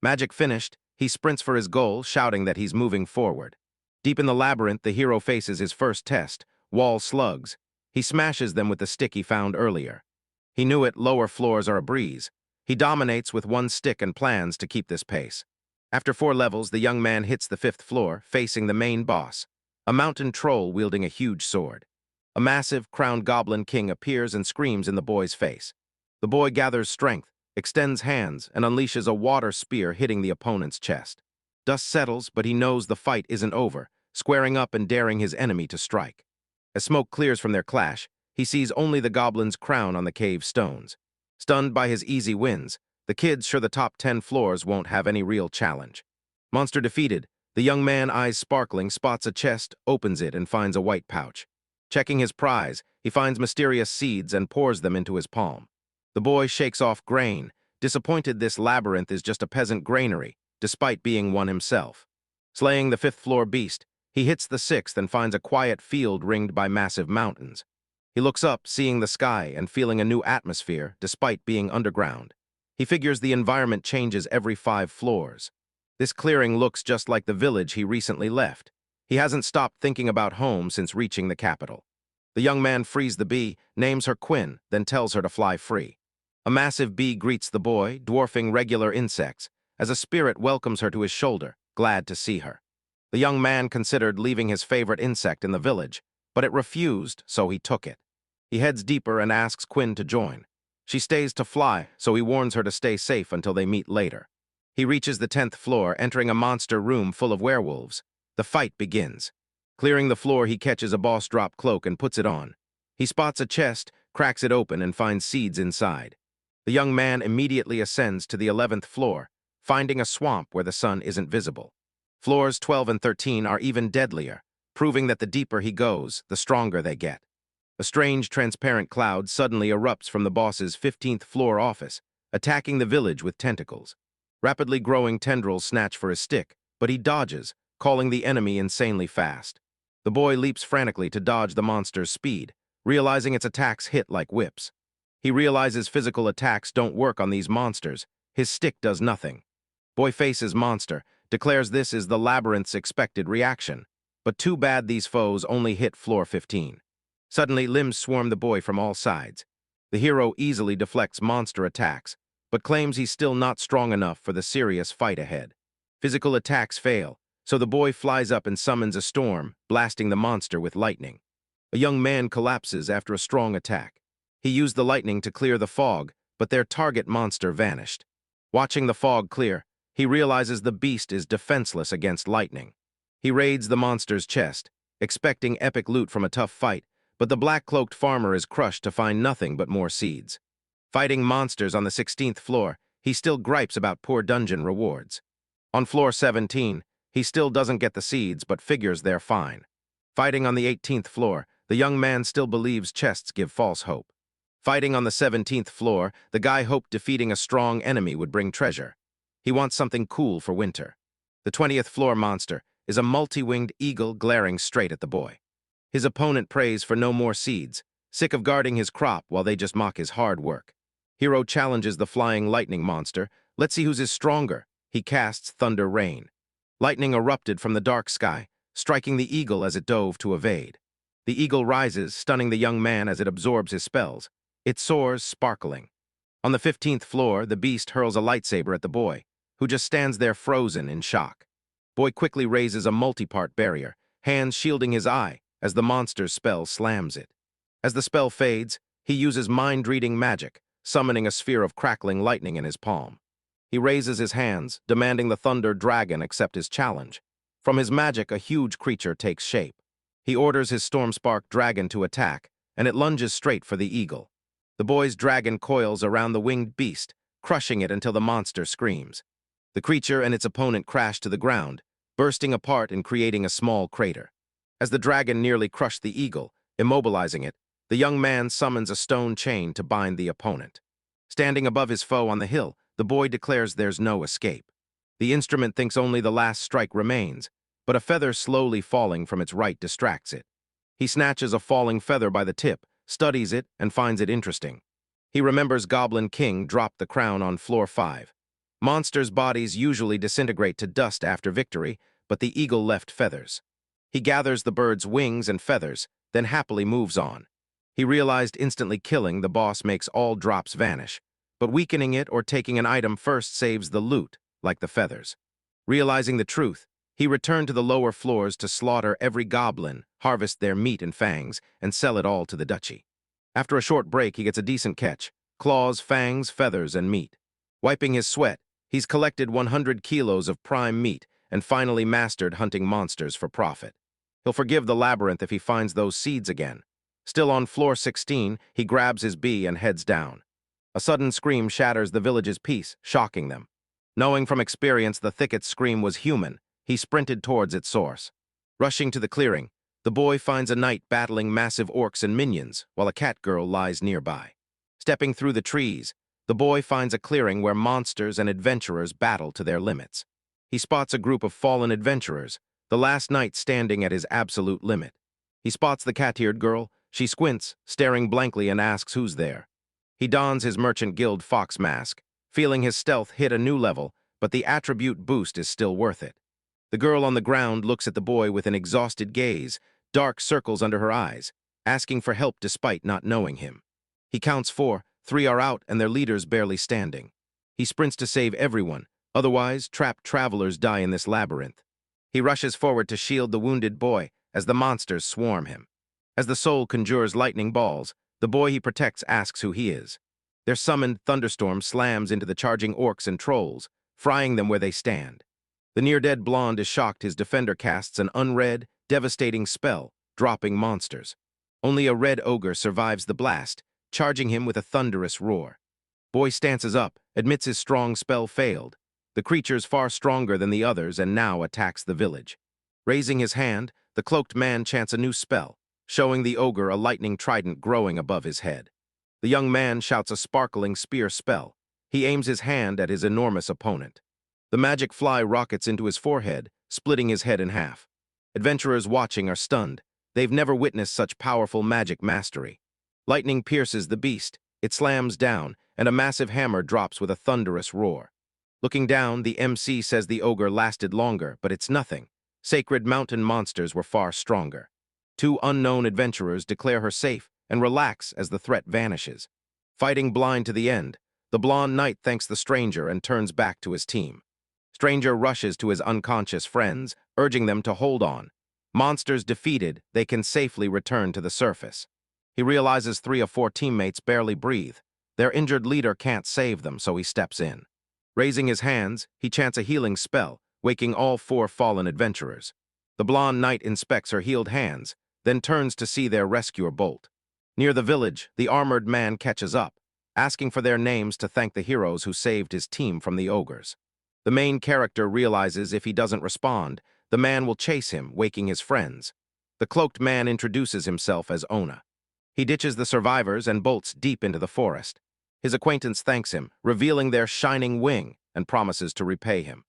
Speaker 1: Magic finished, he sprints for his goal, shouting that he's moving forward. Deep in the labyrinth, the hero faces his first test, wall slugs. He smashes them with the stick he found earlier. He knew it, lower floors are a breeze. He dominates with one stick and plans to keep this pace. After 4 levels, the young man hits the 5th floor, facing the main boss, a mountain troll wielding a huge sword. A massive, crowned goblin king appears and screams in the boy's face. The boy gathers strength, extends hands, and unleashes a water spear hitting the opponent's chest. Dust settles, but he knows the fight isn't over, squaring up and daring his enemy to strike. As smoke clears from their clash, he sees only the goblin's crown on the cave stones. Stunned by his easy wins, the kid's sure the top 10 floors won't have any real challenge. Monster defeated, the young man, eyes sparkling, spots a chest, opens it, and finds a white pouch. Checking his prize, he finds mysterious seeds and pours them into his palm. The boy shakes off grain, disappointed this labyrinth is just a peasant granary, despite being one himself. Slaying the 5th floor beast, he hits the 6th and finds a quiet field ringed by massive mountains. He looks up, seeing the sky and feeling a new atmosphere, despite being underground. He figures the environment changes every 5 floors. This clearing looks just like the village he recently left. He hasn't stopped thinking about home since reaching the capital. The young man frees the bee, names her Quinn, then tells her to fly free. A massive bee greets the boy, dwarfing regular insects, as a spirit welcomes her to his shoulder, glad to see her. The young man considered leaving his favorite insect in the village, but it refused, so he took it. He heads deeper and asks Quinn to join. She stays to fly, so he warns her to stay safe until they meet later. He reaches the 10th floor, entering a monster room full of werewolves. The fight begins. Clearing the floor, he catches a boss drop cloak and puts it on. He spots a chest, cracks it open, and finds seeds inside. The young man immediately ascends to the 11th floor, finding a swamp where the sun isn't visible. Floors 12 and 13 are even deadlier, proving that the deeper he goes, the stronger they get. A strange, transparent cloud suddenly erupts from the boss's 15th floor office, attacking the village with tentacles. Rapidly growing tendrils snatch for his stick, but he dodges, calling the enemy insanely fast. The boy leaps frantically to dodge the monster's speed, realizing its attacks hit like whips. He realizes physical attacks don't work on these monsters. His stick does nothing. Boy faces monster, declares this is the labyrinth's expected reaction. But too bad these foes only hit floor 15. Suddenly, limbs swarm the boy from all sides. The hero easily deflects monster attacks, but claims he's still not strong enough for the serious fight ahead. Physical attacks fail, so the boy flies up and summons a storm, blasting the monster with lightning. A young man collapses after a strong attack. He used the lightning to clear the fog, but their target monster vanished. Watching the fog clear, he realizes the beast is defenseless against lightning. He raids the monster's chest, expecting epic loot from a tough fight, But the black-cloaked farmer is crushed to find nothing but more seeds. Fighting monsters on the 16th floor, he still gripes about poor dungeon rewards. On floor 17, he still doesn't get the seeds but figures they're fine. Fighting on the 18th floor, the young man still believes chests give false hope. Fighting on the 17th floor, the guy hoped defeating a strong enemy would bring treasure. He wants something cool for winter. The 20th floor monster is a multi-winged eagle glaring straight at the boy. His opponent prays for no more seeds, sick of guarding his crop while they just mock his hard work. Hero challenges the flying lightning monster. Let's see whose is stronger. He casts thunder rain. Lightning erupted from the dark sky, striking the eagle as it dove to evade. The eagle rises, stunning the young man as it absorbs his spells. It soars, sparkling. On the 15th floor, the beast hurls a lightsaber at the boy, who just stands there frozen in shock. Boy quickly raises a multi-part barrier, hands shielding his eye as the monster's spell slams it. As the spell fades, he uses mind-reading magic, summoning a sphere of crackling lightning in his palm. He raises his hands, demanding the thunder dragon accept his challenge. From his magic, a huge creature takes shape. He orders his Stormspark dragon to attack, and it lunges straight for the eagle. The boy's dragon coils around the winged beast, crushing it until the monster screams. The creature and its opponent crash to the ground, bursting apart and creating a small crater. As the dragon nearly crushed the eagle, immobilizing it, the young man summons a stone chain to bind the opponent. Standing above his foe on the hill, the boy declares there's no escape. The instrument thinks only the last strike remains, but a feather slowly falling from its right distracts it. He snatches a falling feather by the tip, studies it, and finds it interesting. He remembers Goblin King dropped the crown on floor 5. Monsters' bodies usually disintegrate to dust after victory, but the eagle left feathers. He gathers the bird's wings and feathers, then happily moves on. He realized instantly killing the boss makes all drops vanish, but weakening it or taking an item first saves the loot, like the feathers. Realizing the truth, he returned to the lower floors to slaughter every goblin, harvest their meat and fangs, and sell it all to the duchy. After a short break, he gets a decent catch: claws, fangs, feathers, and meat. Wiping his sweat, he's collected 100 kilos of prime meat and finally mastered hunting monsters for profit. He'll forgive the Labyrinth if he finds those seeds again. Still on floor 16, he grabs his bee and heads down. A sudden scream shatters the village's peace, shocking them. Knowing from experience the thicket's scream was human, he sprinted towards its source. Rushing to the clearing, the boy finds a knight battling massive orcs and minions, while a cat girl lies nearby. Stepping through the trees, the boy finds a clearing where monsters and adventurers battle to their limits. He spots a group of fallen adventurers, the last knight standing at his absolute limit. He spots the cat-eared girl. She squints, staring blankly, and asks who's there. He dons his Merchant Guild fox mask, feeling his stealth hit a new level, but the attribute boost is still worth it. The girl on the ground looks at the boy with an exhausted gaze, dark circles under her eyes, asking for help despite not knowing him. He counts 4, 3 are out and their leaders barely standing. He sprints to save everyone, otherwise trapped travelers die in this labyrinth. He rushes forward to shield the wounded boy as the monsters swarm him. As the soul conjures lightning balls, the boy he protects asks who he is. Their summoned thunderstorm slams into the charging orcs and trolls, frying them where they stand. The near-dead blonde is shocked his defender casts an unread, devastating spell, dropping monsters. Only a red ogre survives the blast, charging him with a thunderous roar. Boy stances up, admits his strong spell failed. The creature's far stronger than the others and now attacks the village. Raising his hand, the cloaked man chants a new spell, showing the ogre a lightning trident growing above his head. The young man shouts a sparkling spear spell. He aims his hand at his enormous opponent. The magic fly rockets into his forehead, splitting his head in half. Adventurers watching are stunned. They've never witnessed such powerful magic mastery. Lightning pierces the beast. It slams down, and a massive hammer drops with a thunderous roar. Looking down, the MC says the ogre lasted longer, but it's nothing. Sacred mountain monsters were far stronger. 2 unknown adventurers declare her safe and relax as the threat vanishes. Fighting blind to the end, the blonde knight thanks the stranger and turns back to his team. Stranger rushes to his unconscious friends, urging them to hold on. Monsters defeated, they can safely return to the surface. He realizes 3 of 4 teammates barely breathe. Their injured leader can't save them, so he steps in. Raising his hands, he chants a healing spell, waking all 4 fallen adventurers. The blonde knight inspects her healed hands, then turns to see their rescuer bolt. Near the village, the armored man catches up, asking for their names to thank the heroes who saved his team from the ogres. The main character realizes if he doesn't respond, the man will chase him, waking his friends. The cloaked man introduces himself as Ona. He ditches the survivors and bolts deep into the forest. His acquaintance thanks him, revealing their shining wing, and promises to repay him.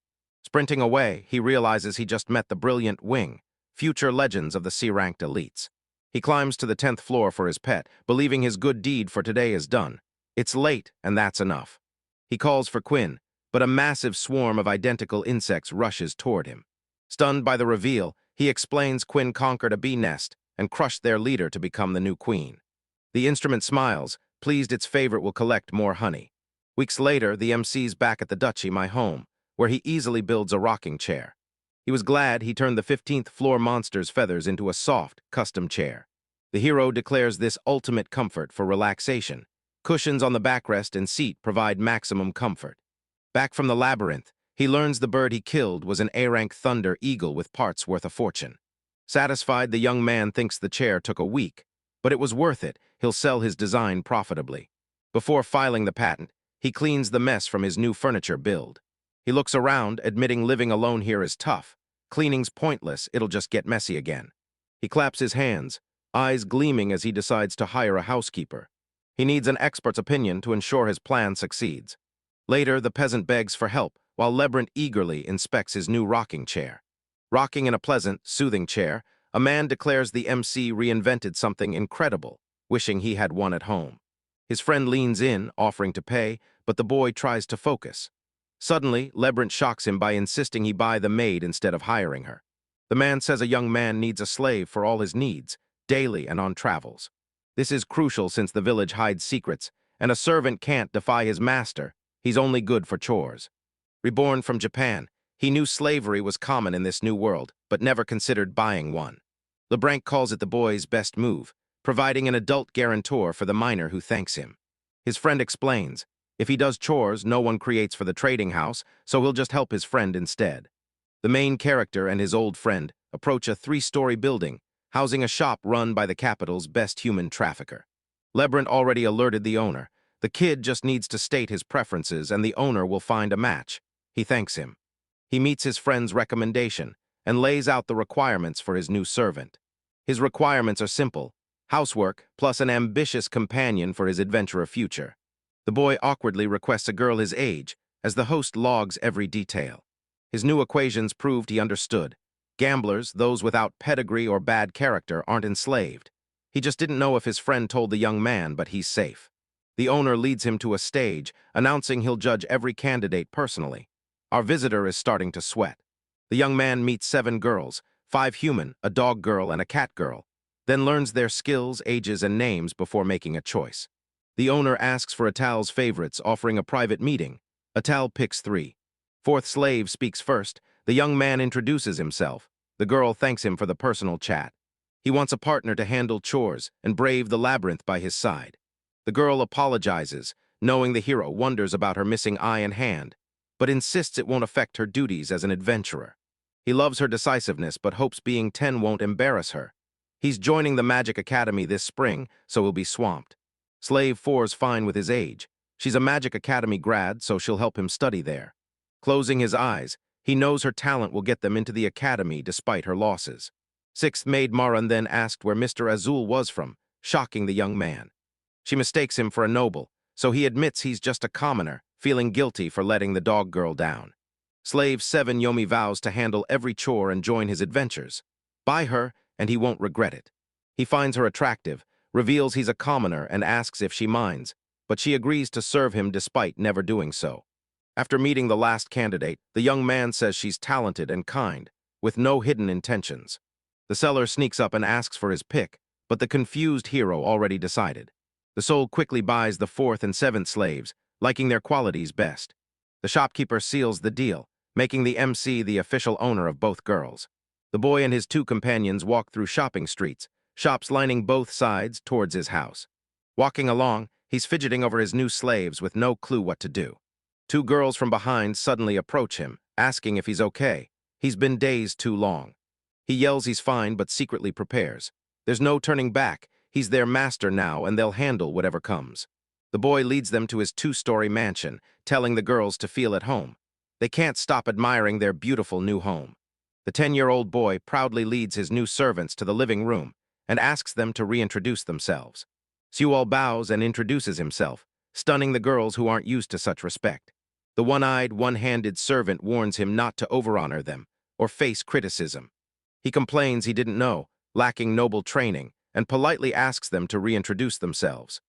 Speaker 1: Sprinting away, he realizes he just met the brilliant Wing, future legends of the C-ranked elites. He climbs to the 10th floor for his pet, believing his good deed for today is done. It's late, and that's enough. He calls for Quinn, but a massive swarm of identical insects rushes toward him. Stunned by the reveal, he explains Quinn conquered a bee nest and crushed their leader to become the new queen. The instrument smiles, pleased its favorite will collect more honey. Weeks later, the MC's back at the Duchy, my home, where he easily builds a rocking chair. He was glad he turned the 15th floor monster's feathers into a soft, custom chair. The hero declares this ultimate comfort for relaxation. Cushions on the backrest and seat provide maximum comfort. Back from the Labyrinth, he learns the bird he killed was an A-rank thunder eagle with parts worth a fortune. Satisfied, the young man thinks the chair took a week, but it was worth it. He'll sell his design profitably. Before filing the patent, he cleans the mess from his new furniture build. He looks around, admitting living alone here is tough. Cleaning's pointless, it'll just get messy again. He claps his hands, eyes gleaming as he decides to hire a housekeeper. He needs an expert's opinion to ensure his plan succeeds. Later, the peasant begs for help, while Labyrinth eagerly inspects his new rocking chair. Rocking in a pleasant, soothing chair, a man declares the MC reinvented something incredible, wishing he had one at home. His friend leans in, offering to pay, but the boy tries to focus. Suddenly, Labyrinth shocks him by insisting he buy the maid instead of hiring her. The man says a young man needs a slave for all his needs, daily and on travels. This is crucial since the village hides secrets, and a servant can't defy his master. He's only good for chores. Reborn from Japan, he knew slavery was common in this new world, but never considered buying one. Labyrinth calls it the boy's best move, providing an adult guarantor for the minor who thanks him. His friend explains, if he does chores, no one creates for the trading house, so he'll just help his friend instead. The main character and his old friend approach a 3-story building, housing a shop run by the capital's best human trafficker. Labyrinth already alerted the owner. The kid just needs to state his preferences and the owner will find a match. He thanks him. He meets his friend's recommendation and lays out the requirements for his new servant. His requirements are simple: housework plus an ambitious companion for his adventurer future. The boy awkwardly requests a girl his age, as the host logs every detail. His new equations proved he understood. Gamblers, those without pedigree or bad character, aren't enslaved. He just didn't know if his friend told the young man, but he's safe. The owner leads him to a stage, announcing he'll judge every candidate personally. Our visitor is starting to sweat. The young man meets 7 girls, 5 human, a dog girl, and a cat girl, then learns their skills, ages, and names before making a choice. The owner asks for Atal's favorites, offering a private meeting. Atal picks 3. 4th slave speaks first. The young man introduces himself. The girl thanks him for the personal chat. He wants a partner to handle chores and brave the labyrinth by his side. The girl apologizes, knowing the hero wonders about her missing eye and hand, but insists it won't affect her duties as an adventurer. He loves her decisiveness, but hopes being 10 won't embarrass her. He's joining the Magic Academy this spring, so he'll be swamped. Slave 4's fine with his age. She's a Magic Academy grad, so she'll help him study there. Closing his eyes, he knows her talent will get them into the academy despite her losses. 6th maid Maran then asked where Mr. Azul was from, shocking the young man. She mistakes him for a noble, so he admits he's just a commoner, feeling guilty for letting the dog girl down. Slave 7 Yomi vows to handle every chore and join his adventures. Buy her, and he won't regret it. He finds her attractive, reveals he's a commoner, and asks if she minds, but she agrees to serve him despite never doing so. After meeting the last candidate, the young man says she's talented and kind, with no hidden intentions. The seller sneaks up and asks for his pick, but the confused hero already decided. The soul quickly buys the 4th and 7th slaves, liking their qualities best. The shopkeeper seals the deal, making the MC the official owner of both girls. The boy and his 2 companions walk through shopping streets, shops lining both sides towards his house. Walking along, he's fidgeting over his new slaves with no clue what to do. 2 girls from behind suddenly approach him, asking if he's okay. He's been dazed too long. He yells he's fine, but secretly prepares. There's no turning back. He's their master now, and they'll handle whatever comes. The boy leads them to his two-story mansion, telling the girls to feel at home. They can't stop admiring their beautiful new home. The 10-year-old boy proudly leads his new servants to the living room and asks them to reintroduce themselves. Sewall bows and introduces himself, stunning the girls who aren't used to such respect. The one-eyed, one-handed servant warns him not to overhonor them or face criticism. He complains he didn't know, lacking noble training, and politely asks them to reintroduce themselves.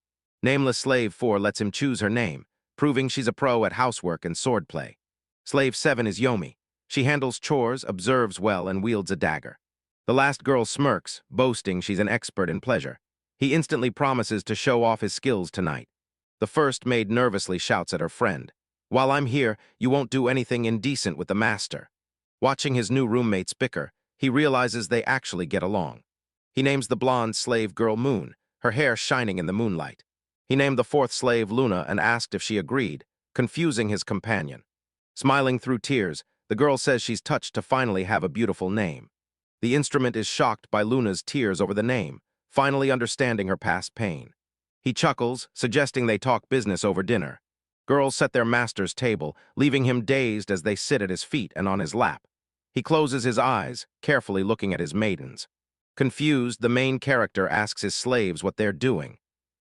Speaker 1: Nameless Slave 4 lets him choose her name, proving she's a pro at housework and swordplay. Slave 7 is Yomi. She handles chores, observes well, and wields a dagger. The last girl smirks, boasting she's an expert in pleasure. He instantly promises to show off his skills tonight. The first maid nervously shouts at her friend, "While I'm here, you won't do anything indecent with the master." Watching his new roommates bicker, he realizes they actually get along. He names the blonde slave girl Moon, her hair shining in the moonlight. He named the fourth slave Luna and asked if she agreed, confusing his companion. Smiling through tears, the girl says she's touched to finally have a beautiful name. The instrument is shocked by Luna's tears over the name, finally understanding her past pain. He chuckles, suggesting they talk business over dinner. Girls set their master's table, leaving him dazed as they sit at his feet and on his lap. He closes his eyes, carefully looking at his maidens. Confused, the main character asks his slaves what they're doing.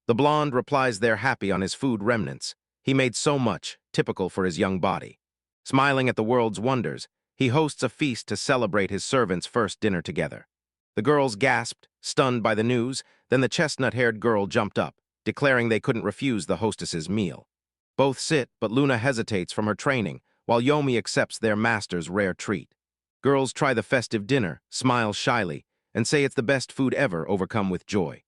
Speaker 1: The blonde replies they're happy on his food remnants. He made so much, typical for his young body. Smiling at the world's wonders, he hosts a feast to celebrate his servants' first dinner together. The girls gasped, stunned by the news, then the chestnut-haired girl jumped up, declaring they couldn't refuse the hostess's meal. Both sit, but Luna hesitates from her training, while Yomi accepts their master's rare treat. Girls try the festive dinner, smile shyly, and say it's the best food ever, overcome with joy.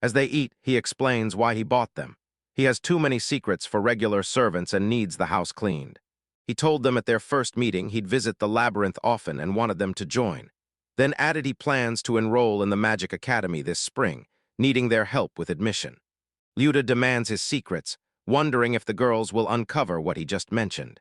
Speaker 1: As they eat, he explains why he bought them. He has too many secrets for regular servants and needs the house cleaned. He told them at their first meeting he'd visit the Labyrinth often and wanted them to join. Then added he plans to enroll in the Magic Academy this spring, needing their help with admission. Luda demands his secrets, wondering if the girls will uncover what he just mentioned.